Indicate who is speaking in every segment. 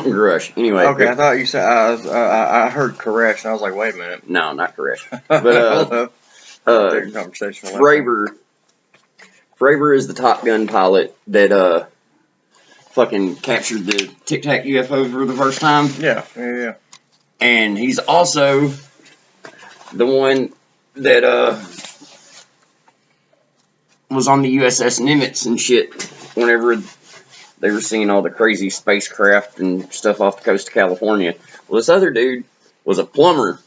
Speaker 1: Grush. Anyway.
Speaker 2: Okay, I thought you said I heard Koresh, and I was like, wait a minute.
Speaker 1: No, not Grush. But
Speaker 2: conversation.
Speaker 1: Fravor is the Top Gun pilot that fucking captured the Tic Tac UFO for the first time.
Speaker 2: Yeah.
Speaker 1: And he's also the one that was on the USS Nimitz and shit whenever they were seeing all the crazy spacecraft and stuff off the coast of California. Well, this other dude was a plumber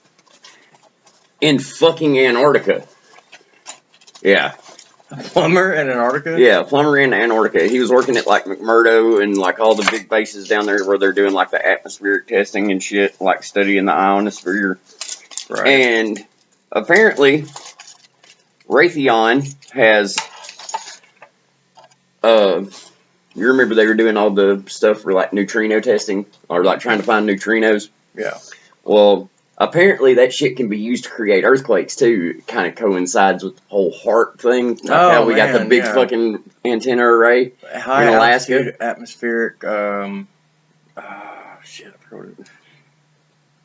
Speaker 1: in fucking Antarctica. Yeah.
Speaker 2: Plumber in Antarctica?
Speaker 1: Yeah, plumber in Antarctica. He was working at like McMurdo and like all the big bases down there where they're doing like the atmospheric testing and shit, like studying the ionosphere.
Speaker 2: Right.
Speaker 1: And apparently, Raytheon has, you remember they were doing all the stuff for like neutrino testing or like trying to find neutrinos?
Speaker 2: Yeah.
Speaker 1: Well, apparently that shit can be used to create earthquakes too. It kind of coincides with the whole HAARP thing. Like how we got the big fucking antenna array
Speaker 2: high
Speaker 1: in Alaska.
Speaker 2: Altitude atmospheric, shit, I forgot what it was.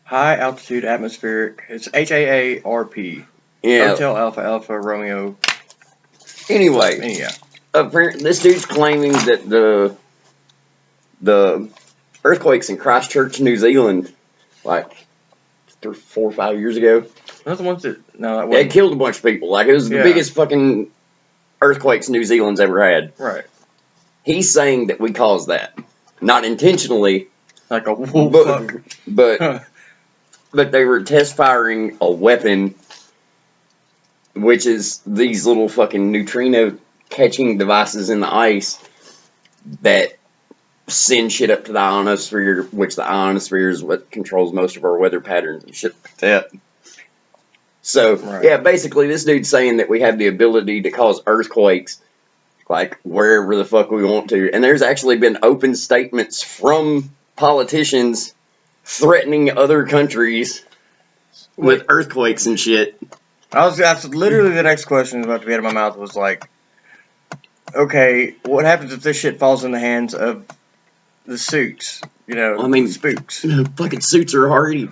Speaker 2: High altitude atmospheric, it's HAARP.
Speaker 1: Yeah.
Speaker 2: Hotel Alpha Alpha Romeo.
Speaker 1: Anyway,
Speaker 2: Yeah.
Speaker 1: Apparently this dude's claiming that the earthquakes in Christchurch, New Zealand, like 4 or 5 years ago.
Speaker 2: Those the ones that that
Speaker 1: it killed a bunch of people. Like it was the biggest fucking earthquakes New Zealand's ever had.
Speaker 2: Right.
Speaker 1: He's saying that we caused that, not intentionally.
Speaker 2: Like a wolf.
Speaker 1: But they were test firing a weapon, which is these little fucking neutrino catching devices in the ice that send shit up to the ionosphere, which the ionosphere is what controls most of our weather patterns and shit like that. So, yeah, basically this dude's saying that we have the ability to cause earthquakes, like, wherever the fuck we want to. And there's actually been open statements from politicians threatening other countries with earthquakes and shit.
Speaker 2: That's literally the next question about to be out of my mouth was like, okay, what happens if this shit falls in the hands of the suits? You know,
Speaker 1: I mean,
Speaker 2: spooks.
Speaker 1: Fucking suits are already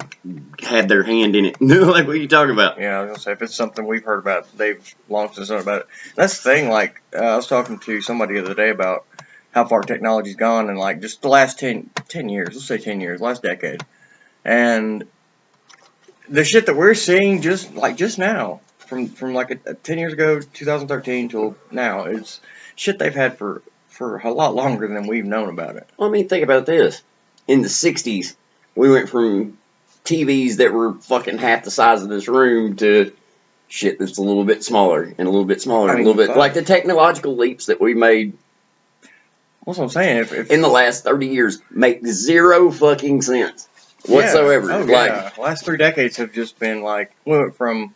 Speaker 1: had their hand in it. Like, what are you talking about?
Speaker 2: Yeah, I was gonna say, if it's something we've heard about, they've long since known about it. That's the thing, like, I was talking to somebody the other day about how far technology's gone in, like, just the last 10 years, let's say 10 years, last decade. And the shit that we're seeing just now, from like 10 years ago, 2013 till now, is shit they've had for a lot longer than we've known about it.
Speaker 1: Well, I mean, think about this. In the 60s, we went from TVs that were fucking half the size of this room to shit that's a little bit smaller and a little bit smaller and a little bit. Like the technological leaps that we made.
Speaker 2: That's what I'm saying. If
Speaker 1: in the last 30 years make zero fucking sense whatsoever.
Speaker 2: Yeah. Oh, yeah. Last 3 decades have just been like, we went from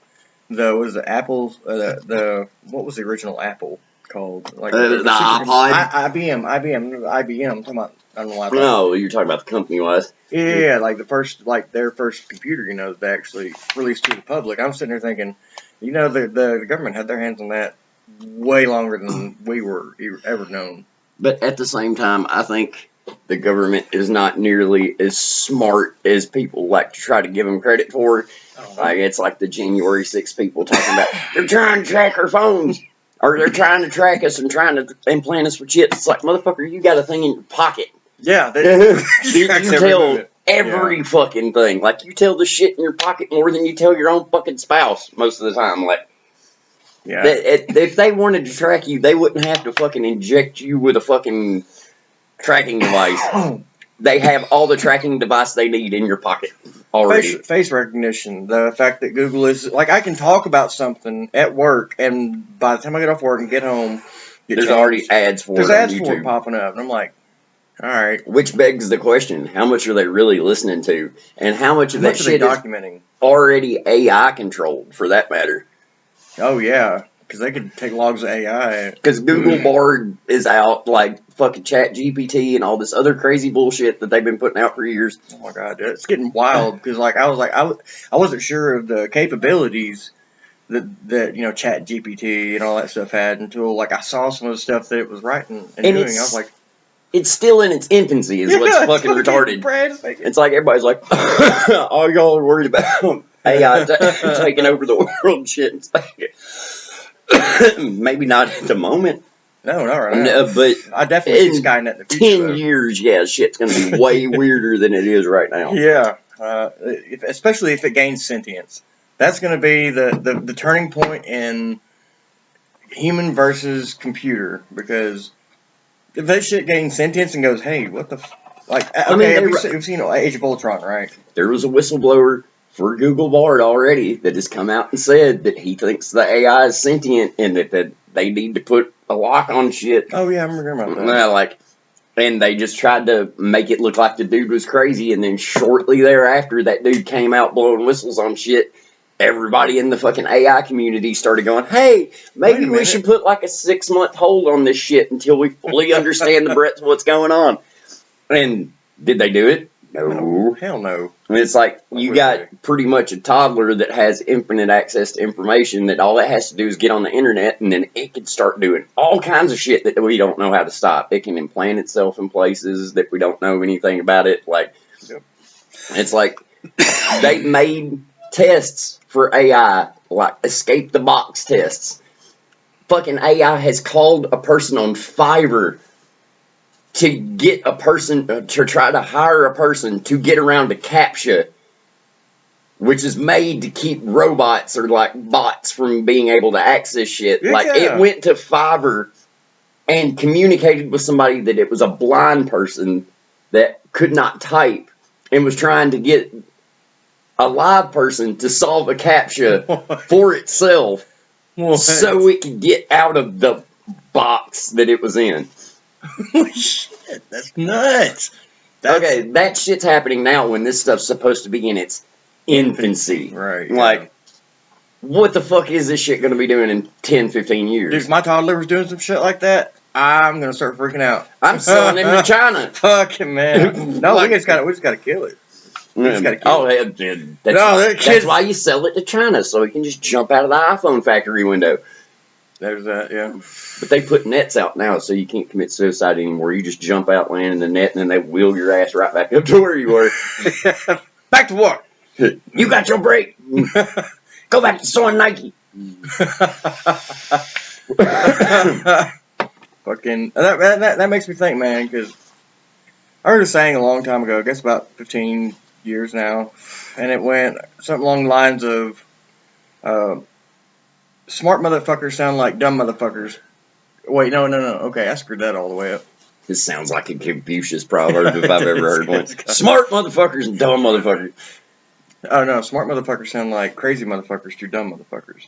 Speaker 2: what was the Apple, what was the original Apple called? Like
Speaker 1: the iPod?
Speaker 2: IBM. I'm talking about, I don't know why.
Speaker 1: No, you're talking about the company-wise.
Speaker 2: Yeah, like their first computer, that they actually released to the public. I'm sitting there thinking, the government had their hands on that way longer than we were ever known.
Speaker 1: But at the same time, I think the government is not nearly as smart as people like to try to give them credit for. Like, it's like the January 6th people talking about, they're trying to track our phones. Or they're trying to track us and trying to implant us with chips. It's like, motherfucker, you got a thing in your pocket.
Speaker 2: Yeah.
Speaker 1: You tell every fucking thing. Like, you tell the shit in your pocket more than you tell your own fucking spouse most of the time. Like,
Speaker 2: yeah.
Speaker 1: If they wanted to track you, they wouldn't have to fucking inject you with a fucking tracking device. They have all the tracking device they need in your pocket already.
Speaker 2: Face recognition. The fact that Google is, like, I can talk about something at work, and by the time I get off work and get home,
Speaker 1: there's already ads for it on YouTube.
Speaker 2: There's ads for it popping up, and I'm like, all right.
Speaker 1: Which begs the question, how much are they really listening to? And how much of that shit is
Speaker 2: documenting?
Speaker 1: Already AI controlled, for that matter?
Speaker 2: Oh, yeah. Because they could take logs of AI.
Speaker 1: Because Google Bard is out, like fucking ChatGPT and all this other crazy bullshit that they've been putting out for years.
Speaker 2: Oh my god, it's getting wild. Because I wasn't sure of the capabilities that ChatGPT and all that stuff had until I saw some of the stuff that it was writing and doing. I was like,
Speaker 1: it's still in its infancy is what's fucking retarded. It's like everybody's like, all y'all are worried about AI taking over the world and shit. It's like, maybe not at the moment.
Speaker 2: No, not right now.
Speaker 1: No, but
Speaker 2: I definitely see Skynet in the future.
Speaker 1: 10 years, yeah, shit's going to be way weirder than it is right now.
Speaker 2: Yeah, especially if it gains sentience. That's going to be the turning point in human versus computer, because if that shit gains sentience and goes, hey, what the like, okay,
Speaker 1: I mean,
Speaker 2: we've seen Age of Ultron, right?
Speaker 1: There was a whistleblower for Google Bard already that has come out and said that he thinks the AI is sentient and that they need to put a lock on shit.
Speaker 2: Oh yeah, I remember about that.
Speaker 1: And they just tried to make it look like the dude was crazy, and then shortly thereafter, that dude came out blowing whistles on shit. Everybody in the fucking AI community started going, hey, maybe we should put like a 6-month hold on this shit until we fully understand the breadth of what's going on. And did they do it? No.
Speaker 2: Hell no.
Speaker 1: I mean, it's like you got pretty much a toddler that has infinite access to information that all it has to do is get on the internet, and then it can start doing all kinds of shit that we don't know how to stop. It can implant itself in places that we don't know anything about it. Like, It's like they made tests for AI, like escape the box tests. Fucking AI has called a person on Fiverr to get a person, to try to hire a person to get around a CAPTCHA, which is made to keep robots or like bots from being able to access shit.
Speaker 2: Yeah.
Speaker 1: Like, it went to Fiverr and communicated with somebody that it was a blind person that could not type and was trying to get a live person to solve a CAPTCHA for itself so it could get out of the box that it was in.
Speaker 2: Holy shit, that's nuts.
Speaker 1: Okay, that shit's happening now when this stuff's supposed to be in its infancy.
Speaker 2: Right.
Speaker 1: Like, what the fuck is this shit going to be doing in 10, 15 years?
Speaker 2: Dude, if my toddler was doing some shit like that, I'm going to start freaking out.
Speaker 1: I'm selling him to China.
Speaker 2: Fucking man. No, we just got to kill it.
Speaker 1: That's why you sell it to China, so he can just jump out of the iPhone factory window.
Speaker 2: There's that, yeah.
Speaker 1: But they put nets out now, so you can't commit suicide anymore. You just jump out, land in the net, and then they wheel your ass right back up to where you were.
Speaker 2: Back to work.
Speaker 1: You got your break. Go back to sewing Nike.
Speaker 2: Fucking that makes me think, man, because I heard a saying a long time ago, I guess about 15 years now, and it went something along the lines of smart motherfuckers sound like dumb motherfuckers. Wait, no. Okay, I screwed that all the way up.
Speaker 1: This sounds like a Confucius proverb if I've ever heard one. Smart motherfuckers and dumb motherfuckers.
Speaker 2: Oh no, smart motherfuckers sound like crazy motherfuckers to dumb motherfuckers.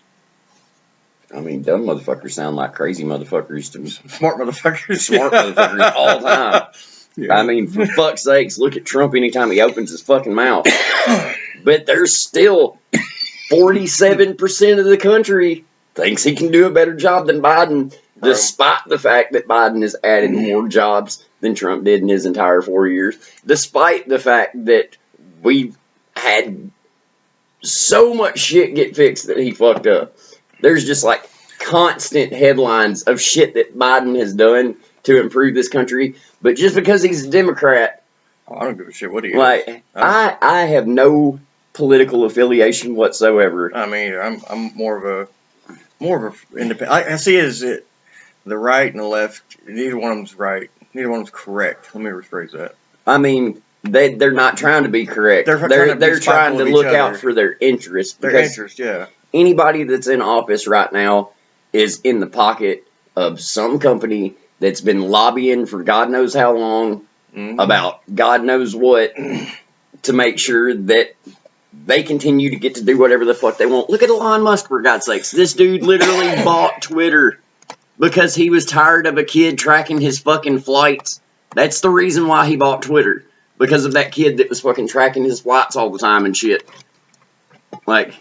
Speaker 1: I mean, dumb motherfuckers sound like crazy motherfuckers to
Speaker 2: smart motherfuckers.
Speaker 1: Smart motherfuckers all the time. Yeah. I mean, for fuck's sakes, look at Trump anytime he opens his fucking mouth. But there's still 47% of the country thinks he can do a better job than Biden, despite the fact that Biden has added more jobs than Trump did in his entire 4 years, despite the fact that we've had so much shit get fixed that he fucked up. There's just like constant headlines of shit that Biden has done to improve this country, but just because he's a Democrat,
Speaker 2: I don't give a shit what he is.
Speaker 1: Like, I have no political affiliation whatsoever.
Speaker 2: I mean, I'm more of a independent. I see it as the right and the left. Neither one of them's right. Neither one of them's correct. Let me rephrase that.
Speaker 1: I mean, they're not trying to be correct. They're trying to look out for their interests.
Speaker 2: Their interest, yeah.
Speaker 1: Anybody that's in office right now is in the pocket of some company that's been lobbying for God knows how long about God knows what to make sure that they continue to get to do whatever the fuck they want. Look at Elon Musk, for God's sakes. This dude literally bought Twitter because he was tired of a kid tracking his fucking flights. That's the reason why he bought Twitter. Because of that kid that was fucking tracking his flights all the time and shit. Like,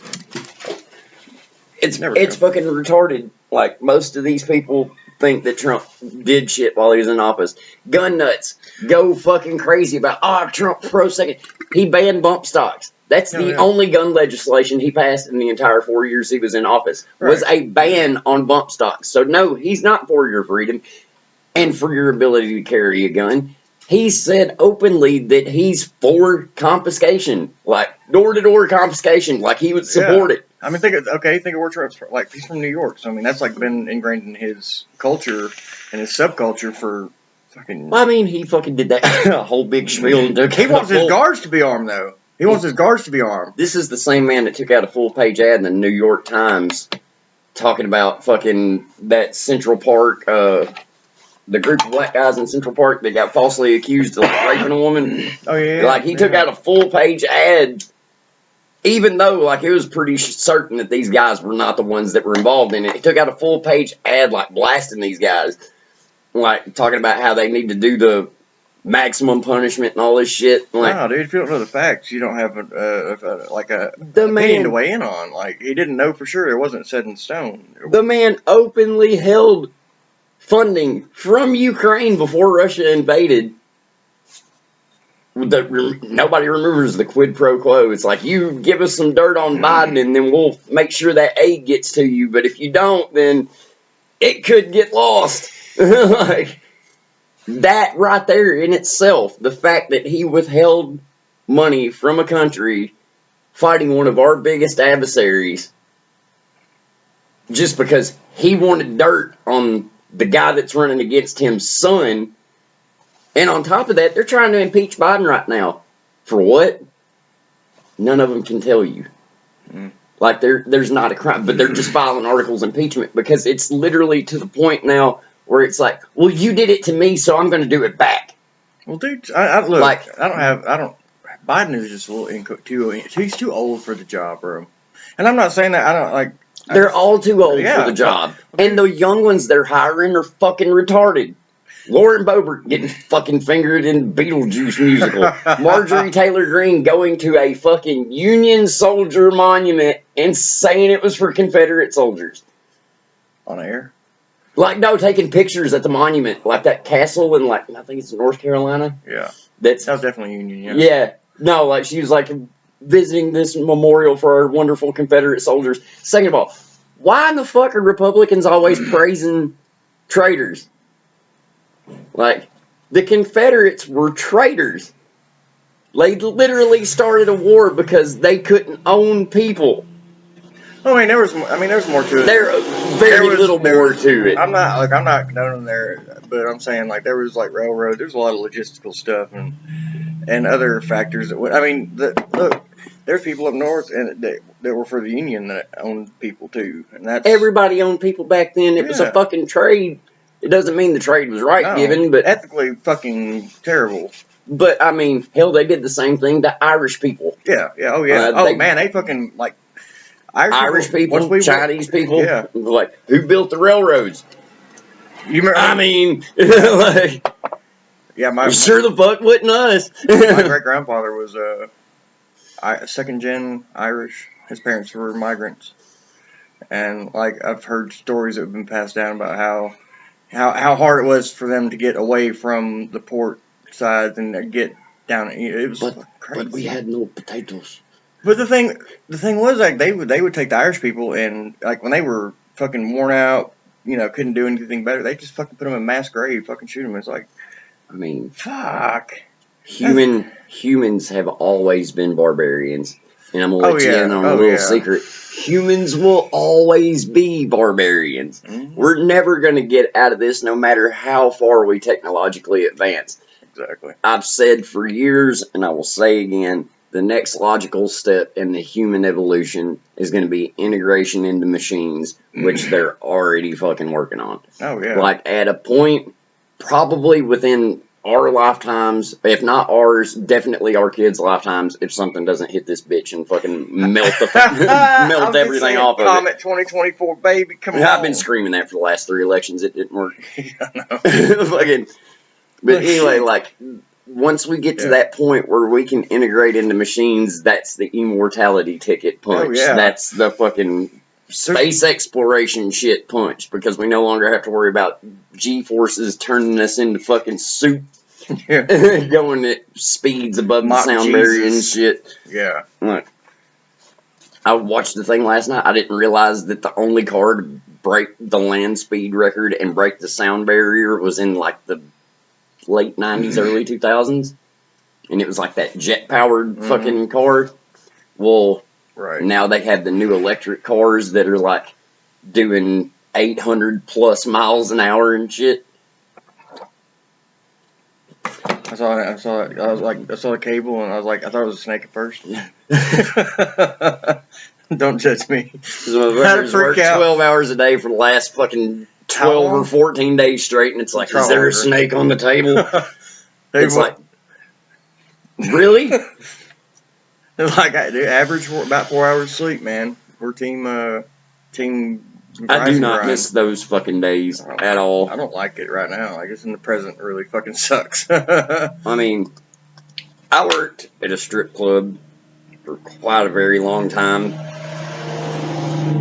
Speaker 1: it's fucking retarded. Like, most of these people think that Trump did shit while he was in office. Gun nuts go fucking crazy about, Trump pro-second. He banned bump stocks. That's the only gun legislation he passed in the entire 4 years he was in office, was a ban on bump stocks. So, no, he's not for your freedom. and for your ability to carry a gun. He said openly that he's for confiscation, like door-to-door confiscation, like he would support it.
Speaker 2: I mean, think of where like he's from New York, so I mean that's like been ingrained in his culture and his subculture for fucking.
Speaker 1: Well, I mean, he fucking did that whole big spiel.
Speaker 2: He wants his guards to be armed, though. He wants his guards to be armed.
Speaker 1: This is the same man that took out a full-page ad in the New York Times talking about fucking that Central Park, the group of black guys in Central Park that got falsely accused of like raping a woman.
Speaker 2: Oh yeah.
Speaker 1: Like he took out a full-page ad, even though like it was pretty certain that these guys were not the ones that were involved in it. He took out a full-page ad like blasting these guys, like talking about how they need to do the maximum punishment and all this shit. Like,
Speaker 2: no, dude, if you don't know the facts, you don't have a
Speaker 1: the
Speaker 2: opinion
Speaker 1: man
Speaker 2: to weigh in on. Like he didn't know for sure; it wasn't set in stone.
Speaker 1: The man openly held funding from Ukraine before Russia invaded. Nobody remembers the quid pro quo. It's like, you give us some dirt on Biden and then we'll make sure that aid gets to you. But if you don't, then it could get lost. Like, that right there in itself, the fact that he withheld money from a country fighting one of our biggest adversaries just because he wanted dirt on the guy that's running against him's son. And on top of that, they're trying to impeach Biden right now. For what? None of them can tell you. Like, there's not a crime, but they're just filing articles of impeachment because it's literally to the point now where it's like, well, you did it to me, so I'm going to do it back.
Speaker 2: Well, dude, look, Biden is just a little he's too old for the job, bro. And I'm not saying that, I don't, like.
Speaker 1: They're all too old for the job. And the young ones they're hiring are fucking retarded. Lauren Boebert getting fucking fingered in Beetlejuice musical. Marjorie Taylor Greene going to a fucking Union soldier monument and saying it was for Confederate soldiers.
Speaker 2: On air?
Speaker 1: Like, no, taking pictures at the monument. Like that castle in, like, I think it's North Carolina.
Speaker 2: Yeah.
Speaker 1: That
Speaker 2: was definitely Union, yeah.
Speaker 1: Yeah. No, like, she was, like, visiting this memorial for our wonderful Confederate soldiers. Second of all, why in the fuck are Republicans always praising traitors? Like, the Confederates were traitors. They literally started a war because they couldn't own people.
Speaker 2: I mean, there was more to it.
Speaker 1: There was little more to it.
Speaker 2: I'm not condoning there, but I'm saying, like, there was, like, railroad. There's a lot of logistical stuff and other factors that would. I mean, look, there's people up north and that were for the Union that owned people too, and that's
Speaker 1: everybody owned people back then. It was a fucking trade. It doesn't mean the trade was given, but
Speaker 2: ethically fucking terrible.
Speaker 1: But I mean, hell, they did the same thing to Irish people.
Speaker 2: Yeah, oh yeah, man, they fucking like
Speaker 1: Irish people, Chinese people.
Speaker 2: Yeah,
Speaker 1: like who built the railroads?
Speaker 2: You remember?
Speaker 1: I mean, like,
Speaker 2: yeah,
Speaker 1: sure the fuck wasn't us.
Speaker 2: My great grandfather was second gen Irish. His parents were migrants, and like I've heard stories that have been passed down about how hard it was for them to get away from the port sides and get down. It was crazy.
Speaker 1: But we had no potatoes.
Speaker 2: But the thing was, like, they would take the Irish people and, like, when they were fucking worn out, couldn't do anything better, they just fucking put them in mass grave, fucking shoot them. It's like,
Speaker 1: I mean,
Speaker 2: fuck.
Speaker 1: Humans have always been barbarians. And I'm going to let you in on a little secret. Humans will always be barbarians. Mm-hmm. We're never going to get out of this no matter how far we technologically advance.
Speaker 2: Exactly.
Speaker 1: I've said for years, and I will say again, the next logical step in the human evolution is going to be integration into machines, which they're already fucking working on.
Speaker 2: Oh, yeah.
Speaker 1: Like, at a point, probably within our lifetimes, if not ours, definitely our kids' lifetimes, if something doesn't hit this bitch and fucking melt everything off of it.
Speaker 2: Comet 2024, baby, come on.
Speaker 1: I've been screaming that for the last 3 elections. It didn't work. Fucking, but anyway, like, once we get to that point where we can integrate into machines, that's the immortality ticket punch.
Speaker 2: Oh, yeah.
Speaker 1: That's the fucking space exploration shit punch, because we no longer have to worry about G-forces turning us into fucking soup. Going at speeds above the sound barrier and shit.
Speaker 2: Yeah.
Speaker 1: Look, I watched the thing last night. I didn't realize that the only card break the land speed record and break the sound barrier was in like the late 90s, early 2000s. And it was like that jet-powered fucking car. Well, now they have the new electric cars that are like doing 800 plus miles an hour and shit.
Speaker 2: I saw the cable and I was like, I thought it was a snake at first. Don't judge me.
Speaker 1: Motherfuckers work 12 hours a day for the last fucking 12 or 14 days straight, and it's like, is there a snake on the table? It's like, really?
Speaker 2: Like, I do average about 4 hours sleep, man. We're team. I
Speaker 1: do not miss those fucking days at all.
Speaker 2: I don't like it right now. I guess in the present, it really fucking sucks.
Speaker 1: I mean, I worked at a strip club for quite a very long time,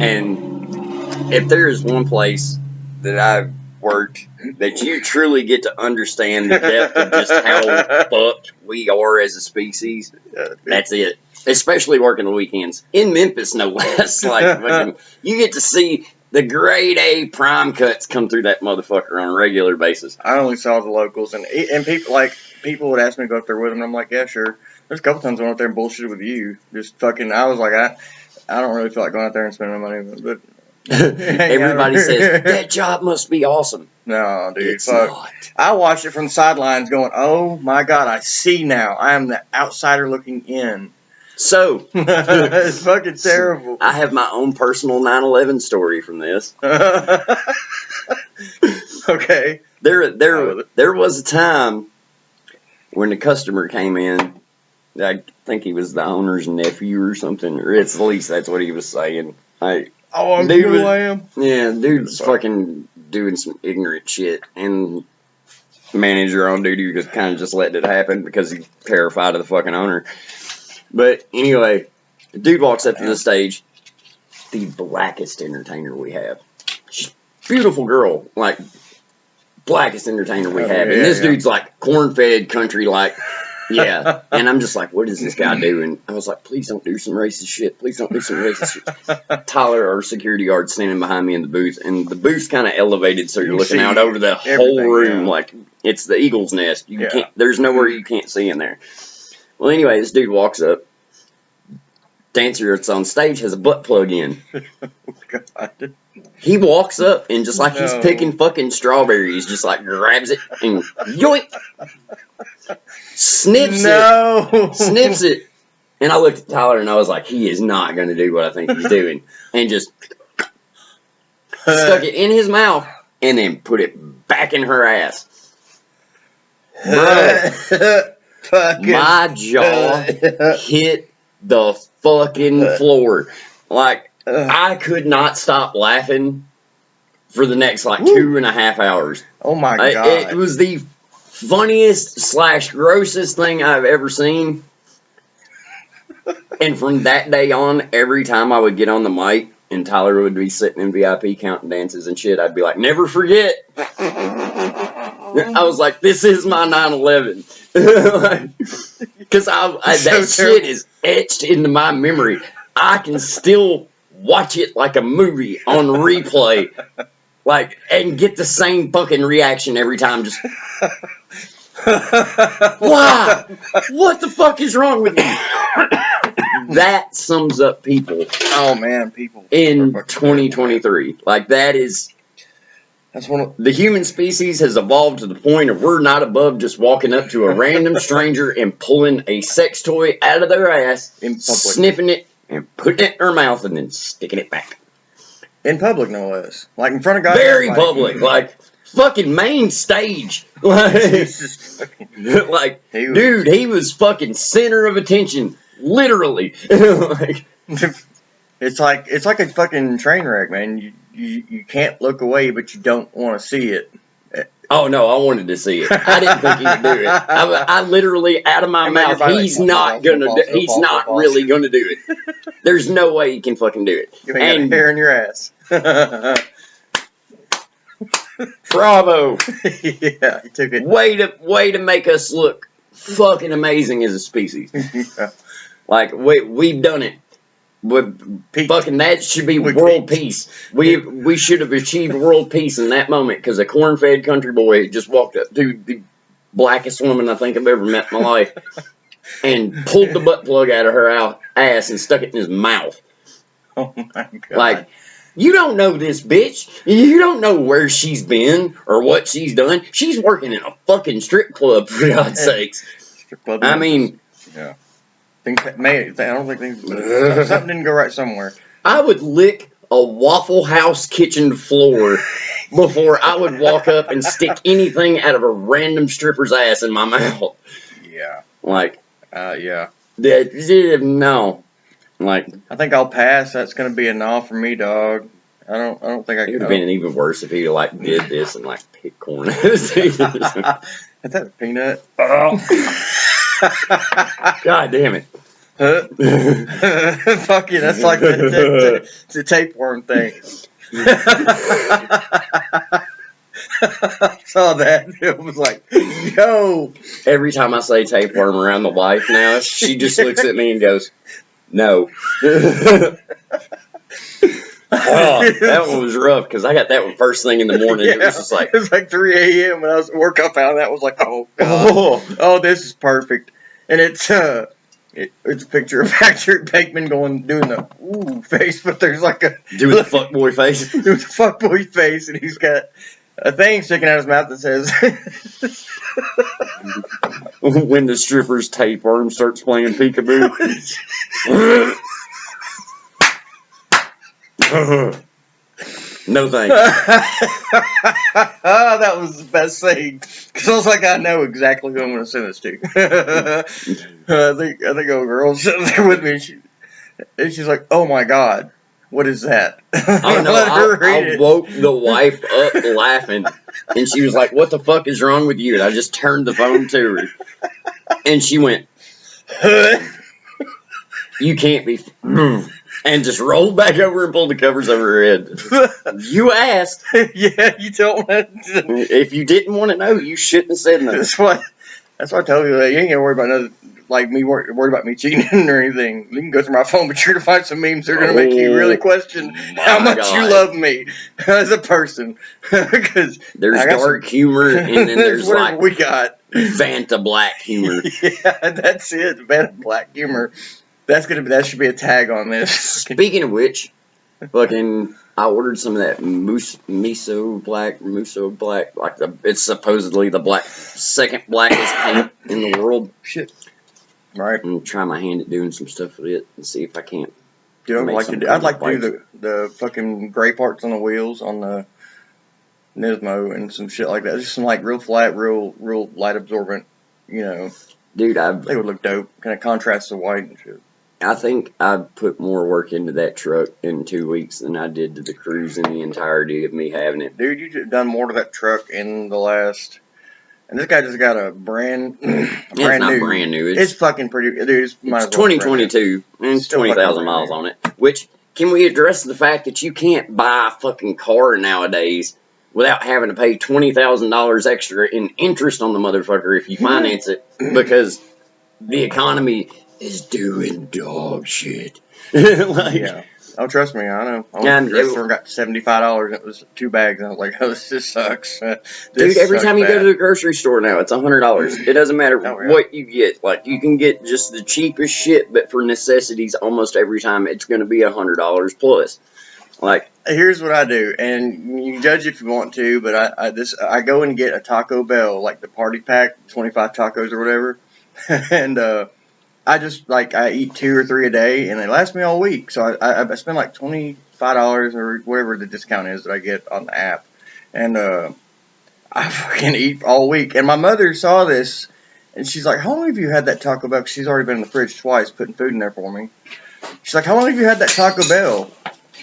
Speaker 1: and if there is one place that I've worked that you truly get to understand the depth of just how fucked we are as a species, that's it. Especially working the weekends in Memphis, no less. Like, you get to see the grade A prime cuts come through that motherfucker on a regular basis.
Speaker 2: I only saw the locals, and people would ask me to go up there with them, and I'm like, yeah, sure. There's a couple times I went up there and bullshitted with you. Just fucking, I was like, I don't really feel like going out there and spending my money, but
Speaker 1: everybody says that job must be awesome.
Speaker 2: No, dude,
Speaker 1: it's not.
Speaker 2: I watched it from the sidelines, going, "Oh my god, I see now. I am the outsider looking in."
Speaker 1: So
Speaker 2: it's fucking terrible.
Speaker 1: I have my own personal 9/11 story from this.
Speaker 2: Okay.
Speaker 1: There was a time when the customer came in. I think he was the owner's nephew or something, or at least that's what he was saying.
Speaker 2: I am.
Speaker 1: Yeah, dude's fucking doing some ignorant shit, and the manager on duty was kind of just letting it happen because he's terrified of the fucking owner. But anyway, the dude walks up to the stage, the blackest entertainer we have. Beautiful girl, like, blackest entertainer we have. And this dude's like corn-fed country, like, yeah. And I'm just like, what is this guy doing? I was like, please don't do some racist shit. Please don't do some racist shit. Tyler, our security guard, standing behind me in the booth. And the booth's kind of elevated, so you're looking out over the whole room. Yeah. Like, it's the eagle's nest. You can't. There's nowhere you can't see in there. Well, anyway, this dude walks up. Dancer that's on stage has a butt plug in.
Speaker 2: God.
Speaker 1: He walks up and just like he's picking fucking strawberries, just like grabs it and yoink, snips it. And I looked at Tyler and I was like, he is not going to do what I think he's doing. And just stuck it in his mouth and then put it back in her ass. Bruh. My jaw hit the fucking floor. Like, I could not stop laughing for the next, like, 2.5 hours.
Speaker 2: Oh, my God.
Speaker 1: It was the funniest / grossest thing I've ever seen. And from that day on, every time I would get on the mic and Tyler would be sitting in VIP counting dances and shit, I'd be like, never forget. I was like, this is my 9/11. Because that shit is etched into my memory. I can still watch it like a movie on replay, like, and get the same fucking reaction every time. Just, why? What the fuck is wrong with me? That sums up people.
Speaker 2: Oh man, people
Speaker 1: in 2023. Like, that is.
Speaker 2: That's one of
Speaker 1: the human species has evolved to the point of we're not above just walking up to a random stranger and pulling a sex toy out of their ass,
Speaker 2: in public,
Speaker 1: sniffing it and putting it in their mouth and then sticking it back.
Speaker 2: In public, no less. Like in front of guys.
Speaker 1: Very public, like fucking main stage. Like, dude, he was fucking center of attention, literally. Like,
Speaker 2: it's like a fucking train wreck, man. You can't look away, but you don't want to see it.
Speaker 1: Oh, no, I wanted to see it. I didn't think he could do it. I literally, out of my mouth, he's not really going to do it. There's no way he can fucking do it.
Speaker 2: You ain't got hair in your ass.
Speaker 1: Bravo.
Speaker 2: Yeah, he took it.
Speaker 1: Way to make us look fucking amazing as a species.
Speaker 2: Yeah.
Speaker 1: Like, we've done it. But
Speaker 2: Peak.
Speaker 1: fucking that should be
Speaker 2: We
Speaker 1: world
Speaker 2: peaked.
Speaker 1: peace. We should have achieved world peace in that moment because a corn-fed country boy just walked up to the blackest woman I think I've ever met in my life and pulled the butt plug out of her ass and stuck it in his mouth.
Speaker 2: Oh my god.
Speaker 1: Like, you don't know this bitch. You don't know where she's been or what she's done. She's working in a fucking strip club, for God's sakes.
Speaker 2: Strip club
Speaker 1: I mean,
Speaker 2: yeah. I don't think things. Something didn't go right somewhere.
Speaker 1: I would lick a Waffle House kitchen floor before I would walk up and stick anything out of a random stripper's ass in my mouth.
Speaker 2: Yeah.
Speaker 1: Like,
Speaker 2: yeah.
Speaker 1: No. Like,
Speaker 2: I think I'll pass. That's gonna be a no for me, dog. I don't think I
Speaker 1: it
Speaker 2: could.
Speaker 1: would have been even worse if he like did this and like picked corn out of his teeth.
Speaker 2: Is that a peanut?
Speaker 1: God damn it.
Speaker 2: Fuck you, that's like the tapeworm thing. I saw that. It was like, yo.
Speaker 1: Every time I say tapeworm around the wife now, she just looks at me and goes, no. Oh, that one was rough because I got that one first thing in the morning. Yeah, it was just like,
Speaker 2: it was like 3 a.m. when I was at work. I found that was like, oh god, oh this is perfect, and it's a picture of Patrick Bateman doing the ooh face, but there's like a
Speaker 1: doing the fuckboy face,
Speaker 2: doing the fuckboy face, and he's got a thing sticking out of his mouth that says.
Speaker 1: When the stripper's tapeworm starts playing peekaboo. No thanks.
Speaker 2: That was the best thing. Because I was like, I know exactly who I'm going to send this to. I think a girl sitting there with me, and she's like, oh my god, what is that?
Speaker 1: Oh no, I woke the wife up laughing. And she was like, what the fuck is wrong with you? And I just turned the phone to her. And she went, you can't be... And just rolled back over and pulled the covers over her head. You asked.
Speaker 2: Yeah, you don't want to.
Speaker 1: If you didn't want to know, you shouldn't have said nothing.
Speaker 2: That's why I told you that you ain't gonna worry about nothing, like me worried about me cheating or anything. You can go through my phone, but you're gonna find some memes that are gonna make you really question how much you love me as a person. Because
Speaker 1: there's dark humor, and then there's like
Speaker 2: we got
Speaker 1: Fanta black humor.
Speaker 2: Yeah, that's it. Fanta black humor. That should be a tag on this.
Speaker 1: Speaking of which, fucking, I ordered some of that miso black, like it's supposedly the second blackest paint in the world.
Speaker 2: Shit. Right.
Speaker 1: I'm gonna try my hand at doing some stuff with it and see if I can't.
Speaker 2: Dude, I'd like to do the fucking gray parts on the wheels on the N.S.o. and some shit like that. Just some like real flat, real light absorbent, you know.
Speaker 1: Dude,
Speaker 2: they would look dope. Kind of contrast the white and shit.
Speaker 1: I think I put more work into that truck in 2 weeks than I did to the cruise in the entirety of me having it.
Speaker 2: Dude, you've done more to that truck in the last... And this guy just got a brand new...
Speaker 1: Brand new.
Speaker 2: It's fucking pretty... Dude, it's
Speaker 1: 2022, and it's 20,000 miles on it. Which, can we address the fact that you can't buy a fucking car nowadays without having to pay $20,000 extra in interest on the motherfucker if you finance it? Because the economy... is doing dog shit.
Speaker 2: Yeah. Oh, trust me, I know. I went to the store and got $75 and it was 2 bags. And I was like, oh, this just sucks.
Speaker 1: Dude, every time you go to the grocery store now, it's $100. It doesn't matter what you get. Like, you can get just the cheapest shit, but for necessities, almost every time it's going to be $100 plus. Like,
Speaker 2: here's what I do, and you can judge if you want to, but I go and get a Taco Bell, like the party pack, 25 tacos or whatever, and I just, like, I eat 2 or 3 a day, and they last me all week. So I spend, like, $25 or whatever the discount is that I get on the app. And I fucking eat all week. And my mother saw this, and she's like, how long have you had that Taco Bell? Because she's already been in the fridge twice putting food in there for me. She's like, how long have you had that Taco Bell?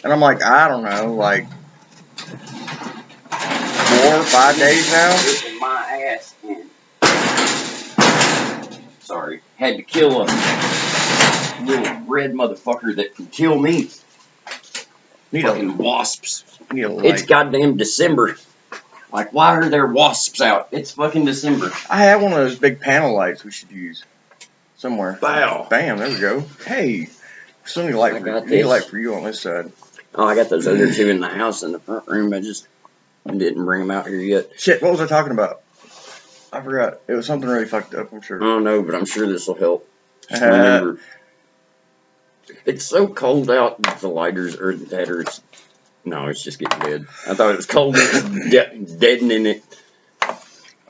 Speaker 2: And I'm like, I don't know, like 4 or 5 days now.
Speaker 1: My ass in. Sorry, had to kill a little red motherfucker that can kill me. Fucking wasps. It's goddamn December. Like, why are there wasps out? It's fucking December.
Speaker 2: I have one of those big panel lights we should use somewhere.
Speaker 1: Bow.
Speaker 2: Bam, there we go. Hey, Still need a light.
Speaker 1: I got
Speaker 2: Need a light
Speaker 1: this.
Speaker 2: for you on this side.
Speaker 1: Oh, I got those other two in the house in the front room. I just didn't bring them out here yet.
Speaker 2: Shit, what was I talking about? I forgot. It was something really fucked up, I'm
Speaker 1: I
Speaker 2: sure.
Speaker 1: don't know, but I'm sure this will help. Just remember, it's so cold out. The lighters are dead, or it's no, it's just getting dead. I thought it was cold. It's deadening it.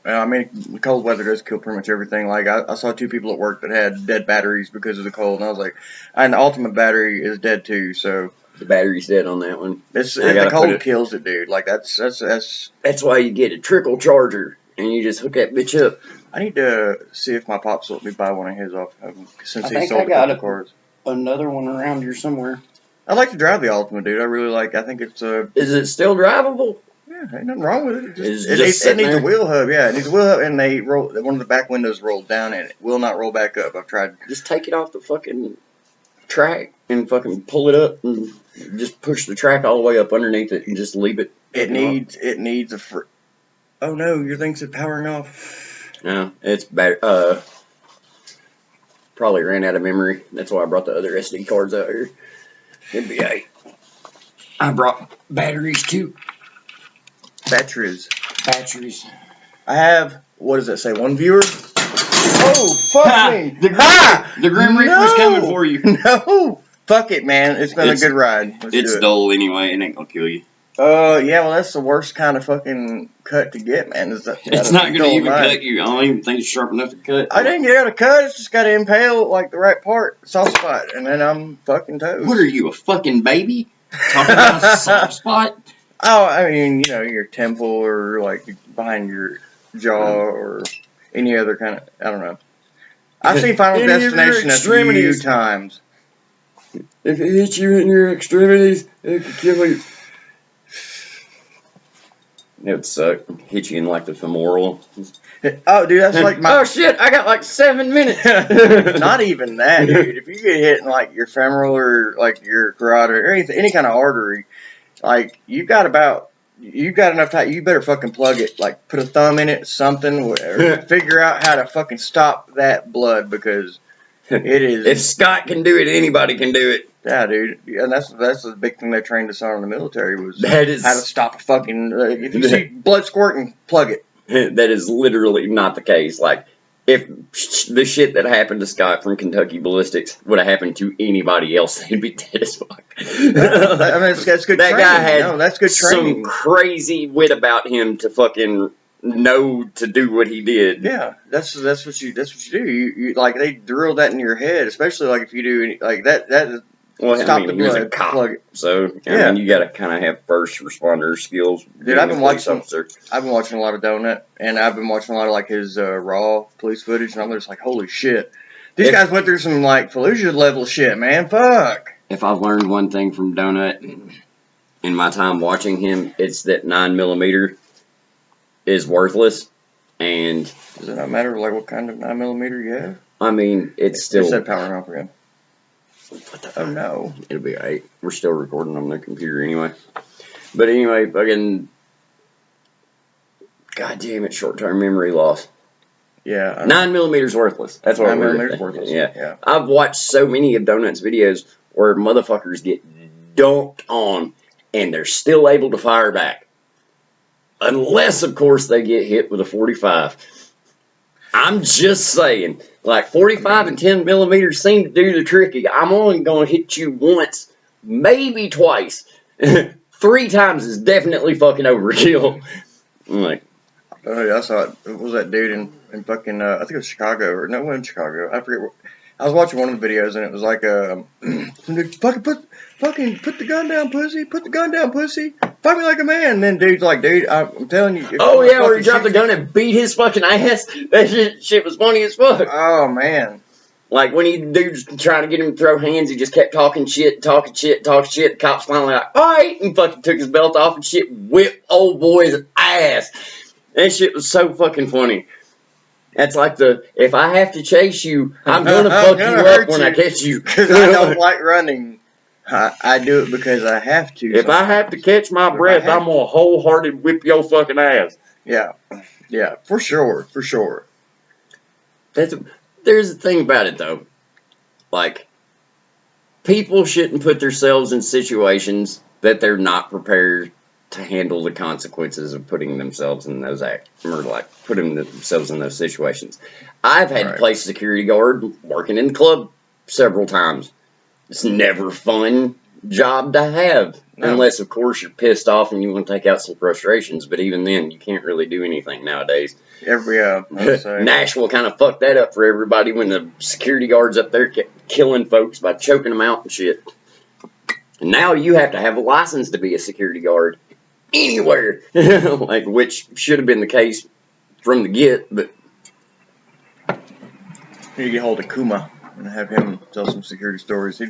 Speaker 2: I mean, the cold weather does kill pretty much everything. Like, I saw 2 people at work that had dead batteries because of the cold, and I was like, and the ultimate battery is dead too, so.
Speaker 1: The battery's dead on that one.
Speaker 2: The cold kills it, dude. Like, that's.
Speaker 1: That's why you get a trickle charger, and you just hook that bitch up.
Speaker 2: I need to see if my pops let me buy one of his off of him, since he
Speaker 1: think
Speaker 2: sold
Speaker 1: I
Speaker 2: a
Speaker 1: got
Speaker 2: couple cars.
Speaker 1: Another one around here somewhere.
Speaker 2: I like to drive the Ultima, dude. I really like. I think it's
Speaker 1: Is it still drivable?
Speaker 2: Yeah, ain't nothing wrong with it.
Speaker 1: It
Speaker 2: It needs a wheel hub. Yeah, it needs a wheel hub, and they roll. One of the back windows rolled down, and it will not roll back up. I've tried.
Speaker 1: Just take it off the fucking track and fucking pull it up and just push the track all the way up underneath it and just leave it.
Speaker 2: It needs a. Oh no, your thing said powering off.
Speaker 1: No, it's bad. Probably ran out of memory. That's why I brought the other SD cards out here. It'd be eight. I brought batteries too.
Speaker 2: Batteries.
Speaker 1: I
Speaker 2: have, what does that say, 1 viewer? Oh, fuck me.
Speaker 1: The Grim Reaper's coming for you.
Speaker 2: No. Fuck it, man. It's been a good ride.
Speaker 1: It's dull anyway. It ain't gonna kill you.
Speaker 2: Yeah, well, that's the worst kind of fucking cut to get, man. It's
Speaker 1: not gonna even cut you. I don't even think it's sharp enough to cut.
Speaker 2: I didn't get out a cut. It's just got to impale, like, the right part, soft spot, and then I'm fucking toast.
Speaker 1: What are you, a fucking baby? Talking about a soft spot?
Speaker 2: Oh, I mean, you know, your temple or, like, behind your jaw or any other kind of, I don't know. I've seen Final Destination a few times.
Speaker 1: If it hits you in your extremities, it could kill you. It would suck. Hit you in, like, the femoral.
Speaker 2: Oh, dude, that's like my...
Speaker 1: Oh, shit, I got, like, 7 minutes.
Speaker 2: Not even that, dude. If you get hit in, like, your femoral or, like, your carotid or any kind of artery, like, you got enough time. You better fucking plug it. Like, put a thumb in it, something, or figure out how to fucking stop that blood, because it is.
Speaker 1: If Scott can do it, anybody can do it.
Speaker 2: Yeah, dude. And that's the big thing they trained us on in the military was how to stop a fucking. If you see blood squirting, plug it.
Speaker 1: That is literally not the case. Like, if the shit that happened to Scott from Kentucky Ballistics would have happened to anybody else, they'd be dead as fuck.
Speaker 2: I mean, that's good.
Speaker 1: That
Speaker 2: training.
Speaker 1: guy had
Speaker 2: that's good training.
Speaker 1: Some crazy wit about him to fucking know to do what he did.
Speaker 2: Yeah, that's what you do. You like they drill that in your head, especially like if you do like that.
Speaker 1: Well,
Speaker 2: stop
Speaker 1: I mean,
Speaker 2: the
Speaker 1: he was
Speaker 2: blood.
Speaker 1: a cop,
Speaker 2: plug it.
Speaker 1: so I mean, you got to kind of have first responder skills.
Speaker 2: Dude, I've been watching a lot of Donut, and I've been watching a lot of like his raw police footage, and I'm just like, holy shit, these guys went through some like Fallujah level shit, man. Fuck.
Speaker 1: If I've learned one thing from Donut in my time watching him, it's that 9mm is worthless, and
Speaker 2: does it not matter like what kind of 9mm you have?
Speaker 1: I mean, it's still.
Speaker 2: It said powering off again. Oh no.
Speaker 1: It'll be alright. We're still recording on the computer anyway. But anyway, fucking. God damn it, short term memory loss.
Speaker 2: Yeah.
Speaker 1: 9mm worthless. That's what
Speaker 2: 9mm worthless.
Speaker 1: Yeah. I've watched so many of Donut's videos where motherfuckers get dunked on and they're still able to fire back. Unless, of course, they get hit with a 45. I'm just saying, like 45 and 10mm seem to do the tricky. I'm only going to hit you once, maybe twice. 3 times is definitely fucking overkill. I'm like,
Speaker 2: oh yeah, I saw it. It was that dude in fucking I think it was Chicago or no, it wasn't Chicago. I forget. I was watching one of the videos and it was like fucking put the gun down, pussy. Put the gun down, pussy. Fight me like a man. And then dude's like, dude, I'm telling you.
Speaker 1: Oh yeah, where he dropped the gun and beat his fucking ass. That shit was funny as fuck.
Speaker 2: Oh man.
Speaker 1: Like when dude's trying to get him to throw hands, he just kept talking shit. The cops finally like, alright, and fucking took his belt off and shit, whipped old boy's ass. That shit was so fucking funny. That's like if I have to chase you, I'm gonna fuck you up when I catch you.
Speaker 2: Because I don't like running. I do it because I have to.
Speaker 1: If I have to catch my breath, I'm gonna wholehearted whip your fucking ass.
Speaker 2: Yeah, for sure.
Speaker 1: There's a thing about it though. Like, People shouldn't put themselves in situations that they're not prepared to handle the consequences of putting themselves in those or like putting themselves in those situations. I've had to
Speaker 2: Right.
Speaker 1: play security guard working in the club several times. It's never fun job to have.
Speaker 2: No.
Speaker 1: Unless, of course, you're pissed off and you want to take out some frustrations. But even then, you can't really do anything nowadays. Nashville kind of fucked that up for everybody when the security guards up there kept killing folks by choking them out and shit. And now you have to have a license to be a security guard anywhere. Like, which should have been the case from the get, but...
Speaker 2: You need to get hold of Kuma and have him tell some security stories.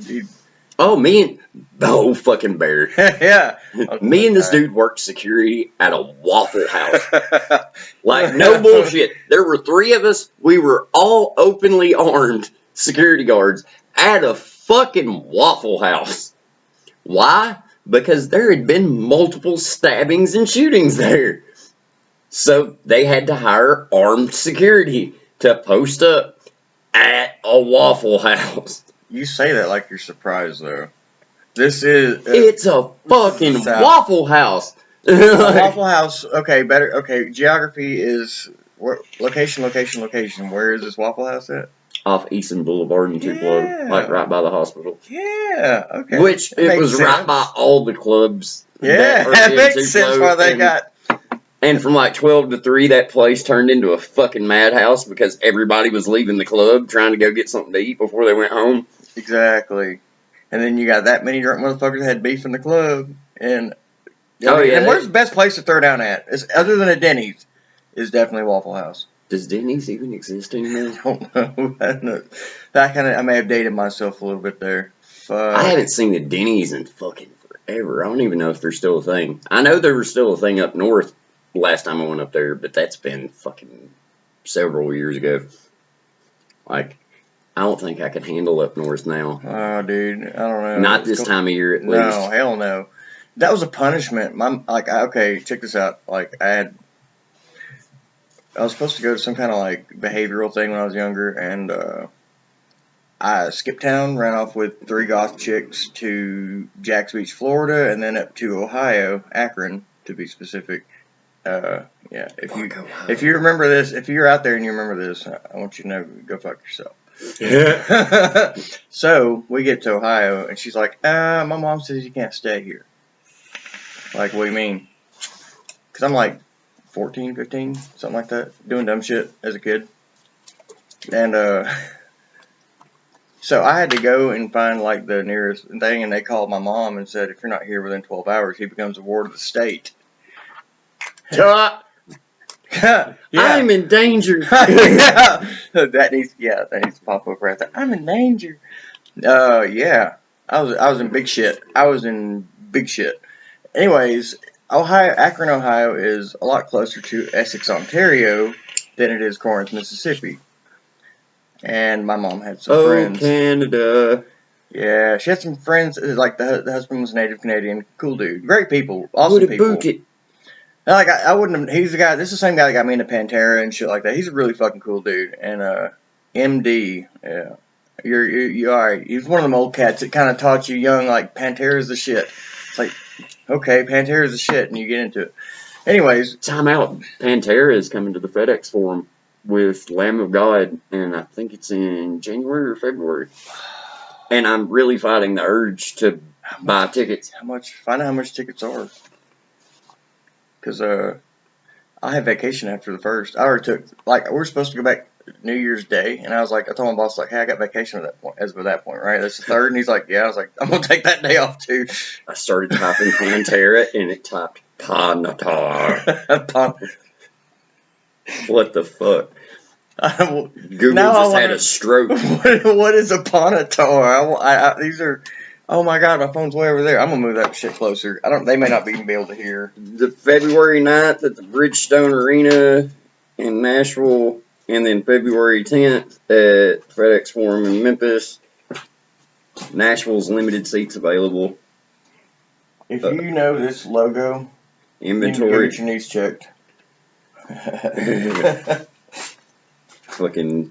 Speaker 1: Oh, me and... Oh, fucking bear.
Speaker 2: Yeah.
Speaker 1: Me and this dude worked security at a Waffle House. Like, no bullshit. There were 3 of us. We were all openly armed security guards at a fucking Waffle House. Why? Because there had been multiple stabbings and shootings there. So they had to hire armed security to post up at a Waffle House.
Speaker 2: You say that like you're surprised, though. This is...
Speaker 1: It's a fucking Waffle House.
Speaker 2: A Waffle House, okay, better. Okay, geography is... Location. Where is this Waffle House at?
Speaker 1: Off Easton Boulevard in Tupelo, like right by the hospital.
Speaker 2: Yeah, okay.
Speaker 1: Which, it was right by all the clubs.
Speaker 2: Yeah, that makes sense why they got...
Speaker 1: And from like 12 to 3, that place turned into a fucking madhouse because everybody was leaving the club trying to go get something to eat before they went home.
Speaker 2: Exactly. And then you got that many drunk motherfuckers that had beef in the club. And
Speaker 1: And
Speaker 2: where's the best place to throw down at? Other than a Denny's, is definitely Waffle House.
Speaker 1: Does Denny's even exist anymore?
Speaker 2: I don't know. I may have dated myself a little bit there.
Speaker 1: I haven't seen the Denny's in fucking forever. I don't even know if they're still a thing. I know there was still a thing up north last time I went up there, but that's been fucking several years ago. Like, I don't think I could handle up north now.
Speaker 2: Oh, dude, I don't know.
Speaker 1: Not this time of year, at least.
Speaker 2: No, hell no. That was a punishment. Okay, check this out. Like, I was supposed to go to some kind of like behavioral thing when I was younger, and I skipped town, ran off with 3 goth chicks to Jax Beach, Florida, and then up to Ohio, Akron, to be specific. Yeah, if you remember this, if you're out there and you remember this, I want you to know, go fuck yourself. Yeah. So we get to Ohio, and she's like, my mom says you can't stay here. Like, what do you mean? Because I'm like 14, 15, something like that, doing dumb shit as a kid. And so I had to go and find like the nearest thing, and they called my mom and said, if you're not here within 12 hours, he becomes a ward of the state.
Speaker 1: Yeah. I'm in danger.
Speaker 2: That needs to pop up right there. I'm in danger. Yeah. I was in big shit. Anyways, Akron, Ohio is a lot closer to Essex, Ontario than it is Corinth, Mississippi. And my mom had some friends.
Speaker 1: Oh, Canada.
Speaker 2: Yeah, she had some friends. Like the husband was Native Canadian, cool dude, great people, awesome people. Like I wouldn't have. He's the guy. This is the same guy that got me into Pantera and shit like that. He's a really fucking cool dude. And MD, yeah, you're all right. He's one of them old cats that kind of taught you young like Pantera's the shit. It's like, okay, Pantera's the shit, and you get into it. Anyways,
Speaker 1: time out. Pantera is coming to the FedEx Forum with Lamb of God, and I think it's in January or February. And I'm really fighting the urge to buy tickets.
Speaker 2: Find out how much tickets are. Because I have vacation after the 1st. I already took, like, we're supposed to go back New Year's Day, and I was like, I told my boss, like, hey, I got vacation at that point, right? That's the 3rd, and he's like, yeah. I was like, I'm going to take that day off, too.
Speaker 1: I started typing Pantera, and it typed Panatar. What the fuck? Google just had a stroke.
Speaker 2: What is a Panatar? These are... Oh my god, my phone's way over there. I'm gonna move that shit closer. They may not even be able to hear.
Speaker 1: The February 9th at the Bridgestone Arena in Nashville, and then February 10th at FedEx Forum in Memphis. Nashville's limited seats available.
Speaker 2: If you know this logo,
Speaker 1: inventory.
Speaker 2: You need to get your knees checked.
Speaker 1: Fucking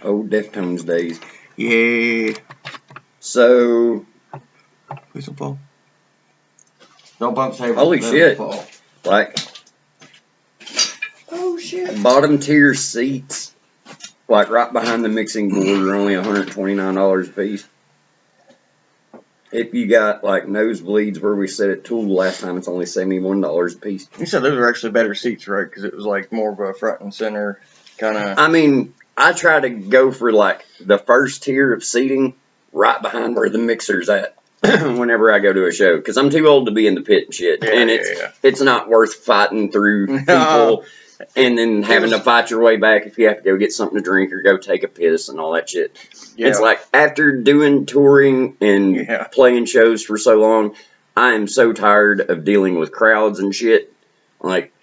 Speaker 1: old Deftones days.
Speaker 2: Yeah.
Speaker 1: So,
Speaker 2: Please don't fall. Don't bump the table.
Speaker 1: Holy
Speaker 2: Let
Speaker 1: shit.
Speaker 2: it fall.
Speaker 1: like,
Speaker 2: Oh shit.
Speaker 1: bottom tier seats, like right behind the mixing board, are only $129 a piece. If you got like nosebleeds where we sit at Tool last time, it's only $71 a piece.
Speaker 2: You said those were actually better seats, right? Because it was like more of a front and center kind of.
Speaker 1: I mean, I try to go for like the first tier of seating right behind where the mixer's at whenever I go to a show, because I'm too old to be in the pit and shit.
Speaker 2: Yeah,
Speaker 1: and it's not worth fighting through people and then having to fight your way back if you have to go get something to drink or go take a piss and all that shit.
Speaker 2: Yeah.
Speaker 1: It's like after doing touring and playing shows for so long, I am so tired of dealing with crowds and shit. Like,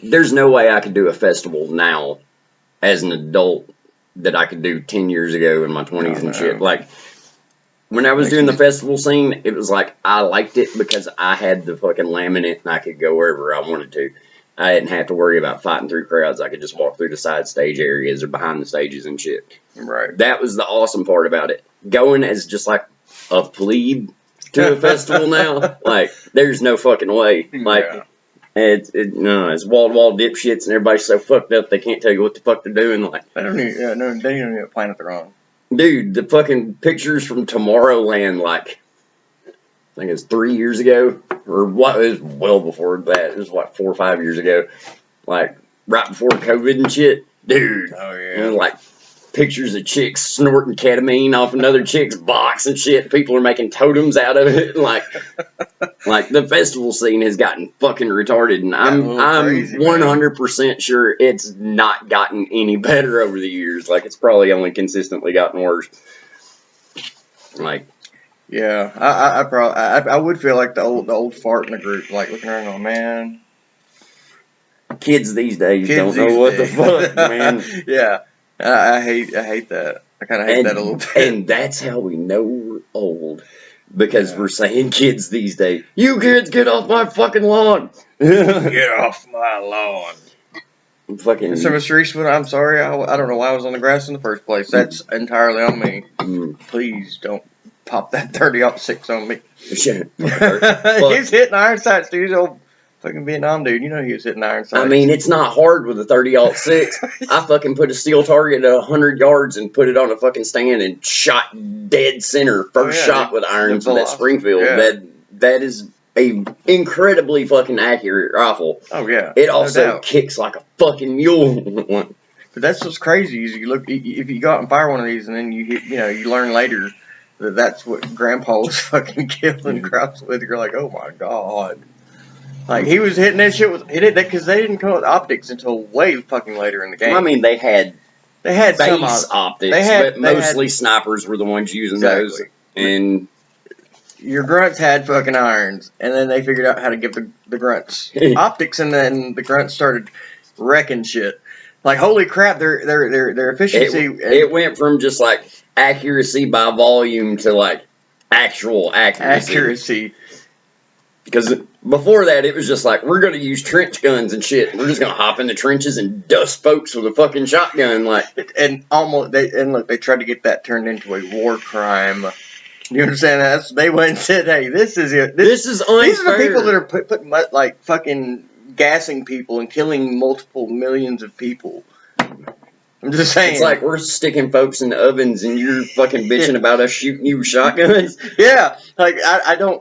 Speaker 1: there's no way I could do a festival now as an adult that I could do 10 years ago in my 20s and shit. Like, when I was doing the festival scene, it was like I liked it because I had the fucking laminate and I could go wherever I wanted to. I didn't have to worry about fighting through crowds. I could just walk through the side stage areas or behind the stages and shit.
Speaker 2: Right.
Speaker 1: That was the awesome part about it. Going as just like a plebe to a festival now, like, there's no fucking way. Like, it's wall-to-wall dipshits and everybody's so fucked up they can't tell you what the fuck they're doing. Like,
Speaker 2: they don't even know what planet they're on.
Speaker 1: Dude, the fucking pictures from Tomorrowland, like, I think it was 3 years ago, or what? It was well before that. It was like 4 or 5 years ago, like right before COVID and shit. Dude,
Speaker 2: oh yeah,
Speaker 1: like pictures of chicks snorting ketamine off another chick's box and shit. People are making totems out of it. Like the festival scene has gotten fucking retarded, and I'm 100% sure it's not gotten any better over the years. Like, it's probably only consistently gotten worse. Like.
Speaker 2: Yeah, I would feel like the old fart in the group, like looking around going, man.
Speaker 1: Kids these days don't know what the fuck, man.
Speaker 2: Yeah, I hate that. I kind of hate that a little bit.
Speaker 1: And that's how we know we're old, because we're saying kids these days. You kids, get off my fucking lawn.
Speaker 2: Get off my lawn.
Speaker 1: Fucking.
Speaker 2: Mr. Eastwood, I'm sorry. I don't know why I was on the grass in the first place. That's entirely on me. Please don't pop that 30-06 on me. He was hitting iron sights, dude. He's old fucking Vietnam dude. You know he was hitting iron sights.
Speaker 1: I mean, it's not hard with a 30-06. I fucking put a steel target at 100 yards and put it on a fucking stand and shot dead center. First shot with irons at Springfield.
Speaker 2: Yeah.
Speaker 1: That is a incredibly fucking accurate rifle.
Speaker 2: Oh yeah.
Speaker 1: It also kicks like a fucking mule.
Speaker 2: But that's what's crazy is you look, if you go out and fire one of these and then you learn later that that's what Grandpa was fucking killing crowds with. You're like, oh my god. Like, he was hitting that shit because they didn't come with optics until way fucking later in the game.
Speaker 1: Well, I mean, they had
Speaker 2: base
Speaker 1: some optics, but mostly snipers were the ones using those. And
Speaker 2: your grunts had fucking irons, and then they figured out how to give the grunts optics, and then the grunts started wrecking shit. Like, holy crap, their efficiency.
Speaker 1: It went from just like accuracy by volume to like actual accuracy. Because before that, it was just like, we're going to use trench guns and shit. We're just going to hop in the trenches and dust folks with a fucking shotgun. Like,
Speaker 2: and look, they tried to get that turned into a war crime. You understand that? They went and said, hey, this is it.
Speaker 1: This is unfair.
Speaker 2: These are the people that are putting, like, fucking gassing people and killing multiple millions of people. I'm just saying.
Speaker 1: It's like we're sticking folks in the ovens and you're fucking bitching about us shooting you with shotguns.
Speaker 2: Yeah, like I don't.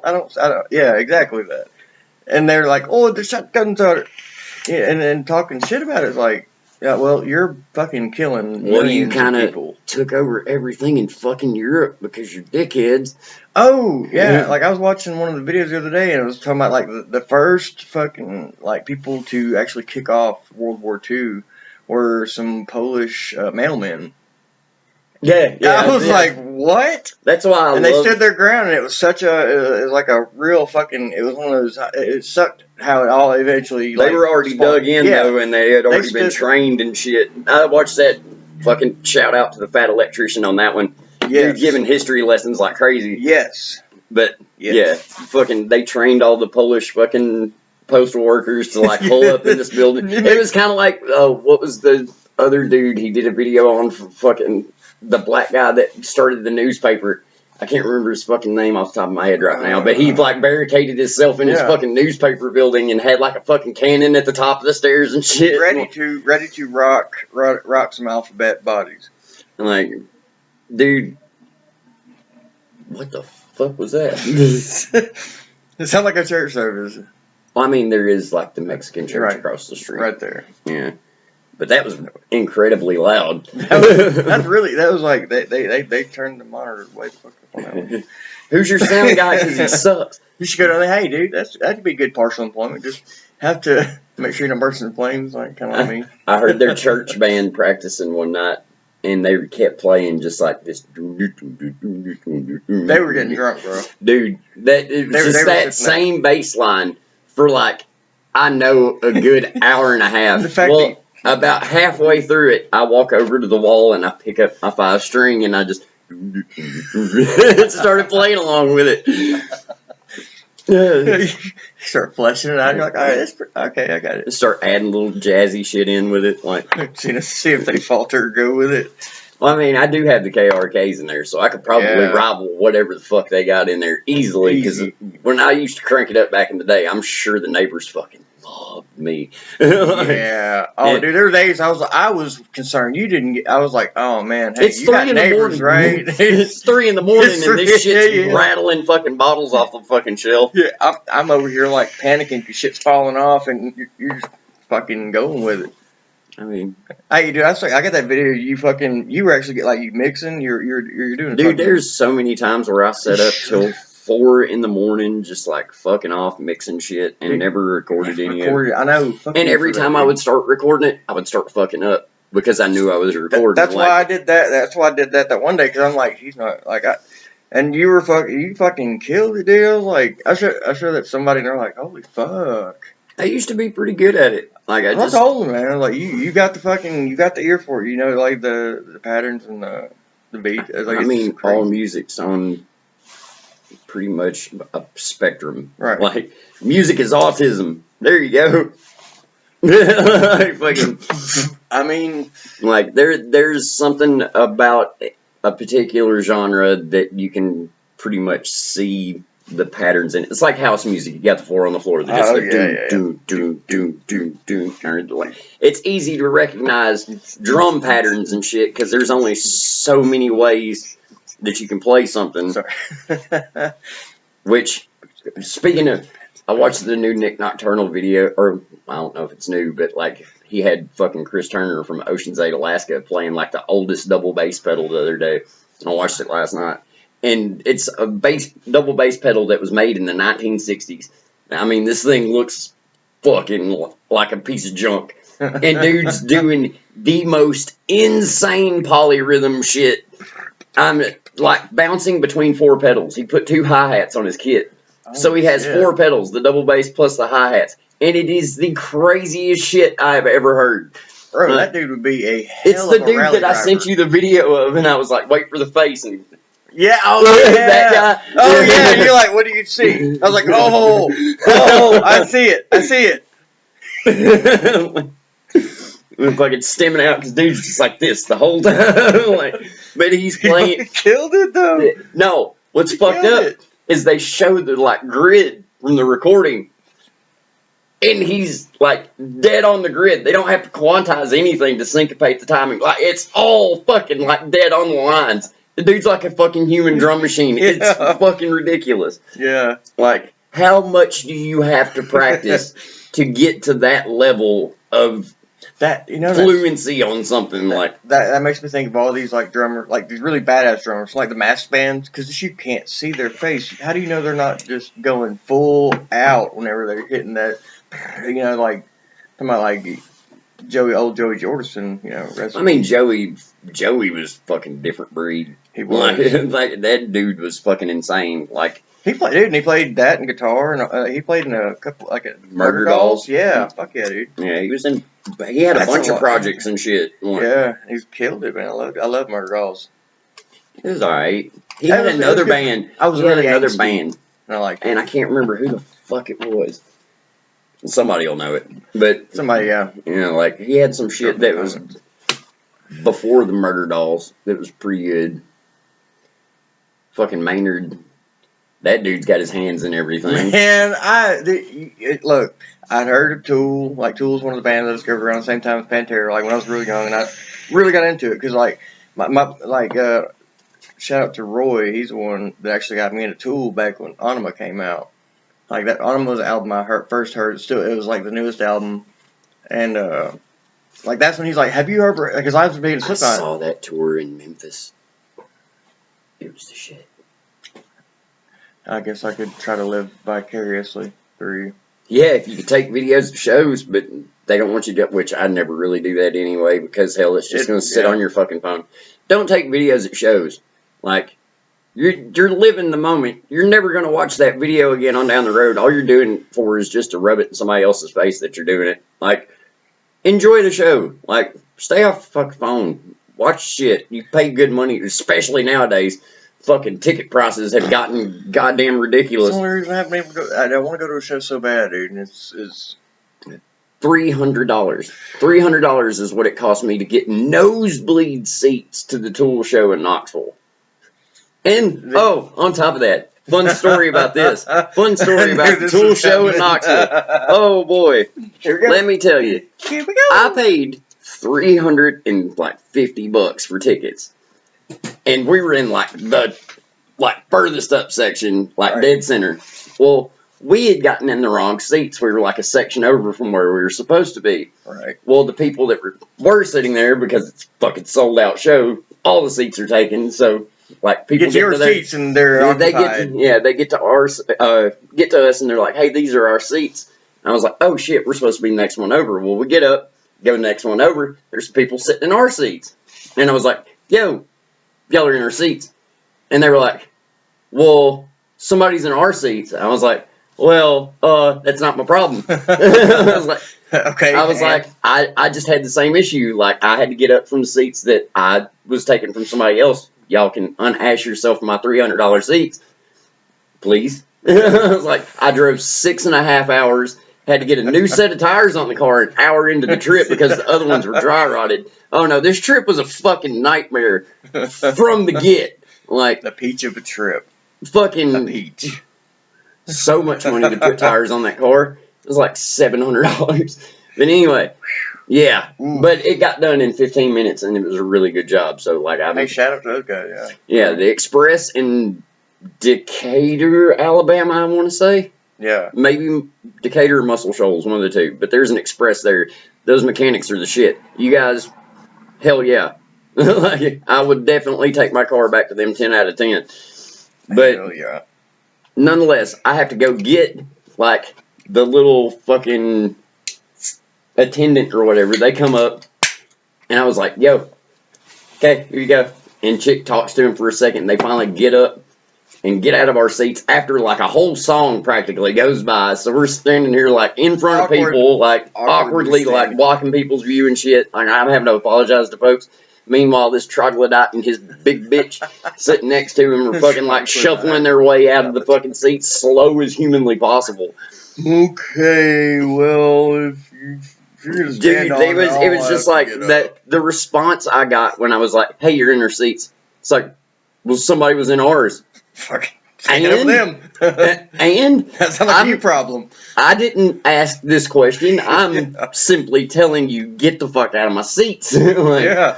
Speaker 2: Yeah, exactly that. And they're like, oh, the shotguns are, and then talking shit about it. It's like, yeah, well, you're fucking killing millions of people.
Speaker 1: Took over everything in fucking Europe because you're dickheads.
Speaker 2: Oh, yeah. Like, I was watching one of the videos the other day, and it was talking about, like, the first fucking, like, people to actually kick off World War II were some Polish mailmen.
Speaker 1: Yeah.
Speaker 2: I was like, what?
Speaker 1: That's why
Speaker 2: they stood their ground, and it was such it was like a real fucking, it was one of those, it sucked how it all eventually,
Speaker 1: They were already dug in, though, and they had already been trained and shit. I watched that fucking shout out to the fat electrician on that one. Yes. Dude giving history lessons like crazy.
Speaker 2: Yes.
Speaker 1: But, yeah, fucking, they trained all the Polish fucking postal workers to, like, pull up in this building. It was kind of like, what was the other dude he did a video on for fucking the black guy that started the newspaper. I can't remember his fucking name off the top of my head right now, but he like barricaded himself in his fucking newspaper building and had like a fucking cannon at the top of the stairs and shit.
Speaker 2: Ready to rock some alphabet bodies.
Speaker 1: I'm like, dude, what the fuck was that?
Speaker 2: It sounds like a church service.
Speaker 1: Well, I mean, there is like the Mexican church across the street.
Speaker 2: Right there.
Speaker 1: Yeah. But that was incredibly loud.
Speaker 2: That was like they turned the monitor way the fuck up on that one.
Speaker 1: Who's your sound guy? Because he sucks.
Speaker 2: You should go down there. Hey, dude, that'd be good partial employment. Just have to make sure you're not bursting in flames, like kind of like me.
Speaker 1: I heard their church band practicing one night, and they kept playing just like this.
Speaker 2: They were getting drunk, bro.
Speaker 1: Dude, it was just that same bass line for like, I know, a good hour and a half.
Speaker 2: The fact
Speaker 1: about halfway through it, I walk over to the wall and I pick up my 5-string and I just started playing along with it.
Speaker 2: Start fleshing it out. You're like, all right, okay, I got it.
Speaker 1: Start adding little jazzy shit in with it, like
Speaker 2: see if they falter or go with it.
Speaker 1: Well, I mean, I do have the KRKs in there, so I could probably rival whatever the fuck they got in there easily. Because when I used to crank it up back in the day, I'm sure the neighbors fucking loved me.
Speaker 2: Yeah. Oh, dude, there were days I was concerned you didn't get. I was like, oh man, hey,
Speaker 1: it's
Speaker 2: you got neighbors, right?
Speaker 1: It's 3 in the morning and this shit's rattling fucking bottles off the fucking shelf.
Speaker 2: Yeah, I'm over here like panicking because shit's falling off and you're just fucking going with it.
Speaker 1: I mean,
Speaker 2: hey, dude, I got that video. You were actually you mixing. You're doing.
Speaker 1: Dude, there's so many times where I set up till 4 in the morning, just like fucking off mixing shit, and never recorded any of it.
Speaker 2: I know.
Speaker 1: And every time I would start recording it, I would start fucking up because I knew I was recording.
Speaker 2: That's why I did that. That's why I did that one day because I'm like, he's not like I. And you fucking killed it, dude. I was like, I showed that somebody, and they're like, holy fuck.
Speaker 1: I used to be pretty good at it. Like I
Speaker 2: told them, man. Like you got the ear for it. You know, like the patterns and the beat. Like,
Speaker 1: I mean, all music's on pretty much a spectrum.
Speaker 2: Right.
Speaker 1: Like music is autism. There you go. Like, fucking.
Speaker 2: I mean,
Speaker 1: like there's something about a particular genre that you can pretty much see the patterns in it. It's like house music. You got the 4 on the floor. They just do. It's easy to recognize drum patterns and shit because there's only so many ways that you can play something.
Speaker 2: Sorry.
Speaker 1: Which, speaking of, I watched the new Nick Nocturnal video, or I don't know if it's new, but like he had fucking Chris Turner from Ocean's 8, Alaska playing like the oldest double bass pedal the other day. I watched it last night. And it's a double bass pedal that was made in the 1960s. I mean, this thing looks fucking like a piece of junk. And dude's doing the most insane polyrhythm shit. I'm like bouncing between 4 pedals. He put 2 hi-hats on his kit. So he has 4 pedals, the double bass plus the hi-hats. And it is the craziest shit I've ever heard.
Speaker 2: Bro, that dude would be a hell
Speaker 1: It's the dude that I sent you the video of, and I was like, wait for the face. And
Speaker 2: yeah, that guy. Oh yeah, you're like, what do you see? I was like, oh, I see it.
Speaker 1: We're fucking stemming out because dude's just like this the whole time. Like, but he's playing.
Speaker 2: He killed it though.
Speaker 1: No, what's fucked up is they show the like grid from the recording, and he's like dead on the grid. They don't have to quantize anything to syncopate the timing. Like it's all fucking like dead on the lines. The dude's like a fucking human drum machine. It's fucking ridiculous.
Speaker 2: Yeah.
Speaker 1: Like, how much do you have to practice to get to that level of fluency on something like
Speaker 2: that? That makes me think of all these like drummers, like these really badass drummers, like the mass bands, because you can't see their face. How do you know they're not just going full out whenever they're hitting that? You know, like talking about like old Joey Jordison. You know,
Speaker 1: I mean Joey was fucking different breed.
Speaker 2: He was
Speaker 1: like that dude was fucking insane. Like
Speaker 2: he played that and guitar, and he played in a couple like
Speaker 1: Murder Dolls.
Speaker 2: Yeah, fuck yeah, dude.
Speaker 1: Yeah, he had a bunch of projects and shit.
Speaker 2: Yeah, he's killed it, man. I love Murder Dolls.
Speaker 1: It was alright. He had another band.
Speaker 2: I was really another
Speaker 1: band.
Speaker 2: And I
Speaker 1: can't remember who the fuck it was. Somebody will know it, but
Speaker 2: somebody,
Speaker 1: you know, like he had some shit that was before the Murder Dolls. That was pretty good. Fucking Maynard. That dude's got his hands in everything.
Speaker 2: Man, look, I'd heard of Tool. Like, Tool's one of the bands I discovered around the same time as Pantera. Like, when I was really young, and I really got into it because, like, shout out to Roy. He's the one that actually got me into Tool back when Anima came out. Like, that Anima was the album I first heard. It was like the newest album, and like that's when he's like, "Have you ever?" Because I was being
Speaker 1: I saw that tour in Memphis. It was the shit.
Speaker 2: I guess I could try to live vicariously through you.
Speaker 1: Yeah, if you could take videos of shows, but they don't want you to, which I never really do that anyway, because hell, it's just going to sit on your fucking phone. Don't take videos at shows. Like, you're living the moment. You're never going to watch that video again on down the road. All you're doing for is just to rub it in somebody else's face that you're doing it. Like, enjoy the show. Like, stay off the fucking phone. Watch shit. You pay good money, especially nowadays. Fucking ticket prices have gotten goddamn ridiculous.
Speaker 2: That's the only reason I haven't been able to go. I want to go to a show so bad, dude. And it's
Speaker 1: $300. $300 is what it cost me to get nosebleed seats to the Tool show in Knoxville. And, on top of that, fun story about this. Fun story about the Tool show in Knoxville. Oh, boy.
Speaker 2: Here we go.
Speaker 1: Let me tell you.
Speaker 2: Here we go.
Speaker 1: I paid $350 for tickets. And we were in, the furthest up section, dead center. Well, we had gotten in the wrong seats. We were a section over from where we were supposed to be.
Speaker 2: Right.
Speaker 1: Well, the people that were sitting there, because it's a fucking sold out show, all the seats are taken. So, people
Speaker 2: get your seats and they're occupied.
Speaker 1: They get to us, and they're like, "Hey, these are our seats." And I was like, "Oh shit, we're supposed to be the next one over." Well, we get up, go the next one over. There's people sitting in our seats, and I was like, "Yo, y'all are in our seats," and they were like, "Well, somebody's in our seats." I was like, "Well, that's not my problem." I was like,
Speaker 2: okay.
Speaker 1: I just had the same issue. Like, I had to get up from the seats that I was taking from somebody else. Y'all can unash yourself from my $300 seats, please. I was like, I drove 6.5 hours, had to get a new set of tires on the car an hour into the trip because the other ones were dry rotted. Oh no, this trip was a fucking nightmare from the get. Like,
Speaker 2: the peach of a trip.
Speaker 1: Fucking
Speaker 2: a peach.
Speaker 1: So much money to put tires on that car. It was like $700. But anyway, yeah. Ooh. But it got done in 15 minutes, and it was a really good job. So,
Speaker 2: hey, shout out to those guys, yeah.
Speaker 1: Yeah, the Express in Decatur, Alabama, I want to say.
Speaker 2: Yeah.
Speaker 1: Maybe Decatur or Muscle Shoals, one of the two. But there's an Express there. Those mechanics are the shit. You guys, hell yeah. I would definitely take my car back to them 10 out of 10. But
Speaker 2: hell yeah.
Speaker 1: Nonetheless, I have to go get, the little fucking attendant or whatever. They come up, and I was like, "Yo, okay, here you go." And chick talks to him for a second, and they finally get up and get out of our seats after, a whole song practically goes by. So we're standing here, in front of people, awkwardly, blocking people's view and shit. I'm having to apologize to folks. Meanwhile, this troglodyte and his big bitch sitting next to him are fucking shuffling their way out of the fucking seats slow as humanly possible.
Speaker 2: Okay, well, if you're gonna stand on
Speaker 1: it was just that. The response I got when I was like, "Hey, you're in our seats." It's like, well, somebody was in ours.
Speaker 2: Fucking stand them.
Speaker 1: And
Speaker 2: that's not a you problem.
Speaker 1: I didn't ask this question. I'm simply telling you, get the fuck out of my seats.
Speaker 2: Yeah.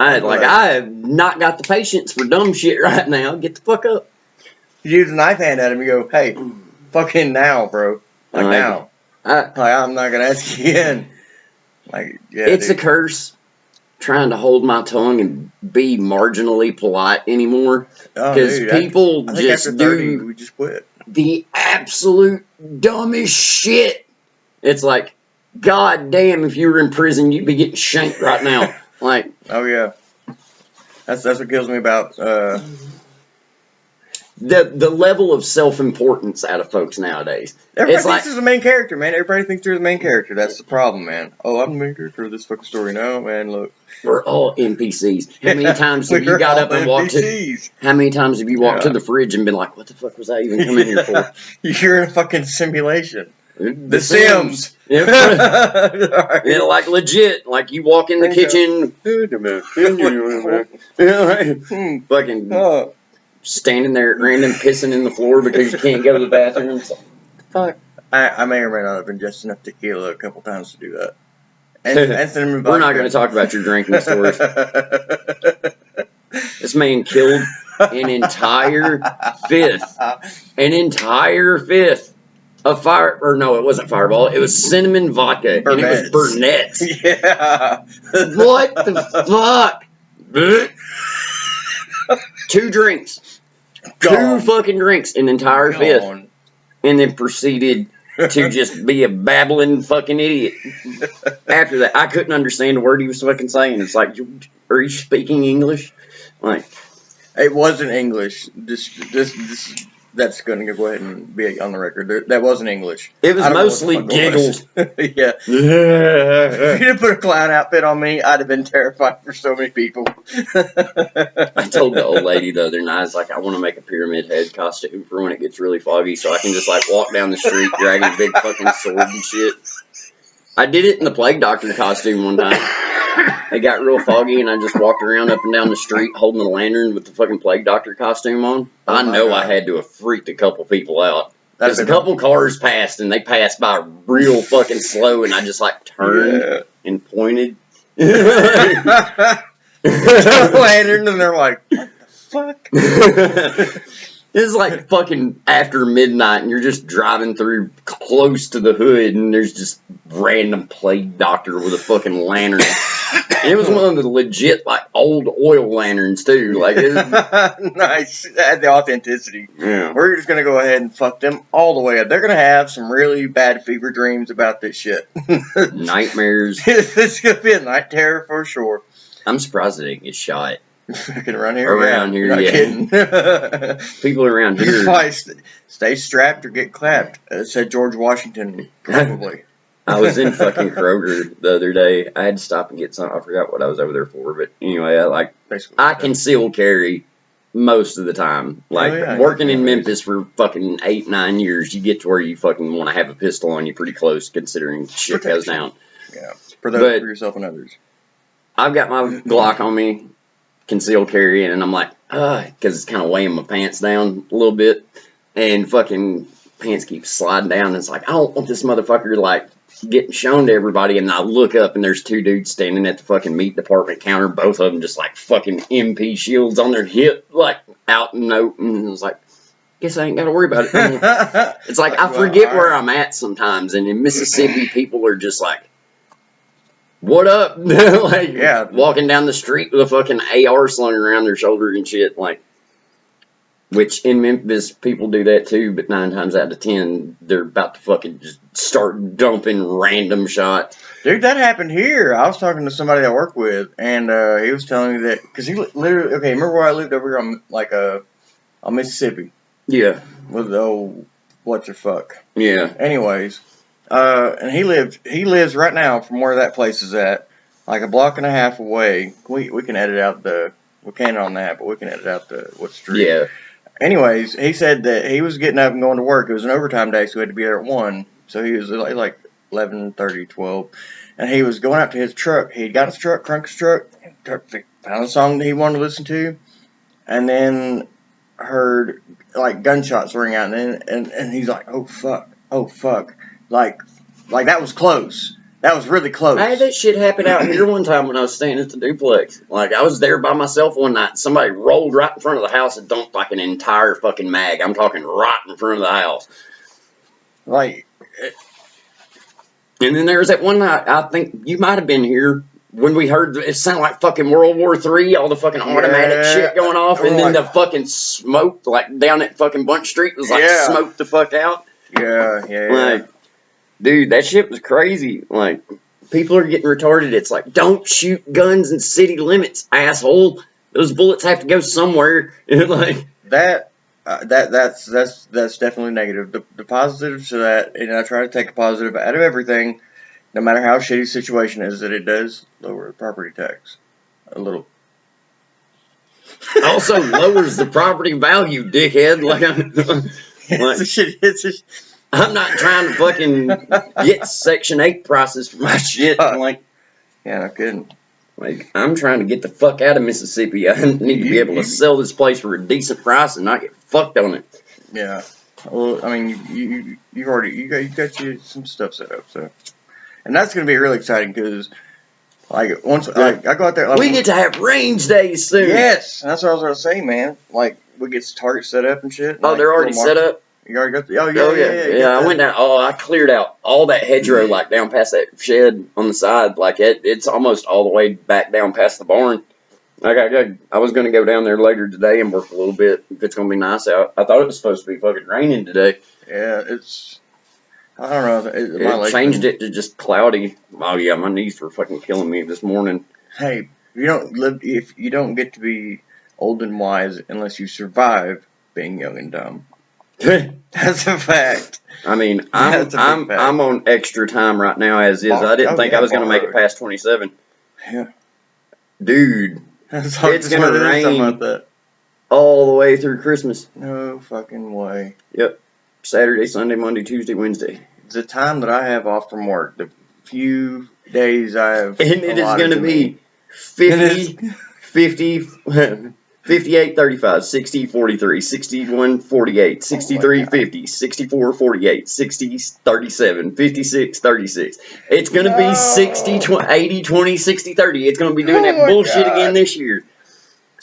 Speaker 1: I have not got the patience for dumb shit right now. Get the fuck up.
Speaker 2: You use a knife hand at him, you go, "Hey, fucking now, bro. Now. I'm not gonna ask you again."
Speaker 1: It's a curse trying to hold my tongue and be marginally polite anymore. Because people just
Speaker 2: after 30, we just quit.
Speaker 1: The absolute dumbest shit. It's like, God damn, if you were in prison, you'd be getting shanked right now.
Speaker 2: Oh yeah, that's what kills me about
Speaker 1: the level of self-importance out of folks nowadays.
Speaker 2: Everybody thinks there's a main character, man. Everybody thinks there's a main character. That's the problem, man. Oh, I'm the main character of this fucking story. No, man, look.
Speaker 1: We're all NPCs. How many times have you got up and walked to? How many times have you walked to the fridge and been like, "What the fuck was I even coming here for?"
Speaker 2: You're in a fucking simulation. The Sims.
Speaker 1: Yep.
Speaker 2: Right.
Speaker 1: Yeah, like legit. Like you walk in the kitchen, fucking standing there at random pissing in the floor because you can't go to the bathroom. It's like, fuck.
Speaker 2: I may or may not have ingested enough tequila a couple times to do that. And
Speaker 1: We're not going to talk about your drinking stories. This man killed an entire fifth of fire, or no, it wasn't Fireball. It was cinnamon vodka, and it was Burnett's.
Speaker 2: Yeah.
Speaker 1: What the fuck? 2 drinks.
Speaker 2: Gone.
Speaker 1: 2 fucking drinks, an entire fifth, and then proceeded to just be a babbling fucking idiot. After that, I couldn't understand a word he was fucking saying. It's like, are you speaking English? Like,
Speaker 2: it wasn't English. That's going to go ahead and be on the record. That wasn't English.
Speaker 1: It was mostly giggles.
Speaker 2: Yeah. If you didn't put a clown outfit on me, I'd have been terrified for so many people.
Speaker 1: I told the old lady the other night, I was like, I want to make a pyramid head costume for when it gets really foggy so I can just like walk down the street dragging a big fucking sword and shit. I did it in the plague doctor costume one time. It got real foggy and I just walked around up and down the street holding a lantern with the fucking plague doctor costume on. I know I had to have freaked a couple people out. Because a couple cars passed and they passed by real fucking slow and I just like turned and pointed.
Speaker 2: Lantern and they're like, what the fuck?
Speaker 1: It's like fucking after midnight and you're just driving through close to the hood and there's just random plague doctor with a fucking lantern. And it was one of the legit like old oil lanterns too. Like
Speaker 2: nice. It had the authenticity.
Speaker 1: Yeah.
Speaker 2: We're just gonna go ahead and fuck them all the way up. They're gonna have some really bad fever dreams about this shit.
Speaker 1: Nightmares.
Speaker 2: It's gonna be a night terror for sure.
Speaker 1: I'm surprised they didn't get shot.
Speaker 2: Fucking around here.
Speaker 1: Around here,
Speaker 2: not
Speaker 1: yeah.
Speaker 2: Kidding.
Speaker 1: People around here.
Speaker 2: Stay strapped or get clapped, said George Washington, probably.
Speaker 1: I was in fucking Kroger the other day. I had to stop and get something. I forgot what I was over there for, but anyway, I conceal carry most of the time. Like, working in Memphis for fucking 8-9 years, you get to where you fucking want to have a pistol on you pretty close, considering shit goes down.
Speaker 2: Yeah, for yourself and others.
Speaker 1: I've got my Glock on me, concealed carry, and I'm like, because it's kind of weighing my pants down a little bit, and fucking pants keep sliding down, and it's like, I don't want this motherfucker, like, getting shown to everybody, and I look up, and there's 2 dudes standing at the fucking meat department counter, both of them just, like, fucking MP shields on their hip, like, out and open, and I was like, guess I ain't got to worry about it. It's like, I forget where I'm at sometimes, and in Mississippi, people are just like, what up? Like, walking down the street with a fucking AR slung around their shoulder and shit, like, which in Memphis, people do that too, but 9 times out of 10, they're about to fucking just start dumping random shots.
Speaker 2: Dude, that happened here. I was talking to somebody I work with, and he was telling me that, because he literally, okay, remember where I lived over here on, like, on Mississippi?
Speaker 1: Yeah.
Speaker 2: With the old, what the fuck.
Speaker 1: Yeah.
Speaker 2: Anyways. And he lives right now from where that place is at, like a block and a half away. We can edit out we can't on that, but we can edit out what street.
Speaker 1: Yeah.
Speaker 2: Anyways, he said that he was getting up and going to work. It was an overtime day, so he had to be there at 1. So he was like 11:30, 12. And he was going out to his truck. He got his truck, crunked his truck, found a song that he wanted to listen to, and then heard like gunshots ring out, and he's like, oh fuck. Like that was close. That was really close.
Speaker 1: I had that shit happen out here one time when I was staying at the duplex. Like, I was there by myself one night. Somebody rolled right in front of the house and dumped like an entire fucking mag. I'm talking right in front of the house.
Speaker 2: Like,
Speaker 1: and then there was that one night, I think you might have been here, when we heard, it sounded like fucking World War III, all the fucking automatic shit going off, and then the fucking smoke, like, down at fucking Bunch Street was like smoked the fuck out.
Speaker 2: Yeah.
Speaker 1: Like, dude, that shit was crazy. Like, people are getting retarded. It's like, don't shoot guns in city limits, asshole. Those bullets have to go somewhere. Like
Speaker 2: that's definitely negative. The positives to that, and I try to take a positive out of everything, no matter how shitty the situation is, that it does lower the property tax a little.
Speaker 1: Also lowers the property value, dickhead. I'm not trying to fucking get Section 8 prices for my shit. Like,
Speaker 2: yeah, no kidding.
Speaker 1: Like, I'm trying to get the fuck out of Mississippi. I need to be able to sell this place for a decent price and not get fucked on it.
Speaker 2: Yeah. Well, I mean, you've already you got you some stuff set up, so, and that's gonna be really exciting because like once I go out there, like,
Speaker 1: we get to have range days soon.
Speaker 2: Yes, that's what I was gonna say, man. Like we get Target set up and shit. And,
Speaker 1: Oh, they're already set up.
Speaker 2: You already got the. Oh
Speaker 1: Yeah. I went down. Oh, I cleared out all that hedgerow, like down past that shed on the side. Like it's almost all the way back down past the barn. Like I was gonna go down there later today and work a little bit. It's gonna be nice out. I thought it was supposed to be fucking raining today.
Speaker 2: Yeah, it's. I don't know.
Speaker 1: It changed it to just cloudy. Oh yeah, my knees were fucking killing me this morning.
Speaker 2: Hey, if you don't get to be old and wise unless you survive being young and dumb. That's a fact.
Speaker 1: I mean, I'm on extra time right now as is. I didn't think I was gonna make it past 27.
Speaker 2: Yeah,
Speaker 1: dude, it's gonna rain all the way through Christmas.
Speaker 2: No fucking way.
Speaker 1: Yep. Saturday, Sunday, Monday, Tuesday, Wednesday.
Speaker 2: The time that I have off from work, the few days I have.
Speaker 1: And it is going to be 50, 58, 35, 60, 43, 61, 48, 63, 50, 64, 48, 60, 37, 56, 36. It's going to be 60, 80, 20, 60, 30. It's going to be doing that bullshit again this year.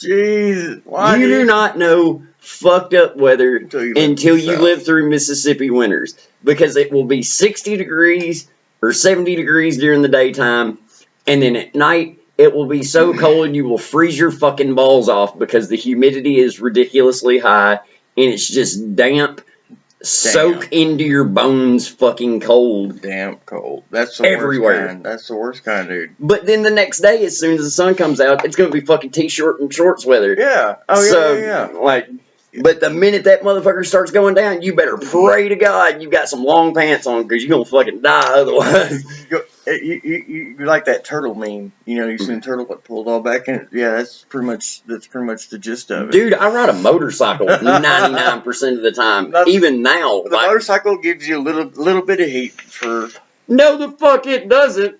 Speaker 2: Jeez.
Speaker 1: You do not know fucked up weather until you live through Mississippi winters. Because it will be 60 degrees or 70 degrees during the daytime. And then at night, it will be so cold you will freeze your fucking balls off because the humidity is ridiculously high. And it's just damp. Soak into your bones fucking cold.
Speaker 2: Damp cold. That's the worst kind. That's the worst kind, dude.
Speaker 1: But then the next day, as soon as the sun comes out, it's going to be fucking t-shirt and shorts weather.
Speaker 2: Yeah. Oh, yeah,
Speaker 1: so, like, but the minute that motherfucker starts going down, you better pray to God you got some long pants on because you're going to fucking die otherwise.
Speaker 2: You like that turtle meme. You know, you seen the turtle that pulled all back in. Yeah, that's pretty much the gist of it.
Speaker 1: Dude, I ride a motorcycle 99% of the time. Even now.
Speaker 2: The motorcycle gives you a little bit of heat for...
Speaker 1: No, the fuck it doesn't.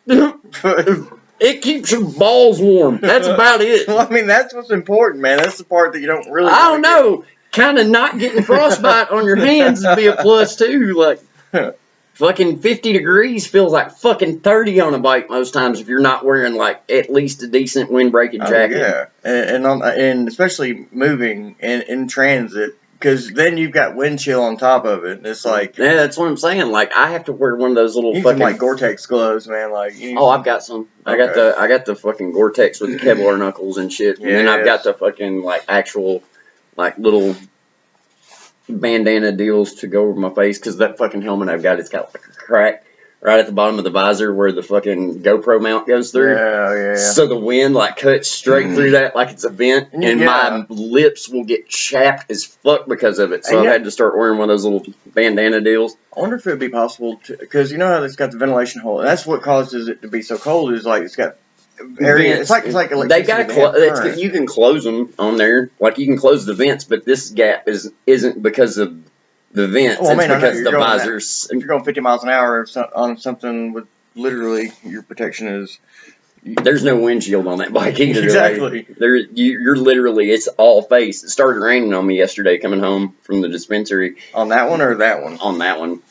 Speaker 1: It keeps your balls warm. That's about it.
Speaker 2: Well, I mean, that's what's important, man. That's the part that you don't really...
Speaker 1: I don't know. Kind of not getting frostbite on your hands would be a plus, too. Like... Fucking 50 degrees feels like fucking 30 on a bike most times if you're not wearing like at least a decent windbreaking jacket.
Speaker 2: Yeah, and especially moving in transit because then you've got wind chill on top of it. It's like
Speaker 1: that's what I'm saying. Like I have to wear one of those little fucking
Speaker 2: like Gore-Tex gloves, man. Like
Speaker 1: I've got some. Okay. I got the fucking Gore-Tex with the Kevlar knuckles and shit. And then I've got the fucking like actual like little bandana deals to go over my face because that fucking helmet I've got, it's got like a crack right at the bottom of the visor where the fucking GoPro mount goes through.
Speaker 2: Yeah.
Speaker 1: So the wind like cuts straight through that like it's a vent, and my lips will get chapped as fuck because of it. So I've had to start wearing one of those little bandana deals.
Speaker 2: I wonder if it would be possible to, because you know how it's got the ventilation hole, and that's what causes it to be so cold. Is like it's got areas. It's like
Speaker 1: they got you can close them on there, like you can close the vents, but this gap isn't because of the vents. It's because the visors.
Speaker 2: If you're going 50 miles an hour on something with literally your protection is.
Speaker 1: There's no windshield on that bike either.
Speaker 2: Exactly.
Speaker 1: Like, you're literally, it's all face. It started raining on me yesterday coming home from the dispensary.
Speaker 2: On that one or that one?
Speaker 1: On that one.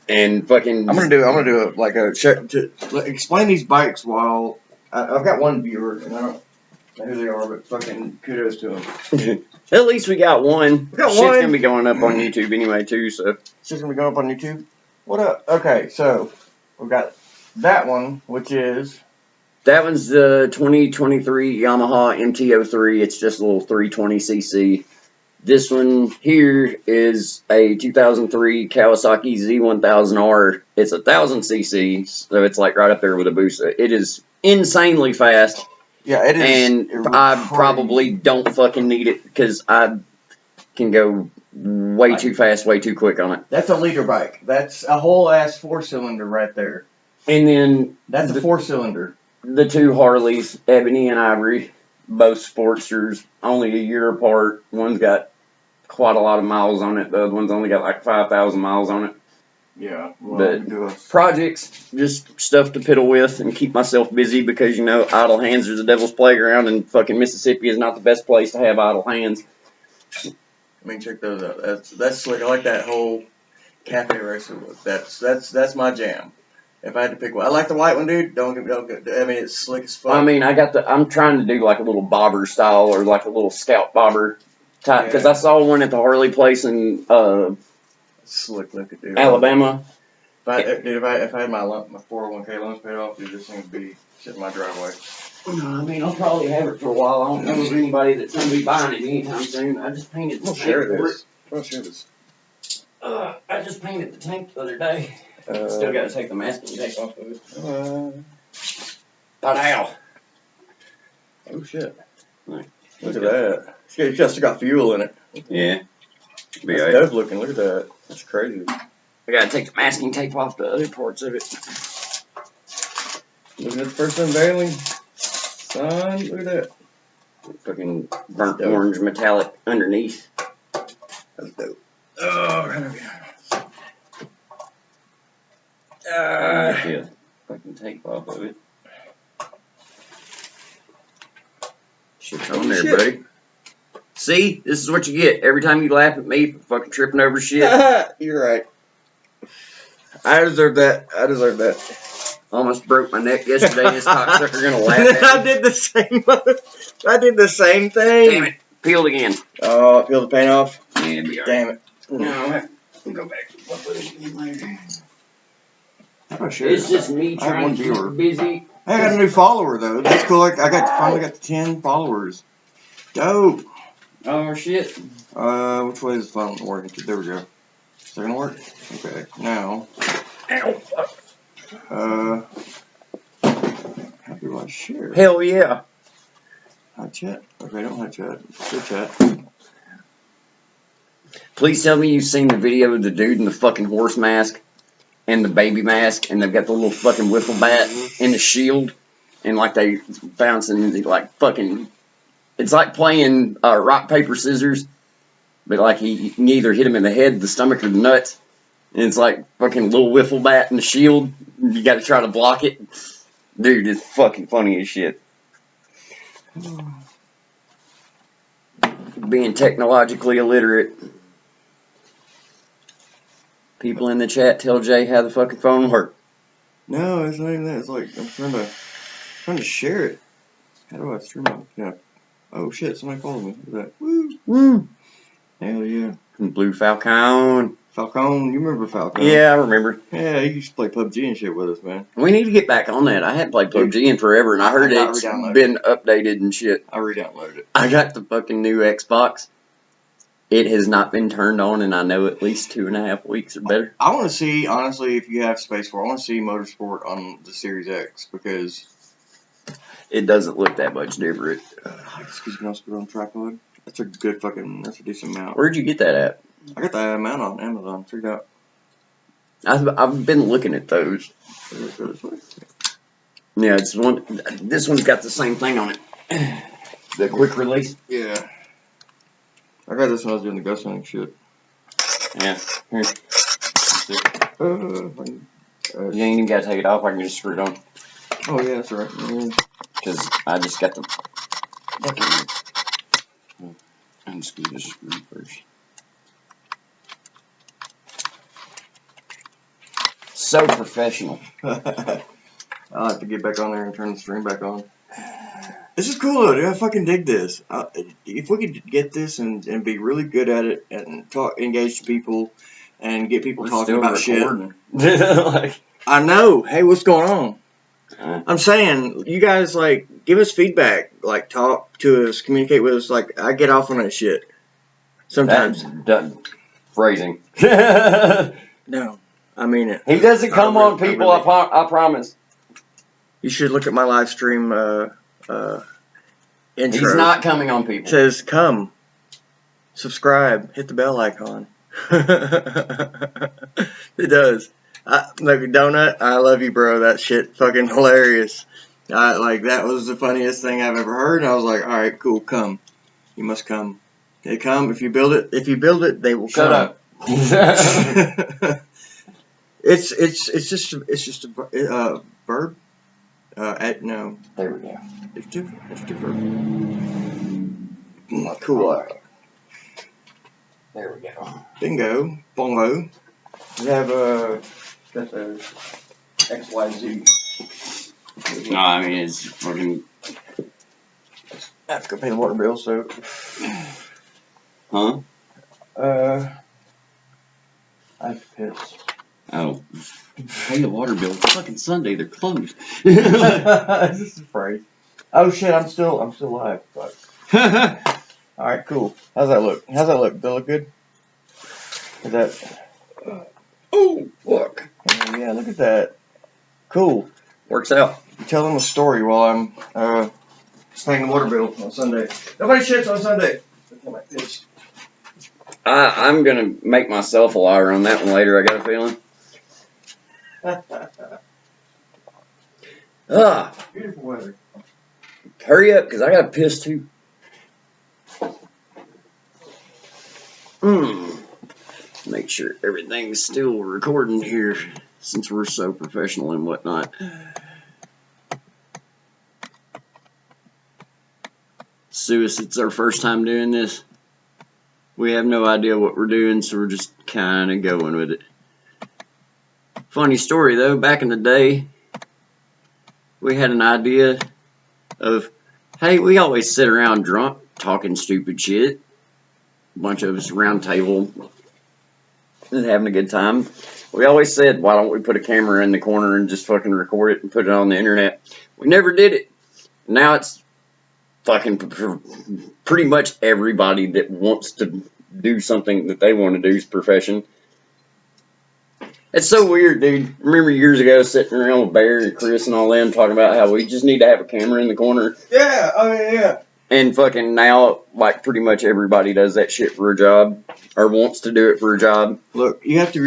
Speaker 1: And fucking.
Speaker 2: I'm gonna do a check to explain these bikes while. I've got one viewer, and I don't know who they are, but fucking kudos to them.
Speaker 1: At least we got one. Shit's going to be going up on YouTube anyway, too, so.
Speaker 2: Shit's going to be going up on YouTube? What up? Okay, so, we've got that one, which is...
Speaker 1: That one's the 2023 Yamaha MT-03. It's just a little 320cc. This one here is a 2003 Kawasaki Z1000R. It's 1000cc, so it's like right up there with a Busa. It is insanely fast.
Speaker 2: Yeah, it is.
Speaker 1: And I probably don't fucking need it because I can go way too fast, way too quick on it.
Speaker 2: That's a liter bike. That's a whole ass 4-cylinder right there.
Speaker 1: And then
Speaker 2: that's a 4-cylinder.
Speaker 1: The two Harleys, Ebony and Ivory, both Sportsters, only a year apart. One's got quite a lot of miles on it. The other one's only got like 5,000 miles on it.
Speaker 2: Yeah. Well,
Speaker 1: But
Speaker 2: do us.
Speaker 1: projects, just stuff to piddle with and keep myself busy because, you know, idle hands are the devil's playground, and fucking Mississippi is not the best place to have idle hands.
Speaker 2: I mean, check those out. That's slick. I like that whole cafe racer look. That's my jam. If I had to pick one, I like the white one, dude. Don't get. I mean, it's slick as fuck.
Speaker 1: I mean, I'm trying to do like a little bobber style or like a little scout bobber type, because
Speaker 2: Yeah.
Speaker 1: I saw one at the Harley place in
Speaker 2: Slick looking, dude.
Speaker 1: Alabama.
Speaker 2: If I had my 401k loans paid off, dude, this thing would be sitting in my driveway.
Speaker 1: No, I mean, I'll probably have it for a while. I don't know of anybody that's going to be buying it anytime soon. I just painted the
Speaker 2: We'll
Speaker 1: tank
Speaker 2: share
Speaker 1: for
Speaker 2: this. We'll share this.
Speaker 1: it. I just painted the tank the other day. Still got to take the masking tape off of it. Ow.
Speaker 2: Oh shit!
Speaker 1: Right.
Speaker 2: Look at that. It's just got fuel in it.
Speaker 1: Yeah.
Speaker 2: That's dope looking. Look at that. That's crazy.
Speaker 1: I got to take the masking tape off the other parts of it.
Speaker 2: Look at the first unveiling. Son, look at that.
Speaker 1: Fucking burnt orange metallic underneath.
Speaker 2: That's dope. Oh,
Speaker 1: Yeah. Fucking tape off of it. Shit's on there,
Speaker 2: shit.
Speaker 1: buddy. See? This is what you get every time you laugh at me for fucking tripping over shit.
Speaker 2: You're right. I deserve that. I deserve that.
Speaker 1: Almost broke my neck yesterday. This cocksucker gonna laugh at me.
Speaker 2: I did the same. I did the same thing.
Speaker 1: Damn it. Peeled again.
Speaker 2: Oh, peel the paint off.
Speaker 1: Yeah, be alright.
Speaker 2: Damn it.
Speaker 1: No, we'll go back.
Speaker 2: Oh, sure.
Speaker 1: It's just me
Speaker 2: I have
Speaker 1: trying
Speaker 2: one
Speaker 1: to
Speaker 2: viewer.
Speaker 1: keep busy.
Speaker 2: I got a new follower though. That's cool. Finally got 10 followers. Dope.
Speaker 1: Oh shit.
Speaker 2: Which way is the phone working? There we go. Is that gonna work? Okay. Now.
Speaker 1: Ow.
Speaker 2: How do I share?
Speaker 1: Hell yeah.
Speaker 2: High chat. Okay, don't high chat. Good chat.
Speaker 1: Please tell me you've seen the video of the dude in the fucking horse mask and the baby mask, and they've got the little fucking wiffle bat and the shield, and like they bouncing like fucking. It's like playing rock paper scissors, but like you can either hit him in the head, the stomach, or the nuts, and it's like fucking little wiffle bat and the shield. You got to try to block it, dude. It's fucking funny as shit. Being technologically illiterate. People in the chat tell Jay how the fucking phone works.
Speaker 2: No, it's not even that. It's like I'm trying to share it. How do I stream it? Yeah. Oh shit! Somebody followed me. Look at that. Woo!
Speaker 1: Woo!
Speaker 2: Hell yeah!
Speaker 1: Blue Falcon.
Speaker 2: Falcon, you remember Falcon?
Speaker 1: Yeah, I remember.
Speaker 2: Yeah, he used to play PUBG and shit with us, man.
Speaker 1: We need to get back on that. I hadn't played PUBG in forever, and I heard it's been updated and shit.
Speaker 2: I re-downloaded it.
Speaker 1: I got the fucking new Xbox. It has not been turned on in I know at least 2.5 weeks or better.
Speaker 2: I want to see, honestly, if you have space for it, I want to see Motorsport on the Series X because
Speaker 1: it doesn't look that much different.
Speaker 2: Excuse me, also put it on tripod. That's a decent mount.
Speaker 1: Where'd you get that at?
Speaker 2: I got that mount on Amazon. Check it out.
Speaker 1: I've been looking at those. Yeah, it's one. This one's got the same thing on it. The quick release.
Speaker 2: Yeah. I got this when I was doing the ghost hunting shit.
Speaker 1: Yeah. Here.
Speaker 2: You
Speaker 1: You ain't even gotta take it off. I can just screw it on.
Speaker 2: Oh yeah, that's right.
Speaker 1: Because I just got the. Unscrew this screw first. So professional.
Speaker 2: I'll have to get back on there and turn the stream back on. This is cool though, dude. I fucking dig this. If we could get this and be really good at it and engage people and get people talking about recording.
Speaker 1: Shit. Like,
Speaker 2: I know. Hey, what's going on? I'm saying, you guys, like, give us feedback. Like, talk to us, communicate with us. Like, I get off on that shit. Sometimes.
Speaker 1: Phrasing.
Speaker 2: No, I mean it.
Speaker 1: He doesn't come on people, I promise.
Speaker 2: You should look at my live stream intro.
Speaker 1: He's not coming on people.
Speaker 2: It says, come, subscribe, hit the bell icon. It does. Like Donut, I love you, bro. That shit fucking hilarious. Like, that was the funniest thing I've ever heard. And I was like, all right, cool, come. You must come. They come. If you build it, they will
Speaker 1: Shut
Speaker 2: come.
Speaker 1: up.
Speaker 2: It's just a verb. No.
Speaker 1: There we go.
Speaker 2: Adjective verb. Cool.
Speaker 1: There we go.
Speaker 2: Bingo. Bongo. We have got the XYZ.
Speaker 1: No, I mean it's fucking.
Speaker 2: I have to go pay the water bill, so.
Speaker 1: Huh?
Speaker 2: I have to piss.
Speaker 1: Oh. Pay the water bill. It's fucking Sunday. They're closed.
Speaker 2: This is a phrase. Oh shit! I'm still live. Fuck. All right, cool. How's that look? Does that look good? Is that?
Speaker 1: Oh, look.
Speaker 2: Oh, yeah, look at that. Cool.
Speaker 1: Works out.
Speaker 2: You tell them a story while I'm paying the water bill on Sunday. Nobody shits on Sunday.
Speaker 1: I'm gonna make myself a liar on that one later. I got a feeling.
Speaker 2: Beautiful weather.
Speaker 1: Hurry up, cause I gotta piss too. Make sure everything's still recording here, since we're so professional and whatnot. N.S.o.S, it's our first time doing this. We have no idea what we're doing, so we're just kind of going with it. Funny story though, back in the day, we had an idea of, hey, we always sit around drunk talking stupid shit. A bunch of us around table and having a good time. We always said, why don't we put a camera in the corner and just fucking record it and put it on the internet? We never did it. Now it's fucking pretty much everybody that wants to do something that they want to do is profession. It's so weird, dude. Remember years ago sitting around with Bear and Chris and all them talking about how we just need to have a camera in the corner?
Speaker 2: Yeah, I mean, yeah.
Speaker 1: And fucking now, like, pretty much everybody does that shit for a job, or wants to do it for a job.
Speaker 2: Look, you have to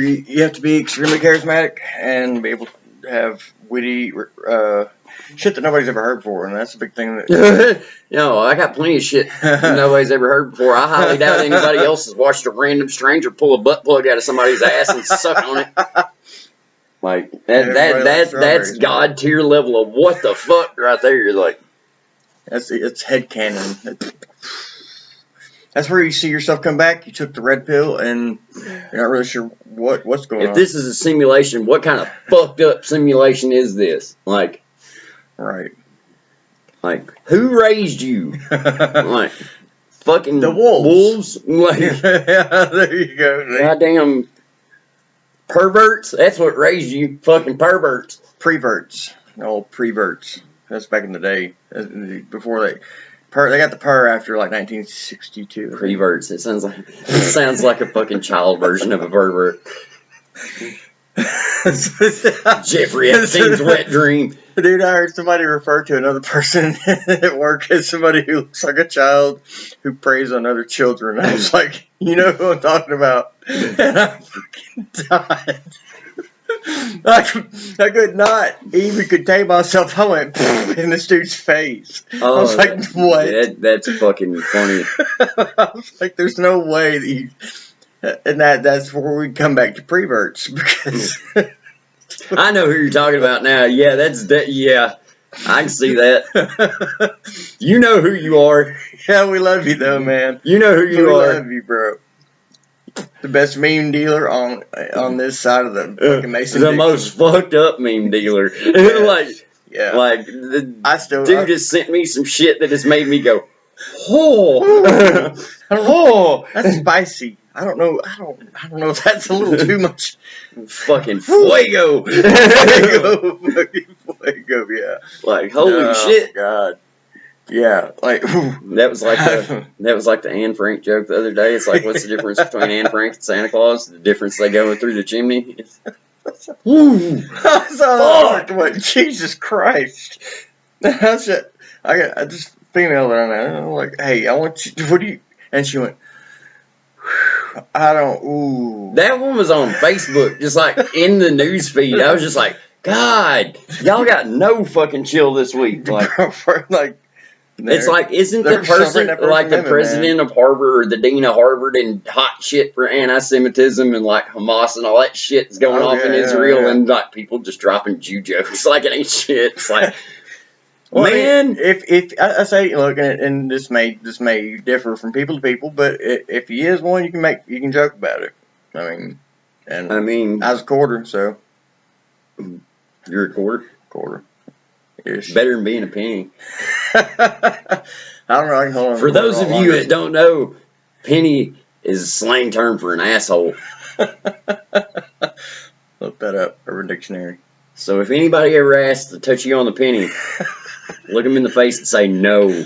Speaker 2: be extremely charismatic and be able to have witty shit that nobody's ever heard before, and that's a big thing. That
Speaker 1: I got plenty of shit nobody's ever heard before. I highly doubt anybody else has watched a random stranger pull a butt plug out of somebody's ass and suck on it. Like that's God tier level of what the fuck right there. You're like,
Speaker 2: it's headcanon. That's where you see yourself come back. You took the red pill, and you're not really sure what's going on.
Speaker 1: If this is a simulation, what kind of fucked up simulation is this? Like,
Speaker 2: right.
Speaker 1: Like, who raised you? Like, fucking
Speaker 2: the wolves.
Speaker 1: Like,
Speaker 2: yeah, there you go.
Speaker 1: Goddamn perverts. That's what raised you. Fucking perverts.
Speaker 2: Preverts. Old preverts. That's back in the day. Before they got the per after like 1962.
Speaker 1: Preverts. It sounds like a fucking child version of a pervert. Jeffrey Epstein's wet dream.
Speaker 2: Dude, I heard somebody refer to another person at work as somebody who looks like a child who preys on other children. I was like, you know who I'm talking about. And I fucking died. I could not even contain myself. I went in this dude's face.
Speaker 1: Oh,
Speaker 2: I was like, what?
Speaker 1: That's fucking funny.
Speaker 2: I was like, there's no way that you... And that's where we come back to preverts, because...
Speaker 1: I know who you're talking about now. Yeah, yeah, I can see that. You know who you are.
Speaker 2: Yeah, we love you though, man.
Speaker 1: You know who you are.
Speaker 2: We love you, bro. The best meme dealer on this side of the fucking Mason.
Speaker 1: The most fucked up meme dealer. Like dude has sent me some shit that has made me go, oh,
Speaker 2: oh, that's spicy. I don't know if that's a little too much.
Speaker 1: Fucking fuego.
Speaker 2: Fuego, yeah.
Speaker 1: Like, holy shit.
Speaker 2: God. Yeah, like
Speaker 1: that was like the Anne Frank joke the other day. It's like, what's the difference between Anne Frank and Santa Claus? The difference they going through the chimney. Woo!
Speaker 2: What? Jesus Christ! I got this female that I know. Like, hey, I want you. What do you? And she went. I don't. Ooh.
Speaker 1: That one was on Facebook, just like in the news feed. I was just like, God, y'all got no fucking chill this week. Like, It's like, isn't the person like the president of Harvard or the dean of Harvard and hot shit for anti-Semitism and like Hamas and all that shit is going off in Israel and like people just dropping Jew jokes like it ain't shit. It's like,
Speaker 2: well,
Speaker 1: man,
Speaker 2: if I say, look, and this may differ from people to people, but if he is one, you can joke about it. I mean, I was a quarter, so
Speaker 1: you're a quarter.
Speaker 2: Ish.
Speaker 1: Better than being a penny.
Speaker 2: I don't know. Hold on.
Speaker 1: For those of you that don't know, penny is a slang term for an asshole.
Speaker 2: Look that up. Urban Dictionary.
Speaker 1: So if anybody ever asks to touch you on the penny, look them in the face and say no.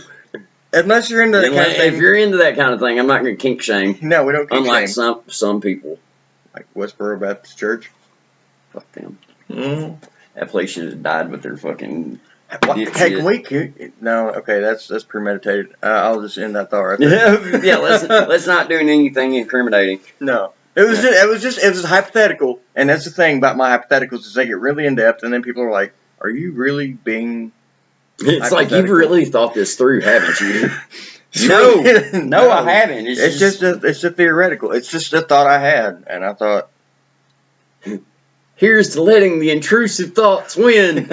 Speaker 2: Unless you're into that kind of thing.
Speaker 1: If you're into that kind of thing, I'm not going to kink shame.
Speaker 2: No, we don't kink
Speaker 1: shame.
Speaker 2: Unlike
Speaker 1: some people.
Speaker 2: Like Westboro Baptist Church.
Speaker 1: Fuck them.
Speaker 2: Mm-hmm.
Speaker 1: That place should have died with their fucking...
Speaker 2: Hey, can we? No, okay, that's premeditated. I'll just end that thought right there.
Speaker 1: Yeah, let's not do anything incriminating.
Speaker 2: No, it was hypothetical, and that's the thing about my hypotheticals is they get really in depth, and then people are like, "Are you really being?"
Speaker 1: It's like you've really thought this through, haven't you? No, I haven't.
Speaker 2: It's just theoretical. It's just a thought I had, and I thought.
Speaker 1: Here's to letting the intrusive thoughts win.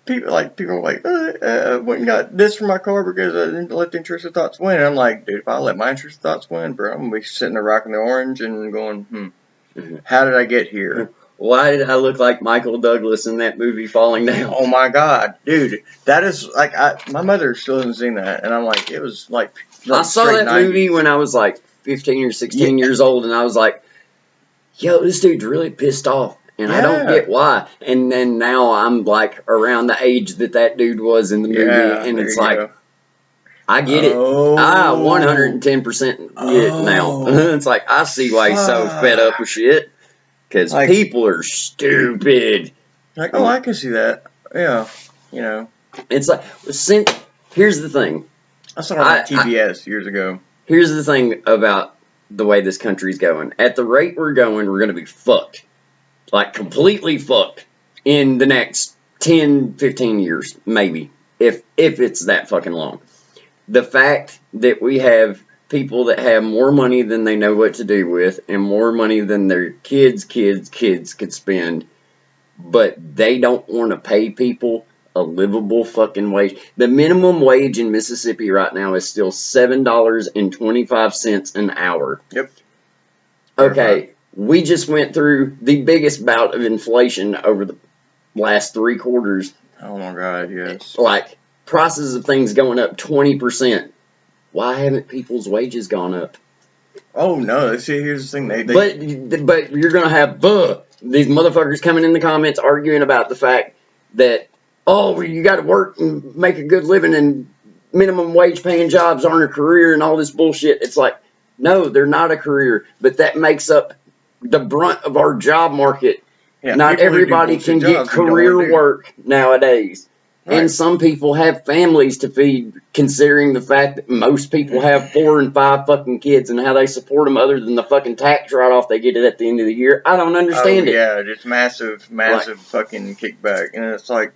Speaker 2: People are like, I went and got this for my car because I didn't let the intrusive thoughts win. And I'm like, dude, if I let my intrusive thoughts win, bro, I'm going to be sitting there rocking the orange and going, how did I get here?
Speaker 1: Why did I look like Michael Douglas in that movie Falling Down?
Speaker 2: Oh, my God. Dude, that is, like, my mother still hasn't seen that. And I'm like, it was like
Speaker 1: I saw that 90s. Movie when I was like 15 or 16 years old. And I was like, yo, this dude's really pissed off. And I don't get why. And then now I'm like around the age that dude was in the movie. And it's like, I get it. I 110% get it now. It's like, I see why he's so fed up with shit. Because people are stupid.
Speaker 2: Like, I can see that. Yeah. You know.
Speaker 1: It's like, here's the thing.
Speaker 2: I saw it on TBS years ago.
Speaker 1: Here's the thing about the way this country's going. At the rate we're going to be fucked. Like, completely fucked in the next 10, 15 years, maybe, if it's that fucking long. The fact that we have people that have more money than they know what to do with and more money than their kids could spend, but they don't want to pay people a livable fucking wage. The minimum wage in Mississippi right now is still $7.25 an hour.
Speaker 2: Yep.
Speaker 1: Okay. We just went through the biggest bout of inflation over the last 3 quarters.
Speaker 2: Oh my God, yes.
Speaker 1: Like, prices of things going up 20%. Why haven't people's wages gone up?
Speaker 2: Oh no, see, here's the thing.
Speaker 1: But you're going to have these motherfuckers coming in the comments arguing about the fact that, you got to work and make a good living and minimum wage paying jobs aren't a career and all this bullshit. It's like, no, they're not a career, but that makes up the brunt of our job market. Yeah, not everybody can get career work nowadays. Right. And some people have families to feed, considering the fact that most people have 4 and 5 fucking kids, and how they support them other than the fucking tax write-off they get at the end of the year. I don't understand it.
Speaker 2: Yeah, just massive fucking kickback. And it's like...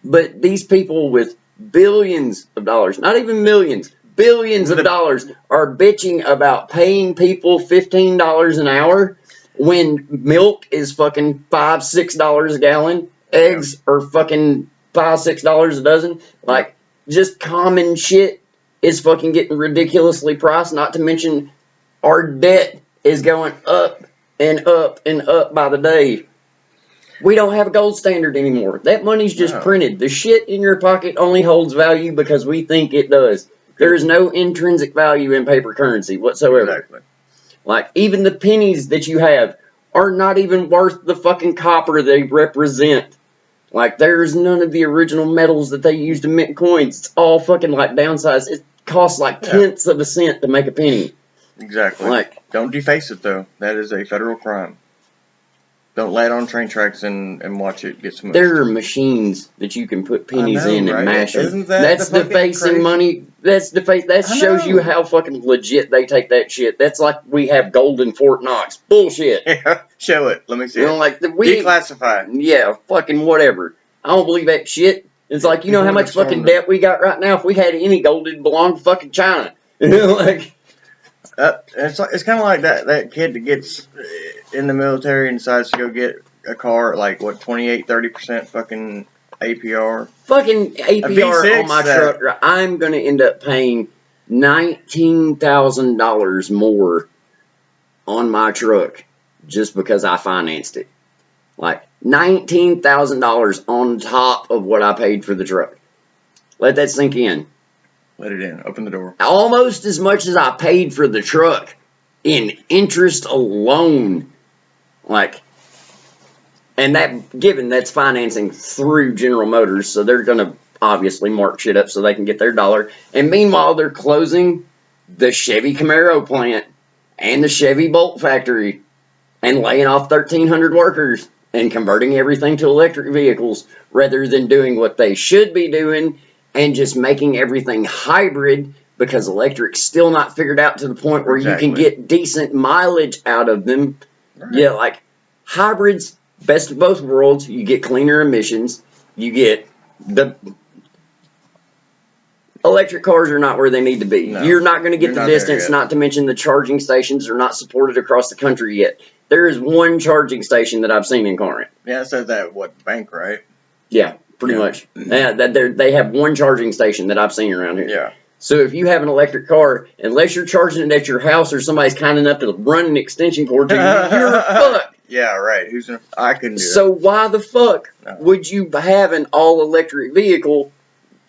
Speaker 1: But these people with billions of dollars, not even millions, billions of dollars, are bitching about paying people $15 an hour when milk is fucking $5, $6 a gallon, eggs are fucking $5, $6 a dozen. Like, just common shit is fucking getting ridiculously priced. Not to mention, our debt is going up and up and up by the day. We don't have a gold standard anymore. That money's just printed. The shit in your pocket only holds value because we think it does. There is no intrinsic value in paper currency whatsoever.
Speaker 2: Exactly.
Speaker 1: Like, even the pennies that you have are not even worth the fucking copper they represent. Like, there's none of the original metals that they use to mint coins. It's all fucking, like, downsized. It costs, like, tenths of a cent to make a penny.
Speaker 2: Exactly.
Speaker 1: Like,
Speaker 2: don't deface it, though. That is a federal crime. Don't lay it on train tracks and watch it get smushed.
Speaker 1: There are machines that you can put pennies in and mash them.
Speaker 2: Isn't that
Speaker 1: That's defacing money. That's That shows you how fucking legit they take that shit. That's like we have gold in Fort Knox. Bullshit.
Speaker 2: Yeah, show it. Let me see.
Speaker 1: Like
Speaker 2: declassify.
Speaker 1: Yeah, fucking whatever. I don't believe that shit. It's like, you know
Speaker 2: People
Speaker 1: how
Speaker 2: end up
Speaker 1: much fucking
Speaker 2: storing the-
Speaker 1: debt we got right now? If we had any gold, it'd belong to fucking China. Like,
Speaker 2: It's kind of like that kid that gets in the military and decides to go get a car at like what 28-30% fucking APR.
Speaker 1: fucking APR on my truck, I'm going to end up paying $19,000 more on my truck just because I financed it. Like, $19,000 on top of what I paid for the truck. Let that sink in.
Speaker 2: Let it in. Open the door.
Speaker 1: Almost as much as I paid for the truck in interest alone. Like, and that's financing through General Motors, so they're going to obviously mark shit up so they can get their dollar. And meanwhile, they're closing the Chevy Camaro plant and the Chevy Bolt factory and laying off 1,300 workers and converting everything to electric vehicles rather than doing what they should be doing and just making everything hybrid, because electric's still not figured out to the point where you can get decent mileage out of them.
Speaker 2: Right.
Speaker 1: Yeah, like hybrids, best of both worlds. You get cleaner emissions. You get the electric cars are not where they need to be.
Speaker 2: No,
Speaker 1: you're not going to get the distance,
Speaker 2: yet.
Speaker 1: not to mention the charging stations are not supported across the country yet. There is one charging station that I've seen in Corinth.
Speaker 2: Yeah, it says that, bank, right?
Speaker 1: Yeah, pretty much. Yeah, they have one charging station that I've seen around here.
Speaker 2: Yeah.
Speaker 1: So if you have an electric car, unless you're charging it at your house or somebody's kind enough to run an extension cord to you, you're fucked.
Speaker 2: Yeah, right. I couldn't do that.
Speaker 1: So why the fuck would you have an all-electric vehicle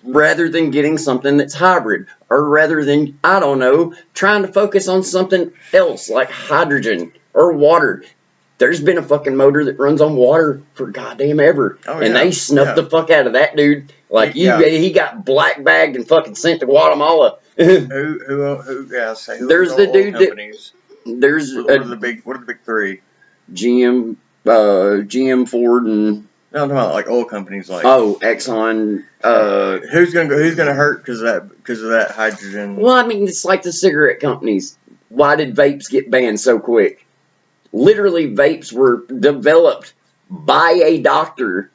Speaker 1: rather than getting something that's hybrid? Or rather than, I don't know, trying to focus on something else like hydrogen or water. There's been a fucking motor that runs on water for goddamn ever. And they snuffed the fuck out of that dude. Like, he got black bagged and fucking sent to Guatemala.
Speaker 2: Who
Speaker 1: There's the dude
Speaker 2: companies?
Speaker 1: There's
Speaker 2: what are the big three?
Speaker 1: GM, Ford, and
Speaker 2: No, I'm talking about like oil companies like
Speaker 1: Exxon.
Speaker 2: Who's gonna hurt because of that hydrogen?
Speaker 1: Well, I mean, it's like the cigarette companies. Why did vapes get banned so quick? Literally, vapes were developed by a doctor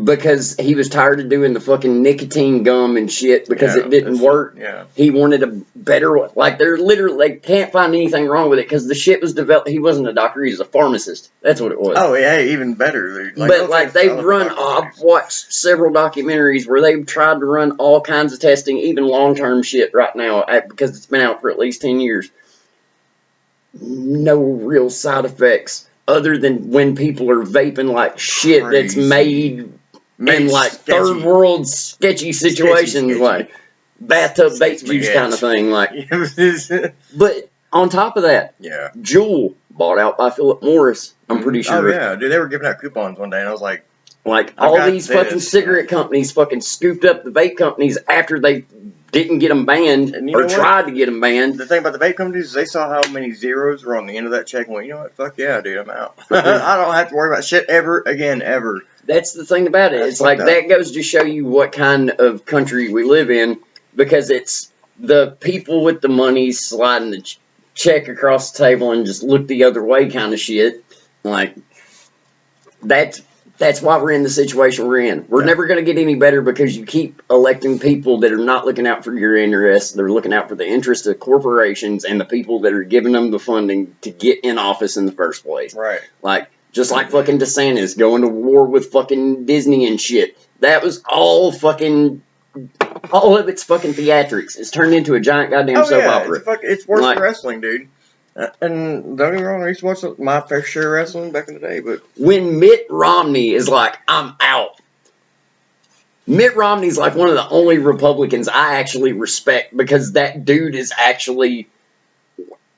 Speaker 1: because he was tired of doing the fucking nicotine gum and shit because it didn't work.
Speaker 2: Yeah.
Speaker 1: He wanted a better one. Like, they're literally, they can't find anything wrong with it because the shit was developed. He wasn't a doctor, he was a pharmacist. That's what it was.
Speaker 2: Oh, yeah, even better.
Speaker 1: I've watched several documentaries where they've tried to run all kinds of testing, even long-term shit right now, because it's been out for at least 10 years. No real side effects other than when people are vaping like shit that's made in like third world sketchy situations, like bathtub vape juice kind of thing. Like, but on top of that, Juul bought out by Philip Morris. I'm pretty sure.
Speaker 2: Oh yeah, dude, they were giving out coupons one day, and I was like,
Speaker 1: all these fucking cigarette companies fucking scooped up the vape companies after they didn't get them banned or tried to get them banned.
Speaker 2: The thing about the vape companies is they saw how many zeros were on the end of that check and went, you know what, fuck yeah, dude, I'm out. I don't have to worry about shit ever again, ever.
Speaker 1: That's the thing about it. It's like, that goes to show you what kind of country we live in, because it's the people with the money sliding the check across the table and just look the other way kind of shit. Like, that's why we're in the situation we're in. We're never going to get any better because you keep electing people that are not looking out for your interests. They're looking out for the interests of corporations and the people that are giving them the funding to get in office in the first place.
Speaker 2: Right.
Speaker 1: Like, just like fucking DeSantis going to war with fucking Disney and shit. That was all of it's fucking theatrics. It's turned into a giant goddamn soap opera.
Speaker 2: It's worse than wrestling, dude. And don't get me wrong, I used to watch my fair share of wrestling back in the day, but
Speaker 1: when Mitt Romney is like, I'm out. Mitt Romney's like one of the only Republicans I actually respect, because that dude is actually,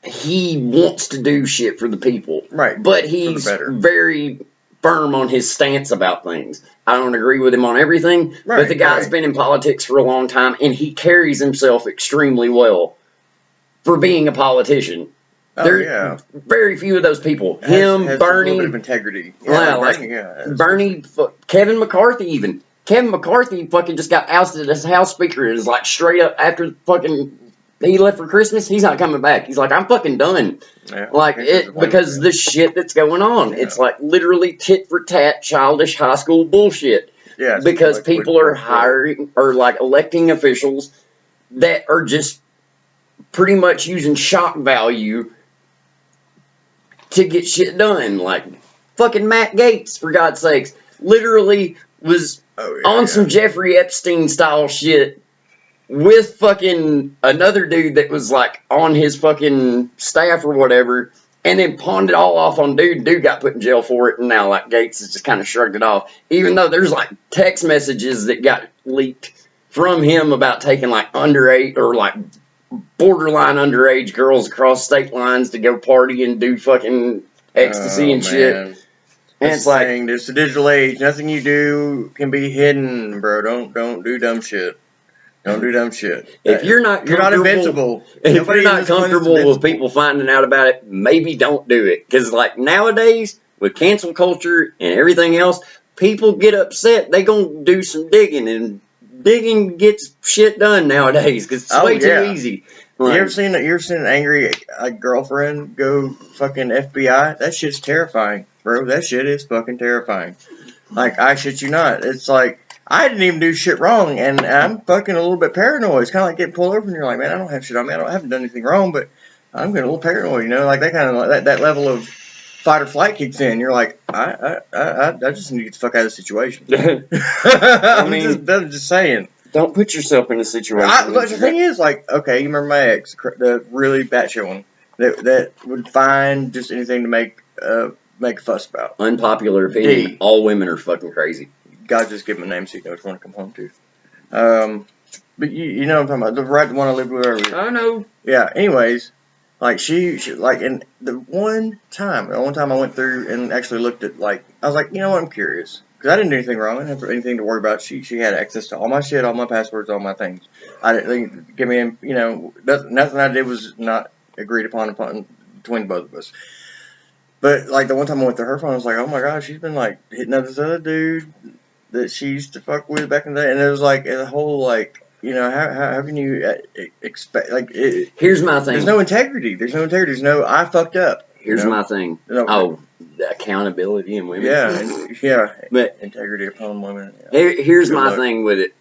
Speaker 1: he wants to do shit for the people.
Speaker 2: Right.
Speaker 1: But he's very firm on his stance about things. I don't agree with him on everything, but the guy's been in politics for a long time, and he carries himself extremely well for being a politician. Very few of those people. Him, Bernie,
Speaker 2: a little bit of integrity.
Speaker 1: Bernie, Kevin McCarthy even. Kevin McCarthy fucking just got ousted as House Speaker and is like, straight up, after fucking he left for Christmas, he's not coming back. He's like, I'm fucking done. Because the shit that's going on. It's like literally tit for tat, childish high school bullshit.
Speaker 2: Yeah,
Speaker 1: because
Speaker 2: like
Speaker 1: people are hiring or like electing officials that are just pretty much using shock value to get shit done. Like fucking Matt Gaetz, for God's sakes, literally was on some Jeffrey Epstein style shit with fucking another dude that was like on his fucking staff or whatever, and then pawned it all off on dude. Dude got put in jail for it, and now like Gates has just kind of shrugged it off. Even though there's like text messages that got leaked from him about taking like underage or like borderline underage girls across state lines to go party and do fucking ecstasy and shit.
Speaker 2: Man.
Speaker 1: And it's like,
Speaker 2: it's the digital age. Nothing you do can be hidden, bro. Don't do dumb shit. Don't do dumb shit.
Speaker 1: If you're not
Speaker 2: invincible.
Speaker 1: If you're not comfortable with people finding out about it, maybe don't do it. Because like nowadays, with cancel culture and everything else, people get upset. They gonna do some digging, and digging gets shit done nowadays because it's way too easy. Like,
Speaker 2: you ever seen an angry girlfriend go fucking FBI? That shit's terrifying, bro. That shit is fucking terrifying. Like, I shit you not. It's like, I didn't even do shit wrong, and I'm fucking a little bit paranoid. It's kind of like getting pulled over, and you're like, man, I don't have shit on me. I haven't done anything wrong, but I'm getting a little paranoid, you know? Like, that kind of, that level of fight or flight kicks in. You're like, I just need to get the fuck out of the situation. I'm just saying.
Speaker 1: Don't put yourself in a situation.
Speaker 2: But the thing is, like, okay, you remember my ex, the really batshit one, that would find just anything to make a fuss about.
Speaker 1: Unpopular opinion. All women are fucking crazy.
Speaker 2: God just give him a name so you know which one to come home to. But you know what I'm talking about. The one I lived with earlier.
Speaker 1: I know.
Speaker 2: Yeah, anyways, like, she like, and the one time I went through and actually looked at, like, I was like, you know what, I'm curious. Because I didn't do anything wrong. I didn't have anything to worry about. She had access to all my shit, all my passwords, all my things. I didn't give me, you know, nothing I did was not agreed upon between both of us. But, like, the one time I went through her phone, I was like, oh my god, she's been, like, hitting up this other dude that she used to fuck with back in the day. And it was, like, a whole, like, you know, how can you expect, like,
Speaker 1: here's my thing.
Speaker 2: There's no integrity. There's no, I fucked up.
Speaker 1: Here's my thing. The accountability in women.
Speaker 2: Yeah.
Speaker 1: But
Speaker 2: integrity upon women.
Speaker 1: Yeah. Here's my thing with it.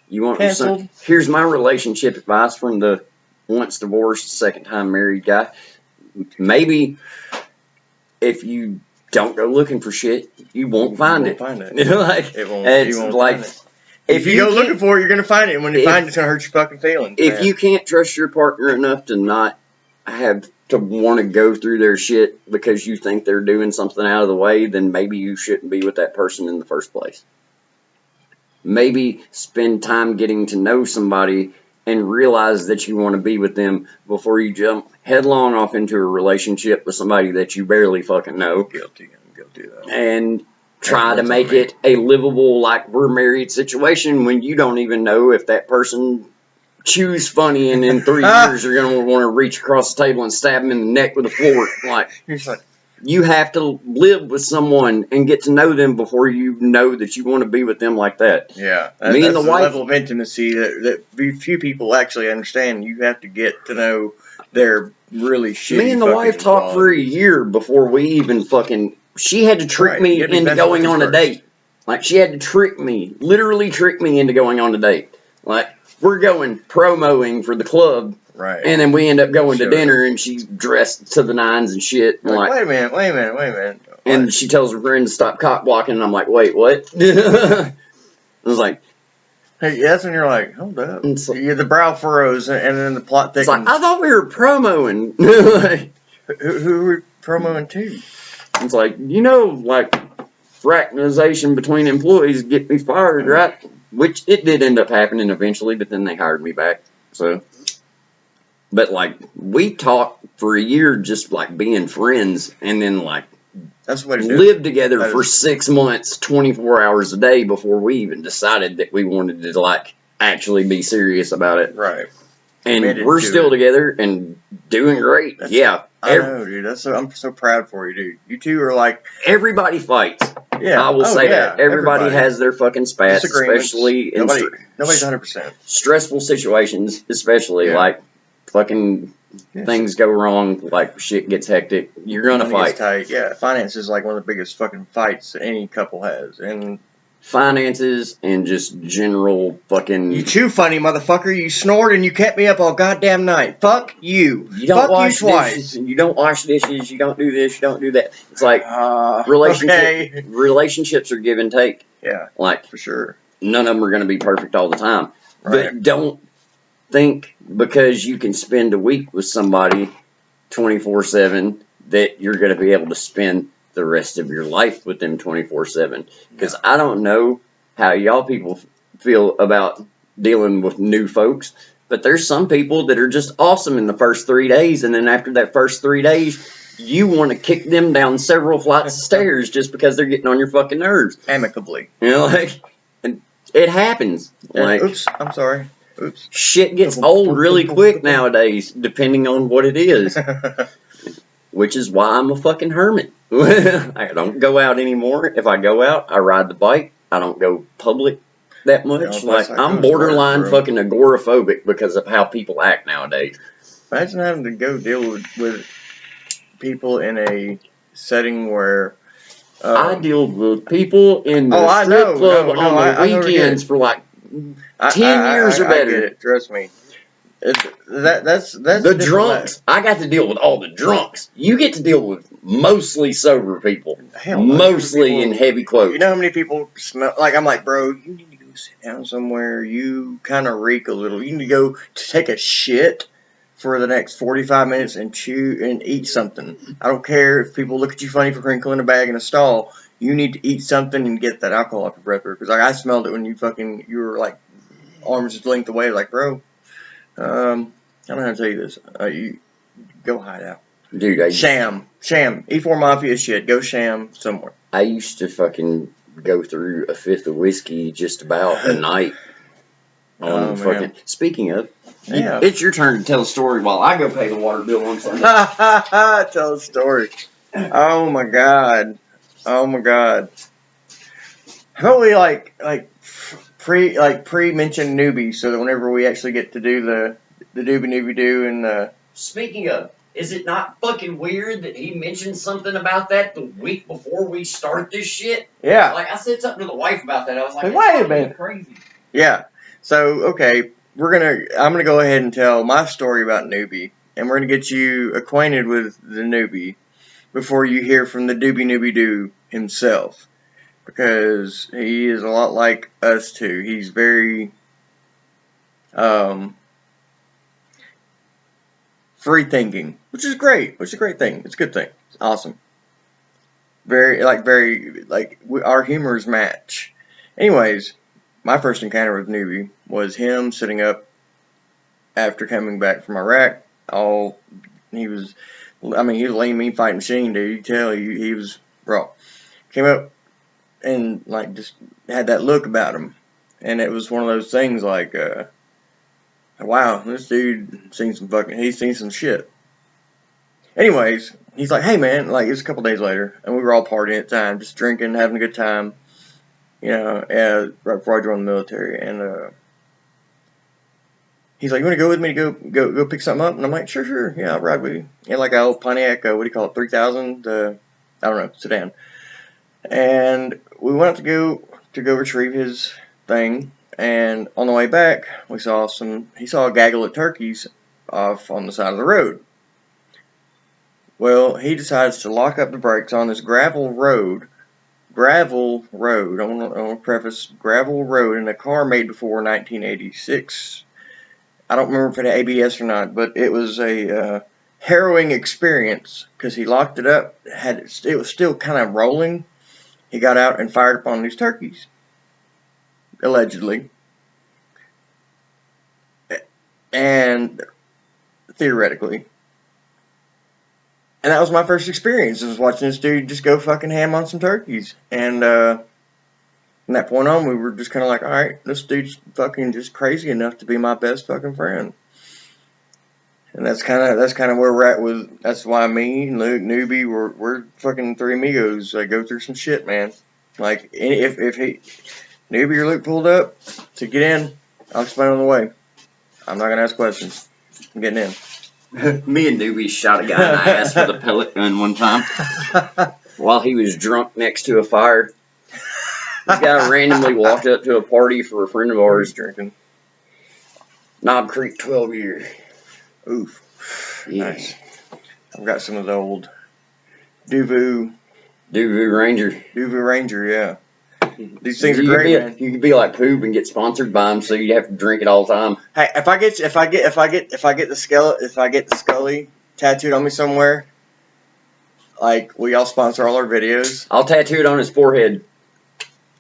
Speaker 1: You want
Speaker 2: canceled?
Speaker 1: Here's my relationship advice from the once divorced, second time married guy. Maybe if you don't go looking for shit, you won't find it.
Speaker 2: You
Speaker 1: know, like
Speaker 2: it won't. You won't
Speaker 1: like
Speaker 2: find it. If you go looking for it, you're gonna find it. And when you find it, it's gonna hurt your fucking feelings.
Speaker 1: If you can't trust your partner enough to not have to want to go through their shit because you think they're doing something out of the way, then maybe you shouldn't be with that person in the first place. Maybe spend time getting to know somebody and realize that you want to be with them before you jump headlong off into a relationship with somebody that you barely fucking know.
Speaker 2: Guilty of that.
Speaker 1: And try to make it a livable, like, we're married situation when you don't even know if that person chews funny and in 3 years you're going to want to reach across the table and stab him in the neck with a fork. Like, you have to live with someone and get to know them before you know that you want to be with them like that.
Speaker 2: Yeah. Me and the wife, level of intimacy that few people actually understand. You have to get to know their really shitty.
Speaker 1: Me and the wife talked for a year before we even fucking... She had to trick me into going on a date. Like, she had to literally trick me into going on a date. Like, we're going promoing for the club.
Speaker 2: Right.
Speaker 1: And then we end up going to dinner, and she's dressed to the nines and shit. And
Speaker 2: like, wait a minute.
Speaker 1: And she tells her friend to stop cock blocking, and I'm like, wait, what? I was like...
Speaker 2: Hey, that's when you're like, hold up. Yeah, the brow furrows, and then the plot thickens.
Speaker 1: It's like, I thought we were promoing.
Speaker 2: Who are we promoing to?
Speaker 1: It's like, you know, like, fraternization between employees get me fired, right? Which it did end up happening eventually, but then they hired me back. So, but like, we talked for a year just like being friends, and then like,
Speaker 2: that's what
Speaker 1: lived together for 6 months, 24 hours a day before we even decided that we wanted to like actually be serious about it.
Speaker 2: Right.
Speaker 1: And we're still together and doing great.
Speaker 2: I know, dude. I'm so proud for you, dude. You two are like...
Speaker 1: Everybody fights.
Speaker 2: Yeah.
Speaker 1: I will say that. Everybody has their fucking spats, especially in...
Speaker 2: Nobody's 100%.
Speaker 1: Stressful situations, especially, like, fucking things go wrong, like, shit gets hectic. You're gonna fight.
Speaker 2: Tight. Yeah, finance is like one of the biggest fucking fights any couple has. And
Speaker 1: finances and just general fucking.
Speaker 2: You too funny, motherfucker. You snored and you kept me up all goddamn night. Fuck you.
Speaker 1: You don't
Speaker 2: Fuck
Speaker 1: wash
Speaker 2: you twice.
Speaker 1: dishes. You don't wash dishes. You don't do this. You don't do that. It's like
Speaker 2: Okay.
Speaker 1: relationships are give and take.
Speaker 2: Yeah,
Speaker 1: Like
Speaker 2: for sure.
Speaker 1: none of them are going to be perfect all the time.
Speaker 2: Right.
Speaker 1: But don't think because you can spend a week with somebody 24/7 that you're going to be able to spend the rest of your life with them 24/7. Because I don't know how y'all people feel about dealing with new folks, but there's some people that are just awesome in the first 3 days, and then after that first 3 days, you want to kick them down several flights of stairs just because they're getting on your fucking nerves.
Speaker 2: Amicably.
Speaker 1: You know, like, and it happens. Like,
Speaker 2: oops, I'm sorry. Oops.
Speaker 1: shit gets old really quick nowadays, depending on what it is. Which is why I'm a fucking hermit. I don't go out anymore. If I go out, I ride the bike. I don't go public that much. Like, I'm borderline fucking agoraphobic because of how people act nowadays.
Speaker 2: Imagine having to go deal with people in a setting where
Speaker 1: I deal with people in the
Speaker 2: I
Speaker 1: strip
Speaker 2: know,
Speaker 1: club
Speaker 2: no,
Speaker 1: on the
Speaker 2: I totally get
Speaker 1: weekends
Speaker 2: it.
Speaker 1: for like 10 years or
Speaker 2: I
Speaker 1: better.
Speaker 2: get it. Trust me. That's
Speaker 1: The drunks. I got to deal with all the drunks. You get to deal with mostly sober people.
Speaker 2: Hell,
Speaker 1: Mostly
Speaker 2: people,
Speaker 1: in heavy quotes.
Speaker 2: You know how many people smell? Like, I'm like, bro, you need to go sit down somewhere. You kind of reek a little. You need to go take a shit for the next 45 minutes and chew and eat something. I don't care if people look at you funny for crinkling a bag in a stall. You need to eat something and get that alcohol off your breath. Because like, I smelled it when you were like arms length away. Like, bro, I don't know how to tell you this. You go hide out.
Speaker 1: Dude,
Speaker 2: Sham. E4 Mafia shit. Go sham somewhere.
Speaker 1: I used to fucking go through a fifth of whiskey just about a night. On fucking. Speaking of, it's your turn to tell a story while I go pay the water bill on Sunday.
Speaker 2: Tell a story. Oh my god. How about we pre-mention newbies so that whenever we actually get to do the doobie doobie doo and the.
Speaker 1: Speaking of, is it not fucking weird that he mentioned something about that the week before we start this shit?
Speaker 2: Yeah.
Speaker 1: Like, I said something to the wife about that. I was like,
Speaker 2: wait a minute.
Speaker 1: Crazy.
Speaker 2: Yeah. So, okay, I'm gonna go ahead and tell my story about newbie, and we're gonna get you acquainted with the newbie before you hear from the doobie noobie doo himself, because he is a lot like us too. He's very free thinking, which is great. Which is a great thing. It's a good thing. It's awesome. Our humors match. Anyways, my first encounter with newbie was him sitting up after coming back from Iraq. He was a lean, mean fighting machine, dude. You can tell he was raw. Came up and like just had that look about him, and it was one of those things like, wow, this dude he's seen some shit. Anyways, he's like, hey man, like it was a couple days later, and we were all partying at the time, just drinking, having a good time, right before I joined the military, and he's like, you want to go with me to go pick something up? And I'm like, sure, yeah, I'll ride with you. And like a old Pontiac, 3000, I don't know, sedan. And we went out to go retrieve his thing, and on the way back, he saw a gaggle of turkeys off on the side of the road. Well, he decides to lock up the brakes on this gravel road. I want to preface, gravel road in a car made before 1986. I don't remember if it had ABS or not, but it was a harrowing experience because he locked it up. It was still kind of rolling. He got out and fired upon these turkeys, allegedly, and theoretically. And that was my first experience. I was watching this dude just go fucking ham on some turkeys. And from that point on, we were just kind of like, all right, this dude's fucking just crazy enough to be my best fucking friend. And that's kind of where we're at with. That's why me and Luke, newbie, we're fucking three amigos. Go through some shit, man. Like if newbie or Luke pulled up to get in, I'll explain on the way. I'm not gonna ask questions. I'm getting in.
Speaker 1: Me and newbie shot a guy in the ass with a pellet gun one time while he was drunk next to a fire. This guy randomly walked up to a party for a friend of
Speaker 2: What are you
Speaker 1: ours.
Speaker 2: drinking?
Speaker 1: Knob Creek 12 year.
Speaker 2: Oof.
Speaker 1: Yeah.
Speaker 2: Nice. I've got some of the old Duvu
Speaker 1: Ranger.
Speaker 2: Yeah. These things are great, man.
Speaker 1: You could be like Poop and get sponsored by them, so you'd have to drink it all the time.
Speaker 2: Hey, if I get the Scully tattooed on me somewhere, like, will y'all sponsor all our videos?
Speaker 1: I'll tattoo it on his forehead.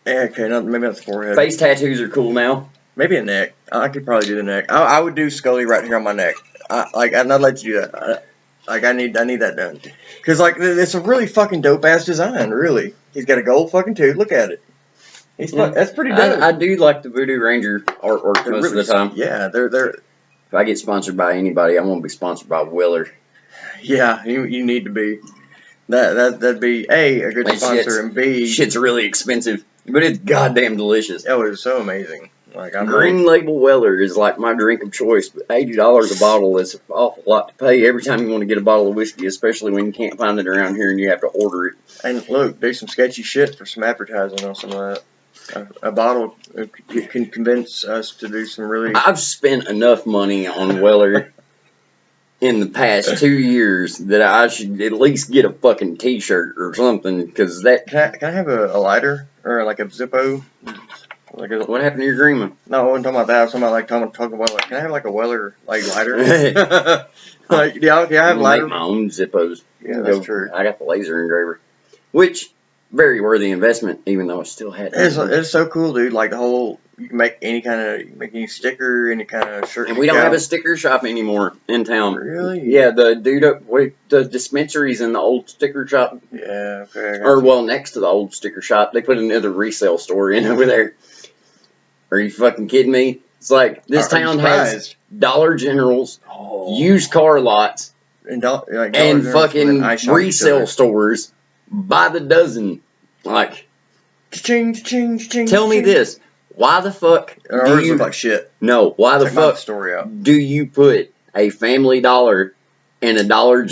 Speaker 2: Yeah, okay, maybe not the forehead.
Speaker 1: Face tattoos are cool now.
Speaker 2: Maybe a neck. I could probably do the neck. I would do Scully right here on my neck. I'd let you do that. I need that done. Cause like it's a really fucking dope ass design. Really, he's got a gold fucking tooth. Look at it. That's pretty dope.
Speaker 1: I do like the Voodoo Ranger artwork most of the time.
Speaker 2: Yeah, they're.
Speaker 1: If I get sponsored by anybody, I won't be sponsored by Weller.
Speaker 2: Yeah, you need to be. That'd be a good sponsor, and B,
Speaker 1: shit's really expensive, but it's goddamn delicious.
Speaker 2: Oh, it's so amazing. Like
Speaker 1: Green Label Weller is like my drink of choice, but $80 a bottle is an awful lot to pay every time you want to get a bottle of whiskey, especially when you can't find it around here and you have to order it.
Speaker 2: And look, do some sketchy shit for some advertising on some of that. A bottle can convince us to do some really.
Speaker 1: I've spent enough money on Weller in the past 2 years that I should at least get a fucking T-shirt or something, because that.
Speaker 2: Can I have a lighter or like a Zippo?
Speaker 1: What happened to your agreement?
Speaker 2: No, I wasn't talking about that. I was talking about can I have like a Weller lighter? Like, yeah, I have lighter.
Speaker 1: Make my own Zippos.
Speaker 2: Yeah, that's true.
Speaker 1: I got the laser engraver, which very worthy investment, even though I still had.
Speaker 2: It's so cool, dude. Like the whole, you can make any sticker, any kind of shirt.
Speaker 1: And we don't have a sticker shop anymore in town.
Speaker 2: Really?
Speaker 1: Yeah, the the dispensaries in the old sticker shop.
Speaker 2: Yeah, okay.
Speaker 1: Next to the old sticker shop, they put another resale store in over there. Are you fucking kidding me? It's like this town has Dollar Generals, used car lots, and fucking resale stores by the dozen. Like, tell me this: why the fuck do you
Speaker 2: look like shit?
Speaker 1: No, why the fuck do you put a Family Dollar and a Dollar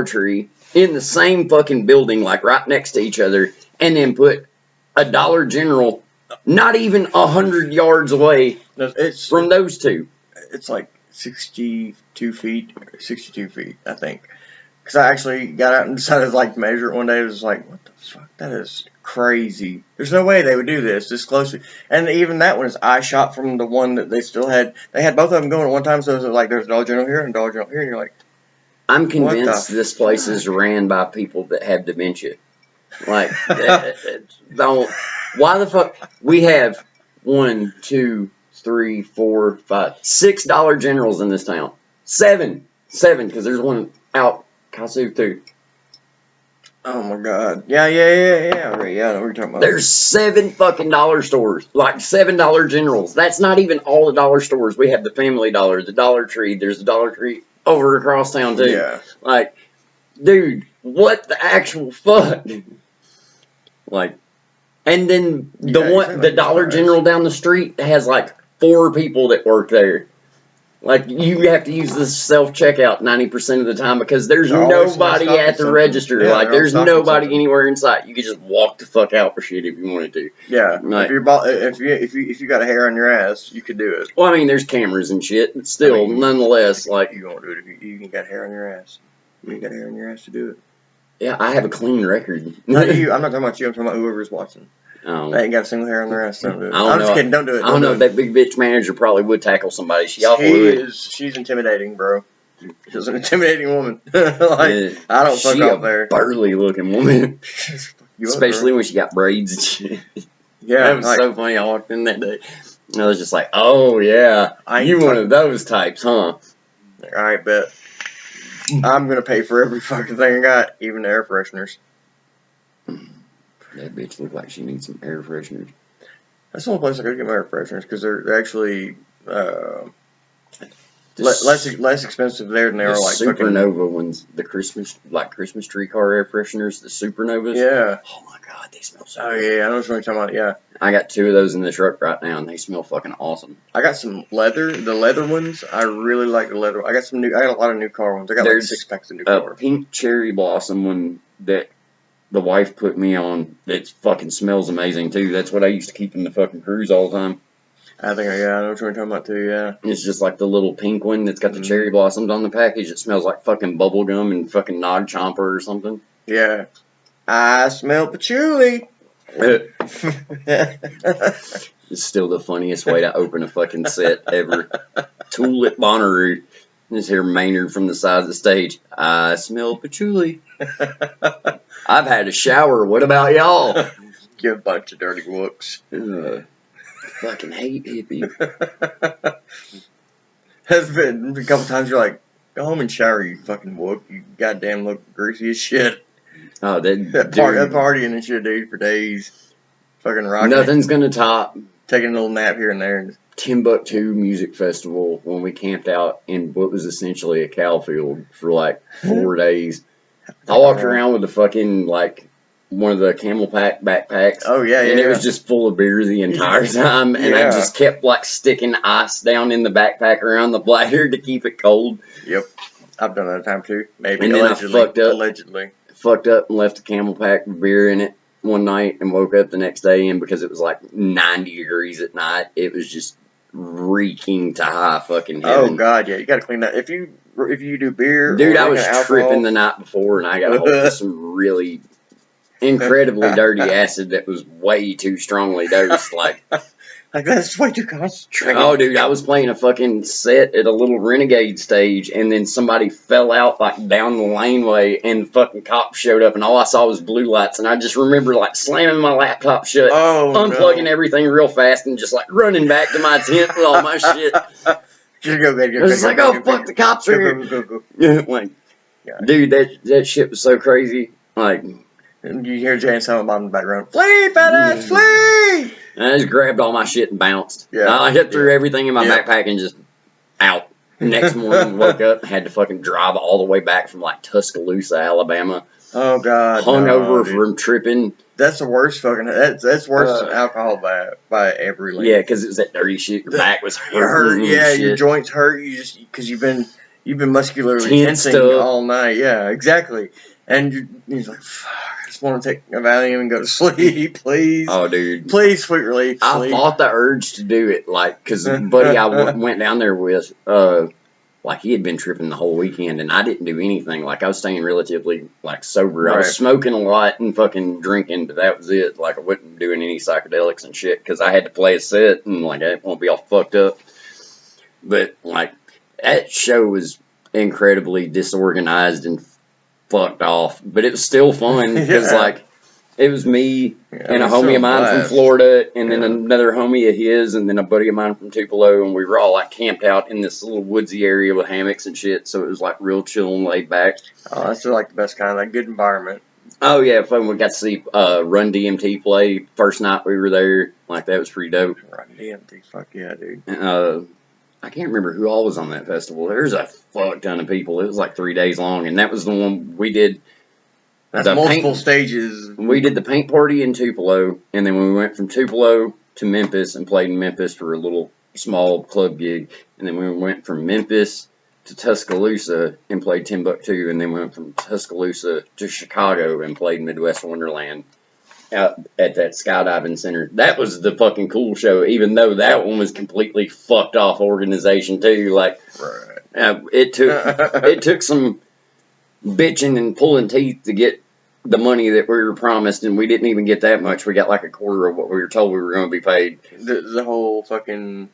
Speaker 1: Tree in the same fucking building, like right next to each other, and then put a Dollar General not even 100 yards away from those two?
Speaker 2: It's like 62 feet, I think. Because I actually got out and decided to measure it one day. It was like, what the fuck? That is crazy. There's no way they would do this closely. And even that one is eye shot from the one that they still had. They had both of them going at one time, so it was like there's a Dollar General here and a Dollar General here, and you're like,
Speaker 1: I'm convinced this place is ran by people that have dementia. Like, why the fuck? We have 1, 2, 3, 4, 5, 6 Dollar Generals in this town. 7, because there's one out Kasu too.
Speaker 2: Oh my god. Yeah. Yeah, I know what you're talking about.
Speaker 1: There's 7 fucking dollar stores. Like 7 Dollar Generals. That's not even all the dollar stores. We have the Family Dollar, the Dollar Tree. There's a Dollar Tree over across town too.
Speaker 2: Yeah.
Speaker 1: Like, dude, what the actual fuck? Like, and then the Dollar General down the street has like 4 people that work there. Like, you have to use this self-checkout 90% of the time because there's nobody at the register.
Speaker 2: Yeah,
Speaker 1: like, there's nobody anywhere in sight. You could just walk the fuck out for shit if you wanted to.
Speaker 2: Yeah,
Speaker 1: like,
Speaker 2: if you got a hair on your ass, you could do it.
Speaker 1: Well, I mean, there's cameras and shit, but still, nonetheless, like,
Speaker 2: you won't do it if you got hair on your ass. You ain't got hair on your ass to do it.
Speaker 1: Yeah, I have a clean record.
Speaker 2: Not you. I'm not talking about you. I'm talking about whoever's watching.
Speaker 1: Oh.
Speaker 2: They ain't got a single hair on their ass. Don't do it. I'm just kidding. Don't do it.
Speaker 1: I don't know if that big bitch manager probably would tackle somebody.
Speaker 2: She's intimidating, bro. She's an intimidating woman. I don't fuck off there.
Speaker 1: Burly looking woman. Especially when she got braids and shit.
Speaker 2: Yeah.
Speaker 1: That was so funny. I walked in that day. I was just like, oh, yeah. You one of those types, huh?
Speaker 2: Alright, bet. I'm going to pay for every fucking thing I got, even the air fresheners.
Speaker 1: That bitch looked like she needs some air fresheners.
Speaker 2: That's the only place I could get my air fresheners because they're actually less expensive there than they are like
Speaker 1: Supernova ones, the Christmas tree car air fresheners, the Supernovas.
Speaker 2: Yeah.
Speaker 1: Oh my god, they smell so.
Speaker 2: Oh yeah, I know what you're talking about. Yeah.
Speaker 1: I got 2 of those in the truck right now, and they smell fucking awesome.
Speaker 2: I got some leather. The leather ones, I really like the leather. I got a lot of new car ones. I got like 6 packs of new car.
Speaker 1: Pink cherry blossom one that the wife put me on. It fucking smells amazing too. That's what I used to keep in the fucking cruise all the time.
Speaker 2: I think I know what you're talking about too. Yeah.
Speaker 1: It's just like the little pink one that's got the cherry blossoms on the package. It smells like fucking bubble gum and fucking Nog Chomper or something.
Speaker 2: Yeah. I smell patchouli.
Speaker 1: It's still the funniest way to open a fucking set ever. Tulip Bonnaroo. Just hear Maynard from the side of the stage. I smell patchouli. I've had a shower. What about y'all?
Speaker 2: You bunch of dirty wooks.
Speaker 1: Fucking hate hippies.
Speaker 2: Has been a couple times you're like, go home and shower, you fucking wook. You goddamn look greasy as shit.
Speaker 1: Oh,
Speaker 2: That partying and shit, dude, for days. Fucking rocking.
Speaker 1: Nothing's gonna top
Speaker 2: taking a little nap here and there.
Speaker 1: Timbuktu Music Festival when we camped out in what was essentially a cow field for like 4 days. I walked around with a fucking like one of the camel pack backpacks.
Speaker 2: Oh yeah,
Speaker 1: and it was just full of beer the entire time, and I just kept like sticking ice down in the backpack around the bladder to keep it cold.
Speaker 2: Yep, I've done that a time too. Maybe
Speaker 1: and
Speaker 2: allegedly.
Speaker 1: Then I fucked up and left a camel pack with beer in it one night and woke up the next day, and because it was like 90 degrees at night, it was just reeking to high fucking heaven.
Speaker 2: Oh god, yeah, you gotta clean that. If you do beer,
Speaker 1: dude, I was tripping the night before, and I got a hold of some really incredibly dirty acid that was way too strongly dosed. Like
Speaker 2: that's way too concentrated.
Speaker 1: Oh, dude, I was playing a fucking set at a little Renegade stage, and then somebody fell out like down the laneway, and the fucking cops showed up, and all I saw was blue lights, and I just remember like slamming my laptop shut, unplugging everything real fast, and just like running back to my tent with all my shit.
Speaker 2: Just go,
Speaker 1: I was like, oh fuck, the cops are here. Like, dude, that shit was so crazy. Like,
Speaker 2: and you hear Jay and Silent Bob in the background, flee, fat ass, flee!
Speaker 1: And I just grabbed all my shit and bounced.
Speaker 2: Yeah.
Speaker 1: I hit through everything in my backpack and just out. Next morning, woke up and had to fucking drive all the way back from like Tuscaloosa, Alabama.
Speaker 2: Oh god,
Speaker 1: hungover from tripping.
Speaker 2: That's the worst fucking. That's worse than alcohol by every length.
Speaker 1: Yeah, because it was that dirty shit. Your back was hurt.
Speaker 2: Yeah, your joints hurt. You just because you've been muscularly tensing all night. Yeah, exactly. And he's like, fuck, I just want to take a Valium and go to sleep, please.
Speaker 1: Oh, dude.
Speaker 2: Please, sweet relief.
Speaker 1: I fought the urge to do it, like, because the buddy I went down there with, like, he had been tripping the whole weekend, and I didn't do anything. Like, I was staying relatively, like, sober. Right. I was smoking a lot and fucking drinking, but that was it. Like, I wasn't doing any psychedelics and shit, because I had to play a set, and, like, I didn't want to be all fucked up. But, like, that show was incredibly disorganized and fucked off, but it was still fun because like it was me and a homie of mine from Florida, and then another homie of his, and then a buddy of mine from Tupelo, and we were all like camped out in this little woodsy area with hammocks and shit, so it was like real chill and laid back.
Speaker 2: Oh, that's like the best kind of like good environment.
Speaker 1: Oh yeah, fun. We got to see Run-DMC play first night we were there. Like that was pretty dope.
Speaker 2: Run-DMC, fuck yeah, dude.
Speaker 1: I can't remember who all was on that festival. There's a fuck ton of people. It was like 3 days long, and that was the one we did.
Speaker 2: That's multiple stages.
Speaker 1: We did the paint party in Tupelo, and then we went from Tupelo to Memphis and played in Memphis for a little small club gig, and then we went from Memphis to Tuscaloosa and played Timbuktu, and then we went from Tuscaloosa to Chicago and played Midwest Wonderland out at that skydiving center. That was the fucking cool show, even though that one was completely fucked off organization too. Like, it took some bitching and pulling teeth to get the money that we were promised, and we didn't even get that much. We got like a quarter of what we were told we were going to be paid.
Speaker 2: The whole fucking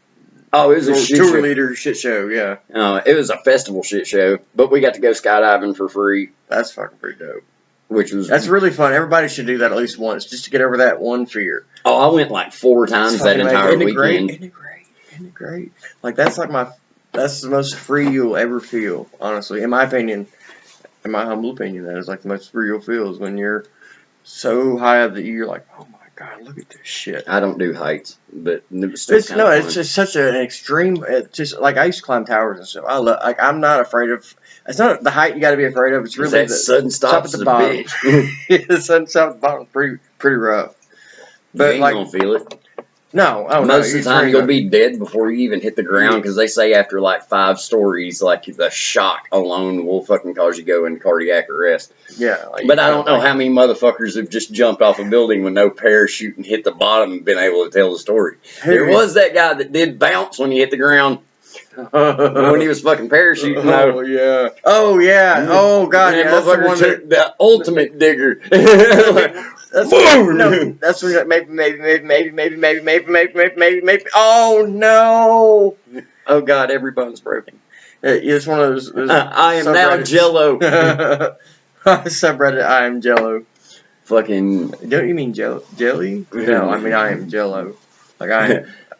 Speaker 1: it was a shit
Speaker 2: tour leader shit show. Yeah,
Speaker 1: it was a festival shit show, but we got to go skydiving for free.
Speaker 2: That's fucking pretty dope.
Speaker 1: That's
Speaker 2: really fun. Everybody should do that at least once, just to get over that one fear.
Speaker 1: Oh, I went like 4 times that entire weekend.
Speaker 2: Isn't it great? Like that's the most free you'll ever feel. Honestly, in my opinion, in my humble opinion, that is like the most free you'll feel is when you're so high up that you're like, oh my god, look at this shit.
Speaker 1: I don't do heights, but it was still
Speaker 2: it's just such an extreme. It's just like I used to climb towers and stuff. I'm not afraid of. It's not the height you got to be afraid of. It's really the
Speaker 1: sudden stop
Speaker 2: at the bottom. The sudden stop at the bottom is pretty rough.
Speaker 1: But you ain't gonna feel it.
Speaker 2: No, oh
Speaker 1: Most
Speaker 2: no.
Speaker 1: of the time, you'll be dead before you even hit the ground, because they say after like 5 stories, like the shock alone will fucking cause you to go into cardiac arrest.
Speaker 2: Yeah. Like,
Speaker 1: But I don't know how many motherfuckers have just jumped off a building with no parachute and hit the bottom and been able to tell the story. There was that guy that did bounce when he hit the ground. When he was fucking parachuting,
Speaker 2: oh yeah, oh yeah, oh god,
Speaker 1: and
Speaker 2: yeah,
Speaker 1: that
Speaker 2: that's the
Speaker 1: motherfucker
Speaker 2: one
Speaker 1: took the ultimate digger.
Speaker 2: that's no, that's when maybe. Oh no!
Speaker 1: Oh god, every bone's broken.
Speaker 2: It's one of those
Speaker 1: I am now Jello.
Speaker 2: Subreddit. I am Jello.
Speaker 1: Fucking.
Speaker 2: Don't you mean jelly? No, I mean I am Jello. Like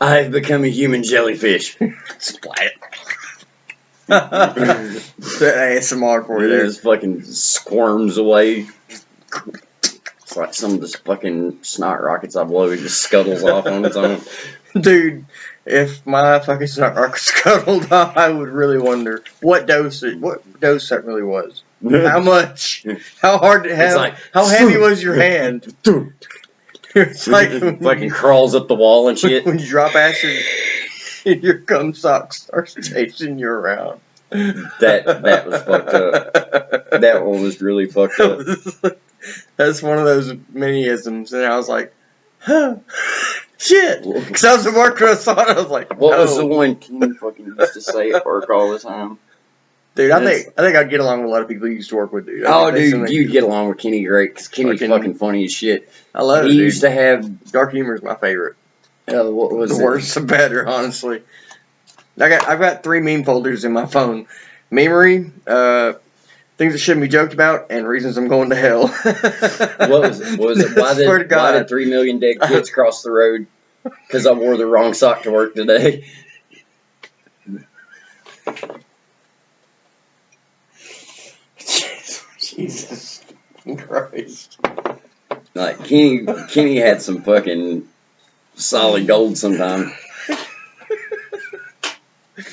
Speaker 1: I have become a human jellyfish.
Speaker 2: Splat. ASMR for you there.
Speaker 1: It just fucking squirms away. It's like some of this fucking snot rockets I blow, it just scuttles off on its own.
Speaker 2: Dude, if my fucking snot rocket scuttled off, I would really wonder what dose that really was. How much? How hard to have?
Speaker 1: Like,
Speaker 2: how heavy was your hand? It's like
Speaker 1: fucking crawls up the wall and shit.
Speaker 2: When you drop acid and your cum sock starts chasing you around.
Speaker 1: That was fucked up. That one was really fucked up.
Speaker 2: That's one of those mini-isms, and I was like, huh, shit. Because I was at work and I saw it, I was like,
Speaker 1: what was the one Kenny fucking used to say at work all the time?
Speaker 2: Dude, I think I'd get along with a lot of people you used to work with, dude.
Speaker 1: Dude, you'd get along with Kenny great, because Kenny's fucking funny as shit.
Speaker 2: I love it,
Speaker 1: He used to have...
Speaker 2: Dark humor is my favorite.
Speaker 1: What was
Speaker 2: the worse the better, honestly. I've got 3 meme folders in my phone. Memery, things that shouldn't be joked about, and reasons I'm going to hell.
Speaker 1: What was it? Why did 3 million dead kids cross the road? Because I wore the wrong sock to work today.
Speaker 2: Jesus Christ.
Speaker 1: Like, Kenny had some fucking solid gold sometimes.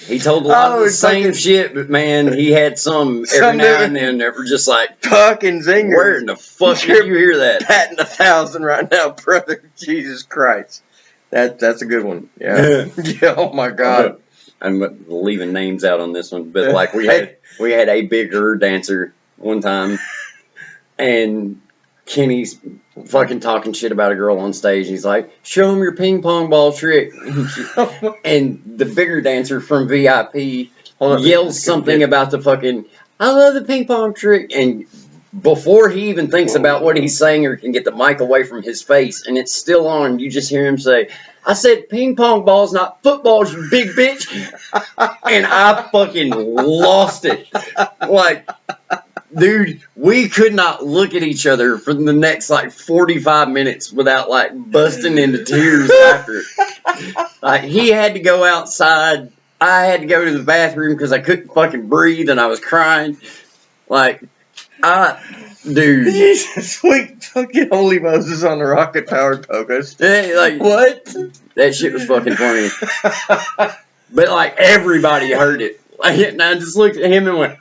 Speaker 1: He told a lot of the same shit, but man, he had some every now and then that were just like,
Speaker 2: fucking zingers.
Speaker 1: Where in the fuck did you hear that?
Speaker 2: Patting 1,000 right now, brother. Jesus Christ. That's a good one. Yeah. Yeah, oh my god.
Speaker 1: I'm leaving names out on this one, but like we had a bigger dancer one time, and Kenny's fucking talking shit about a girl on stage. He's like, show him your ping pong ball trick. And the bigger dancer from VIP yells something about the fucking, I love the ping pong trick. And before he even thinks about what he's saying or can get the mic away from his face, and it's still on, you just hear him say, I said ping pong balls, not footballs, you big bitch. And I fucking lost it. Like, dude, we could not look at each other for the next, like, 45 minutes without, like, busting into tears after it. Like, he had to go outside. I had to go to the bathroom because I couldn't fucking breathe and I was crying. Like, dude.
Speaker 2: Jesus, sweet fucking holy Moses on the rocket-powered pokus.
Speaker 1: Hey, like,
Speaker 2: what?
Speaker 1: That shit was fucking funny. But, like, everybody heard it. Like, and I just looked at him and went,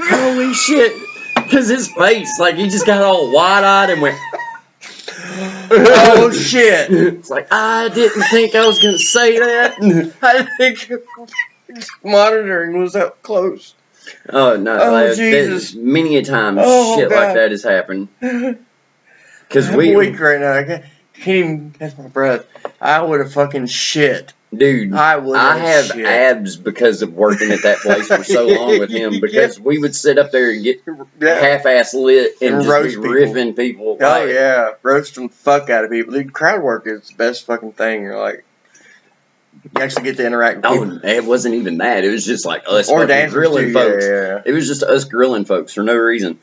Speaker 1: holy shit. Because his face, like, he just got all wide-eyed and went,
Speaker 2: oh shit.
Speaker 1: It's like, I didn't think I was going to say that.
Speaker 2: I think monitoring was up close.
Speaker 1: Oh, no.
Speaker 2: Oh,
Speaker 1: like,
Speaker 2: Jesus.
Speaker 1: Many a time
Speaker 2: God.
Speaker 1: shit like that has happened. Because
Speaker 2: I'm weak right now. I can't even catch my breath. I would have fucking shit.
Speaker 1: Dude, I have abs because of working at that place for so long with him, because we would sit up there and get half-ass lit and just be riffing people.
Speaker 2: Oh, yeah. Roasting the fuck out of people. Dude, crowd work is the best fucking thing. You're like, you actually get to interact with people.
Speaker 1: Oh, it wasn't even that. It was just like us
Speaker 2: or
Speaker 1: fucking grilling folks.
Speaker 2: Yeah.
Speaker 1: It was just us grilling folks for no reason.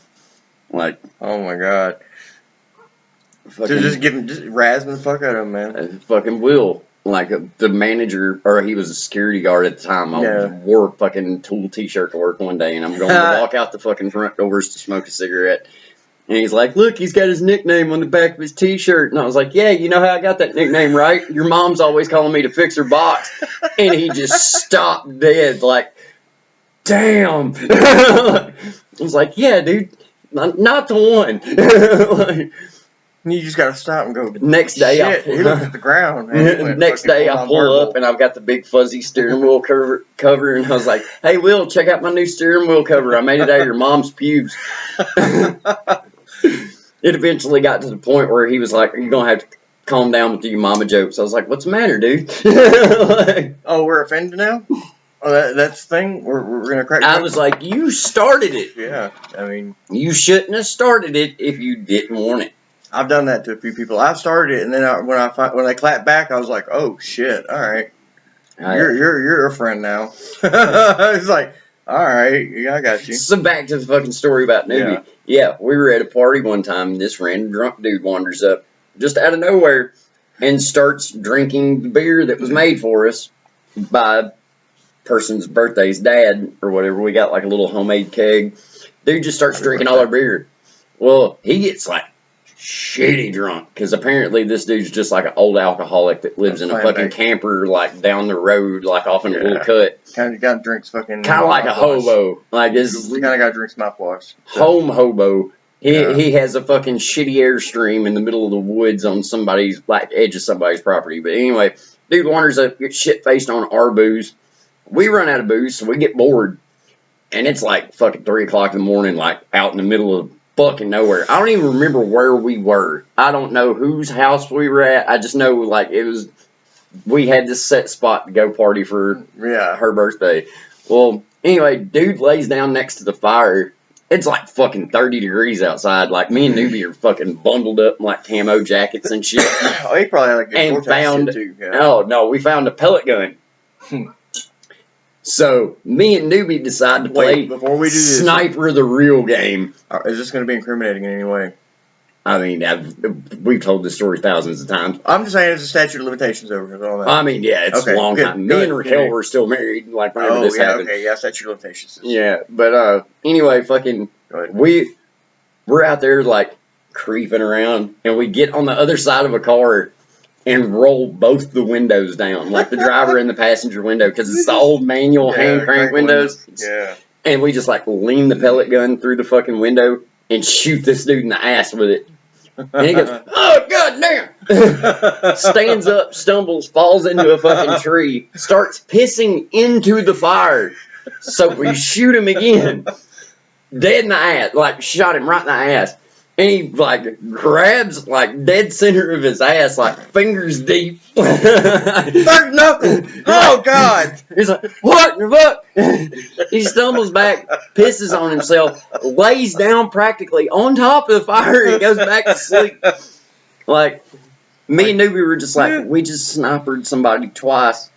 Speaker 1: Like,
Speaker 2: oh my god. Fucking, just razzing the fuck out of him, man.
Speaker 1: Fucking Will. Like, the manager, or he was a security guard at the time. I wore a fucking Tool t-shirt to work one day, and I'm going to walk out the fucking front doors to smoke a cigarette. And he's like, look, he's got his nickname on the back of his t-shirt. And I was like, yeah, you know how I got that nickname, right? Your mom's always calling me to fix her box. And he just stopped dead, like, damn. I was like, yeah, dude, not the one. Like,
Speaker 2: You just gotta stop and go.
Speaker 1: Next day,
Speaker 2: Shit, he looked at the ground. Man. He went
Speaker 1: next
Speaker 2: fucking
Speaker 1: day, I
Speaker 2: full-on
Speaker 1: pull
Speaker 2: verbal.
Speaker 1: up and I've got the big fuzzy steering wheel cover, and I was like, "Hey, Will, check out my new steering wheel cover. I made it out of your mom's pubes." It eventually got to the point where he was like, "You're gonna have to calm down with your mama jokes." I was like, "What's the matter, dude?" Like,
Speaker 2: Oh, we're offended now? Oh, that's the thing? We're gonna crack
Speaker 1: I
Speaker 2: jokes?
Speaker 1: was like, "You started it.
Speaker 2: Yeah, I mean,
Speaker 1: You shouldn't have started it if you didn't want it."
Speaker 2: I've done that to a few people. I started it, and then when I clapped back, I was like, "Oh shit! All right, you're a friend now." It's like, "All right, yeah, I got you."
Speaker 1: So back to the fucking story about Newbie. Yeah, we were at a party one time, and this random drunk dude wanders up just out of nowhere and starts drinking the beer that was made for us by person's birthday's dad or whatever. We got like a little homemade keg. Dude just starts drinking all our beer. Well, he gets like shitty drunk because apparently this dude's just like an old alcoholic that lives in a fucking camper like down the road, like off in a little cut.
Speaker 2: Kind of drinks fucking.
Speaker 1: Kind of like a hobo. Like this.
Speaker 2: We kind of got drinks mouthwash.
Speaker 1: Home hobo. He has a fucking shitty Airstream in the middle of the woods on somebody's like edge of somebody's property. But anyway, dude wanders up, gets shit faced on our booze. We run out of booze, so we get bored, and it's like fucking 3 o'clock in the morning, like out in the middle of fucking nowhere. I don't even remember where we were. I don't know whose house we were at. I just know like it was. We had this set spot to go party for her birthday. Well, anyway, dude lays down next to the fire. It's like fucking 30 degrees outside. Like me and Newbie are fucking bundled up in like camo jackets and shit.
Speaker 2: Oh, he probably had like a
Speaker 1: found
Speaker 2: too. Yeah.
Speaker 1: Oh no, we found a pellet gun. So me and Newbie decided to play
Speaker 2: before we do this,
Speaker 1: Sniper the real game.
Speaker 2: Is this going to be incriminating in any way?
Speaker 1: I mean, we've told this story thousands of times.
Speaker 2: I'm just saying it's a statute of limitations over all that.
Speaker 1: I mean, yeah, it's a long time. Me and Raquel were still married, like whenever this happened.
Speaker 2: Okay, yeah, statute of limitations.
Speaker 1: Yeah, but anyway, fucking, we're out there like creeping around, and we get on the other side of a car and roll both the windows down, like the driver and the passenger window, because it's the old manual hand crank windows.
Speaker 2: Yeah.
Speaker 1: And we just like lean the pellet gun through the fucking window and shoot this dude in the ass with it. And he goes, "Oh, goddamn!" Stands up, stumbles, falls into a fucking tree, starts pissing into the fire. So we shoot him again. Dead in the ass. Like, shot him right in the ass. And he, like, grabs, like, dead center of his ass, like, fingers deep.
Speaker 2: Third knuckle! Oh, God!
Speaker 1: He's like, "What the fuck?" He stumbles back, pisses on himself, lays down practically on top of the fire, and goes back to sleep. Like, me and Newbie were just like, we just snipered somebody twice.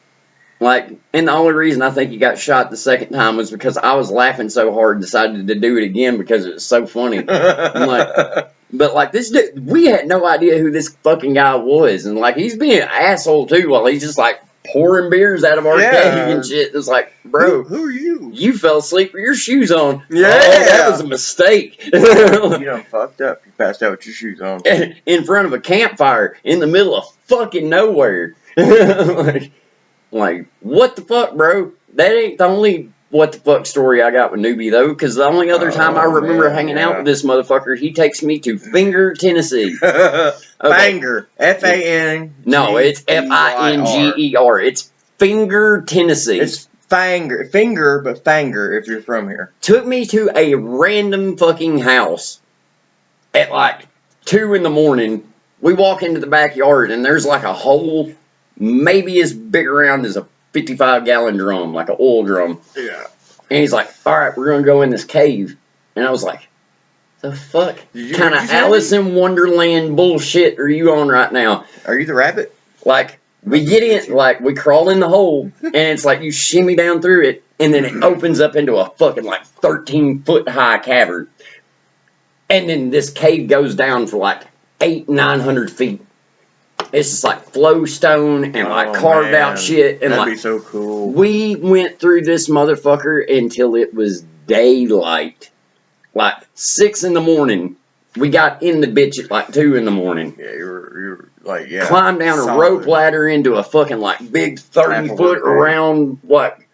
Speaker 1: Like, and the only reason I think he got shot the second time was because I was laughing so hard, decided to do it again because it was so funny. I'm like, but like this dude, we had no idea who this fucking guy was, and like he's being an asshole too while he's just like pouring beers out of our keg and shit. It's like, bro,
Speaker 2: who are you?
Speaker 1: You fell asleep with your shoes on.
Speaker 2: Yeah,
Speaker 1: oh, that was a mistake.
Speaker 2: You done fucked up. You passed out with your shoes on
Speaker 1: in front of a campfire in the middle of fucking nowhere. Like, what the fuck, bro? That ain't the only what the fuck story I got with Newbie, though, because the only other time I remember hanging out with this motherfucker, he takes me to Finger, Tennessee. Okay.
Speaker 2: Finger. F-A-N.
Speaker 1: No, it's F-I-N-G-E-R. It's Finger, Tennessee.
Speaker 2: It's Finger, but Fanger if you're from here.
Speaker 1: Took me to a random fucking house at like 2 in the morning. We walk into the backyard, and there's like a hole maybe as big around as a 55-gallon drum, like an oil drum.
Speaker 2: Yeah.
Speaker 1: And he's like, "All right, we're going to go in this cave." And I was like, the fuck kind of Alice in Wonderland bullshit are you on right now?
Speaker 2: Are you the rabbit?
Speaker 1: Like, we get in, like, we crawl in the hole, and it's like you shimmy down through it, and then it opens up into a fucking, like, 13-foot-high cavern. And then this cave goes down for, like, 800-900 feet. It's just like flowstone and like carved out shit. And
Speaker 2: that'd
Speaker 1: like,
Speaker 2: be so cool.
Speaker 1: We went through this motherfucker until it was daylight. Like 6 in the morning. We got in the bitch at like 2 in the morning.
Speaker 2: Yeah, you're like,
Speaker 1: climbed down a rope ladder into a fucking like big 30-foot around like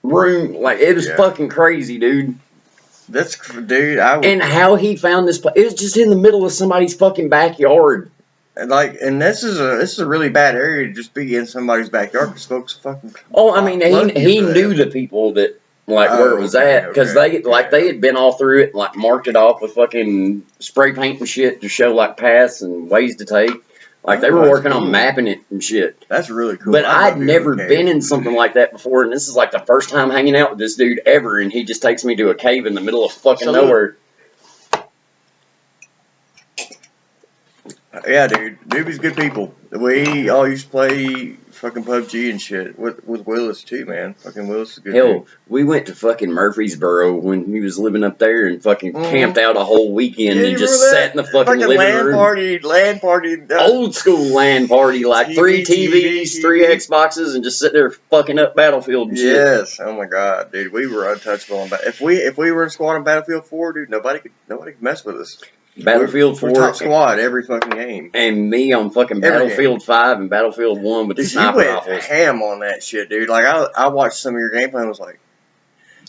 Speaker 1: room. Like it was fucking crazy, dude.
Speaker 2: That's dude. I would,
Speaker 1: And how he found this place, it was just in the middle of somebody's fucking backyard.
Speaker 2: and this is a really bad area to just be in somebody's backyard because folks fucking.
Speaker 1: Oh, I mean, he knew the people that, like, where it was at, because they had been all through it and, like, marked it off with fucking spray paint and shit to show, like, paths and ways to take. Like, they were working on mapping it and shit.
Speaker 2: That's really cool.
Speaker 1: But I'd never been in something like that before, and this is, like, the first time hanging out with this dude ever, and he just takes me to a cave in the middle of fucking nowhere.
Speaker 2: Yeah, dude. Doobie's good people. We all used to play fucking PUBG and shit with Willis too, man. Fucking Willis is good.
Speaker 1: Hell,
Speaker 2: dude.
Speaker 1: we went to fucking Murfreesboro when he was living up there and fucking camped out a whole weekend and just sat in the fucking living room.
Speaker 2: LAN party.
Speaker 1: Old school LAN party, like 3 TVs, 3 Xboxes, and just sit there fucking up Battlefield and shit.
Speaker 2: Yes. Oh my god, dude. We were untouchable. If we were in squad on Battlefield 4, dude, nobody could mess with us.
Speaker 1: Battlefield 4.
Speaker 2: We're top squad every fucking game.
Speaker 1: And me on fucking Battlefield 5 and Battlefield 1 with the sniper rifles.
Speaker 2: You went ham on that shit, dude. Like, I watched some of your gameplay and was like,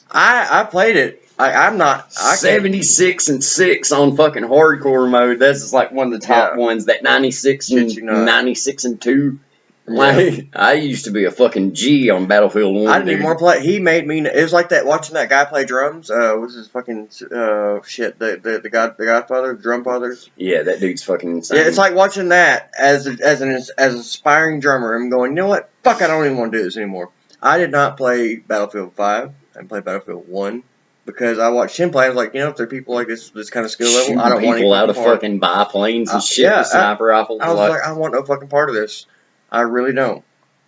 Speaker 2: I played it. I'm not...
Speaker 1: 76-6 on fucking hardcore mode. This is like one of the top ones. That 96 and 2. Like, I used to be a fucking G on Battlefield 1.
Speaker 2: I didn't even want to play. He made me. It was like that watching that guy play drums. What's his fucking shit? The Godfather, Drum Father.
Speaker 1: Yeah, that dude's fucking insane.
Speaker 2: Yeah, it's like watching that as an aspiring drummer. I'm going, you know what? Fuck, I don't even want to do this anymore. I did not play Battlefield 5. I played Battlefield 1 because I watched him play. I was like, you know, if there are people like this kind of skill level, I don't want
Speaker 1: people out of fucking biplanes and shit with sniper rifles.
Speaker 2: I was like, I want no fucking part of this. I really don't.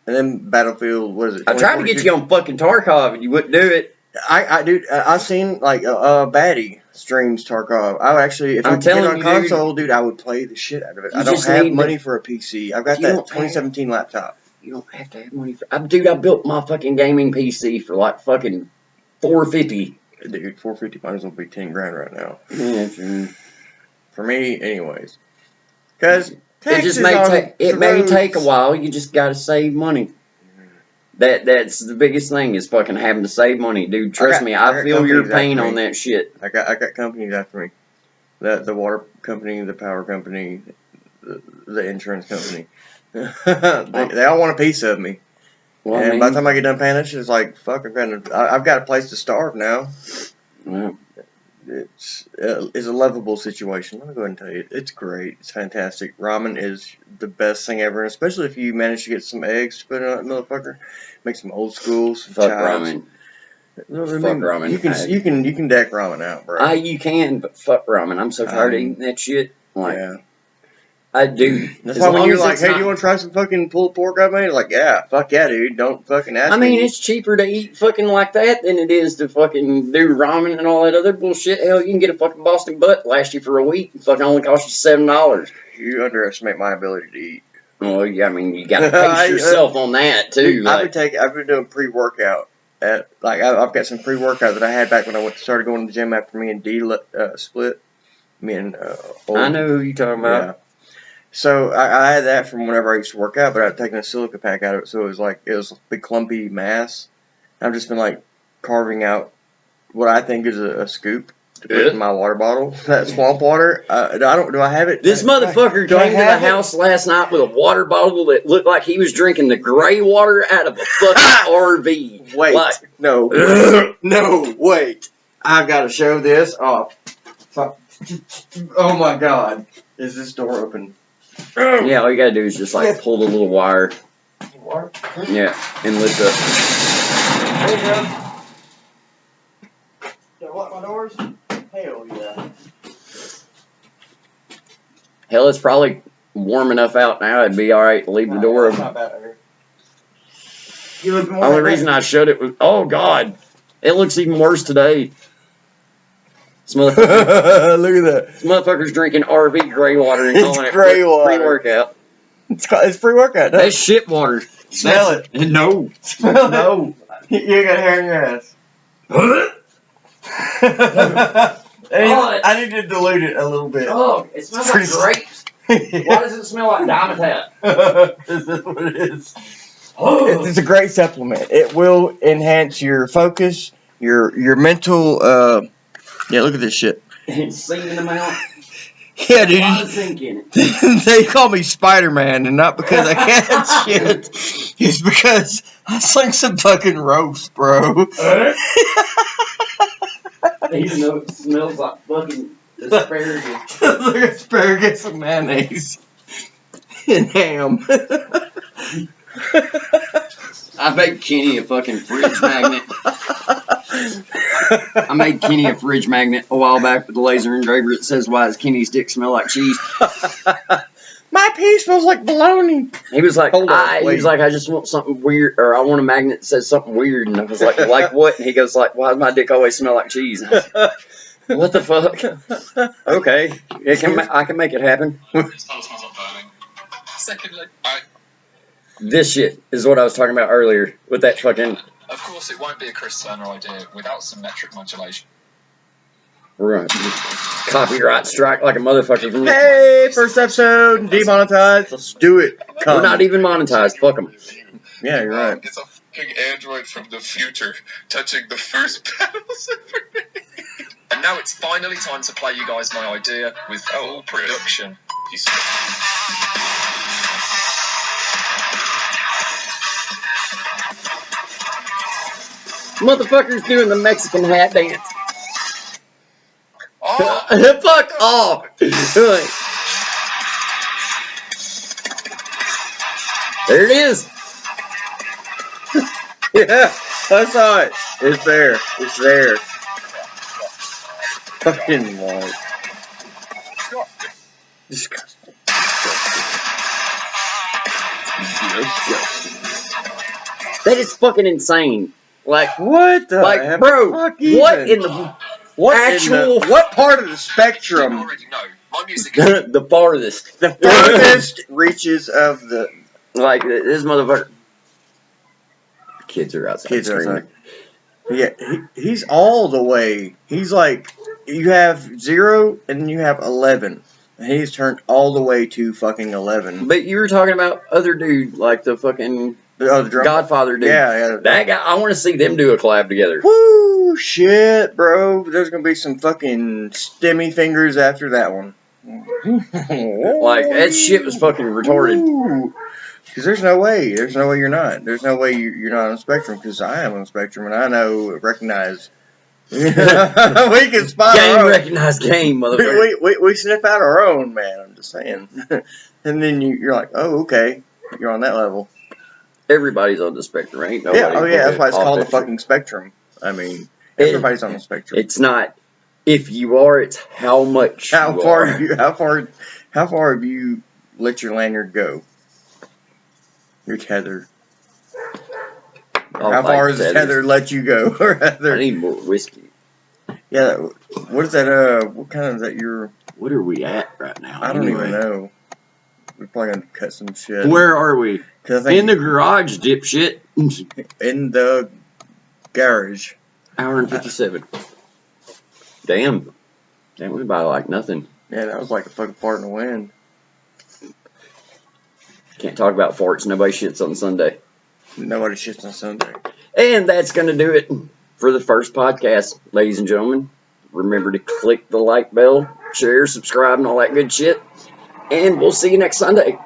Speaker 2: And then Battlefield, what is it?
Speaker 1: I tried to get you on fucking Tarkov and you wouldn't do it.
Speaker 2: Dude, I've seen like Baddie streams Tarkov. I would actually, if I could get on console, dude, I would play the shit out of it. I don't have money for a PC. I've got that 2017 laptop.
Speaker 1: You don't have to have money for. Dude, I built my fucking gaming PC for like fucking $450.
Speaker 2: Dude, $450 might as well be $10 grand right now.
Speaker 1: Yeah,
Speaker 2: for me, anyways. Because
Speaker 1: it may take a while. You just gotta save money. That's the biggest thing is fucking having to save money, dude. Trust me, I feel your pain on that shit.
Speaker 2: I got companies after me. The water company, the power company, the insurance company. they all want a piece of me. Well, and by the time I get done paying this shit, it's like, fuck, I've got a place to starve now.
Speaker 1: Well,
Speaker 2: it's a lovable situation. Let me go ahead and tell you, it's great. It's fantastic. Ramen is the best thing ever, and especially if you manage to get some eggs to put in that motherfucker. Make some old school, some
Speaker 1: fuck
Speaker 2: chives.
Speaker 1: Ramen.
Speaker 2: Fuck ramen. You can deck ramen out, bro.
Speaker 1: You can, but fuck ramen. I'm so tired of eating that shit. Like,
Speaker 2: yeah.
Speaker 1: I do.
Speaker 2: That's why when you're like, hey, do you want to try some fucking pulled pork I made? Like, yeah, fuck yeah, dude. Don't fucking ask me.
Speaker 1: I mean, it's cheaper to eat fucking like that than it is to fucking do ramen and all that other bullshit. Hell, you can get a fucking Boston butt last you for a week and fucking only cost you $7.
Speaker 2: You underestimate my ability to eat.
Speaker 1: Well, yeah, I mean, you got to pace yourself on that too.
Speaker 2: I've been doing pre-workout. I've got some pre-workout that I had back when I started going to the gym after me and D split. Me and
Speaker 1: I know who you're talking about.
Speaker 2: Yeah. So I had that from whenever I used to work out, but I'd taken a silica pack out of it, so it was a big clumpy mass. I've just been like carving out what I think is a scoop to put in my water bottle. That swamp water. Do I have it?
Speaker 1: This motherfucker came to the house last night with a water bottle that looked like he was drinking the gray water out of a fucking RV.
Speaker 2: Wait, no, wait. I've got to show this off. Oh my God, is this door open?
Speaker 1: Yeah, all you gotta do is just like pull the little wire. Yeah, and lift up.
Speaker 2: There you go. Did I lock my doors? Hell yeah.
Speaker 1: Hell, it's probably warm enough out now. It'd be alright to leave the door open.
Speaker 2: Not bad
Speaker 1: The only reason I shut it was, oh God, it looks even worse today.
Speaker 2: Look at that.
Speaker 1: This motherfucker's drinking RV gray water and calling it pre-workout.
Speaker 2: It's pre-workout.
Speaker 1: That's shit water.
Speaker 2: Smell it.
Speaker 1: No.
Speaker 2: Smell it. No. You got hair in your ass. I need to dilute it a little bit.
Speaker 1: Oh, it smells like grapes. Why does it smell like Dimetapp?
Speaker 2: Is this what it is? It's a great supplement. It will enhance your focus, your mental Yeah, look at this shit.
Speaker 1: It's sinking them out.
Speaker 2: Yeah,
Speaker 1: A lot of
Speaker 2: dude.
Speaker 1: zinc in it.
Speaker 2: They call me Spider-Man, and not because I catch shit. It's because I sling some fucking ropes, bro.
Speaker 1: Even though it smells like fucking asparagus.
Speaker 2: Look, asparagus and mayonnaise. And ham.
Speaker 1: I made Kenny a fucking fridge magnet. I made Kenny a fridge magnet a while back with the laser engraver. It says, "Why does Kenny's dick smell like cheese?"
Speaker 2: My pee smells like bologna.
Speaker 1: He was like,
Speaker 2: Hold on,
Speaker 1: he
Speaker 2: wait.
Speaker 1: was like, I just want something weird, or I want a magnet that says something weird. And I was like what? And he goes like, why does my dick always smell like cheese? And I was like, what the fuck? Okay, I can make it happen.
Speaker 3: Secondly,
Speaker 1: This shit is what I was talking about earlier with that fucking.
Speaker 3: of course, it won't be a Chris Turner idea without some metric modulation.
Speaker 1: We're gonna copyright strike like a motherfucker.
Speaker 2: Hey, first episode, demonetized. Let's do it.
Speaker 1: We're not even monetized. Fuck them.
Speaker 2: Yeah, you're right.
Speaker 3: It's a fucking android from the future touching the first pedals ever made. And now it's finally time to play you guys my idea with full production.
Speaker 1: Motherfucker's doing the Mexican hat dance.
Speaker 3: Oh,
Speaker 1: Fuck off. There it is.
Speaker 2: Yeah, I saw it. It's there. It's there. Fucking lord. Disgusting.
Speaker 1: That is fucking insane. Like,
Speaker 2: What the
Speaker 1: like, bro,
Speaker 2: fuck
Speaker 1: what
Speaker 2: even?
Speaker 1: in the
Speaker 2: Actual. What part of the spectrum?
Speaker 3: already know. My music
Speaker 1: the farthest?
Speaker 2: The farthest reaches of the
Speaker 1: Like, this motherfucker. Kids are outside.
Speaker 2: kids
Speaker 1: screaming.
Speaker 2: outside. Yeah, he's all the way. He's like, you have 0 and then you have 11. And he's turned all the way to fucking 11.
Speaker 1: But you were talking about other dude, like the fucking
Speaker 2: The drum.
Speaker 1: Godfather dude.
Speaker 2: Yeah.
Speaker 1: That guy, I want to see them do a collab together.
Speaker 2: Woo, shit, bro. There's gonna be some fucking stemmy fingers after that one.
Speaker 1: Like, that shit was fucking retarded.
Speaker 2: Because there's no way you're not. There's no way you're not on the spectrum, because I am on the spectrum, and I recognize. We can spot
Speaker 1: Game
Speaker 2: our own.
Speaker 1: recognized game, motherfucker.
Speaker 2: We sniff out our own, man. I'm just saying. And then you're like, oh, okay. You're on that level.
Speaker 1: Everybody's on the spectrum, ain't nobody?
Speaker 2: Yeah, oh yeah, that's why it's
Speaker 1: off
Speaker 2: called the
Speaker 1: that
Speaker 2: fucking spectrum. I mean,
Speaker 1: It-
Speaker 2: everybody's on the spectrum.
Speaker 1: It's not if you are, it's how much
Speaker 2: How
Speaker 1: you
Speaker 2: far
Speaker 1: are.
Speaker 2: have you? How far have you let your lanyard go? Your tether.
Speaker 1: I
Speaker 2: How
Speaker 1: like
Speaker 2: far has the
Speaker 1: tethers.
Speaker 2: tether let you go? Or
Speaker 1: I
Speaker 2: rather,
Speaker 1: need more whiskey.
Speaker 2: yeah. What is that? What kind of that?
Speaker 1: What are we at right now?
Speaker 2: I don't
Speaker 1: anyway?
Speaker 2: even know. We're probably gonna cut some shit.
Speaker 1: Where are we?
Speaker 2: 'Cause I think
Speaker 1: In the garage, dipshit.
Speaker 2: in the garage.
Speaker 1: Hour and 57. Damn. That went by like nothing.
Speaker 2: Yeah, that was like a fucking fart in the wind.
Speaker 1: Can't talk about farts. Nobody shits on Sunday.
Speaker 2: Nobody shits on Sunday.
Speaker 1: And that's going to do it for the first podcast, ladies and gentlemen. Remember to click the like bell, share, subscribe, and all that good shit. And we'll see you next Sunday.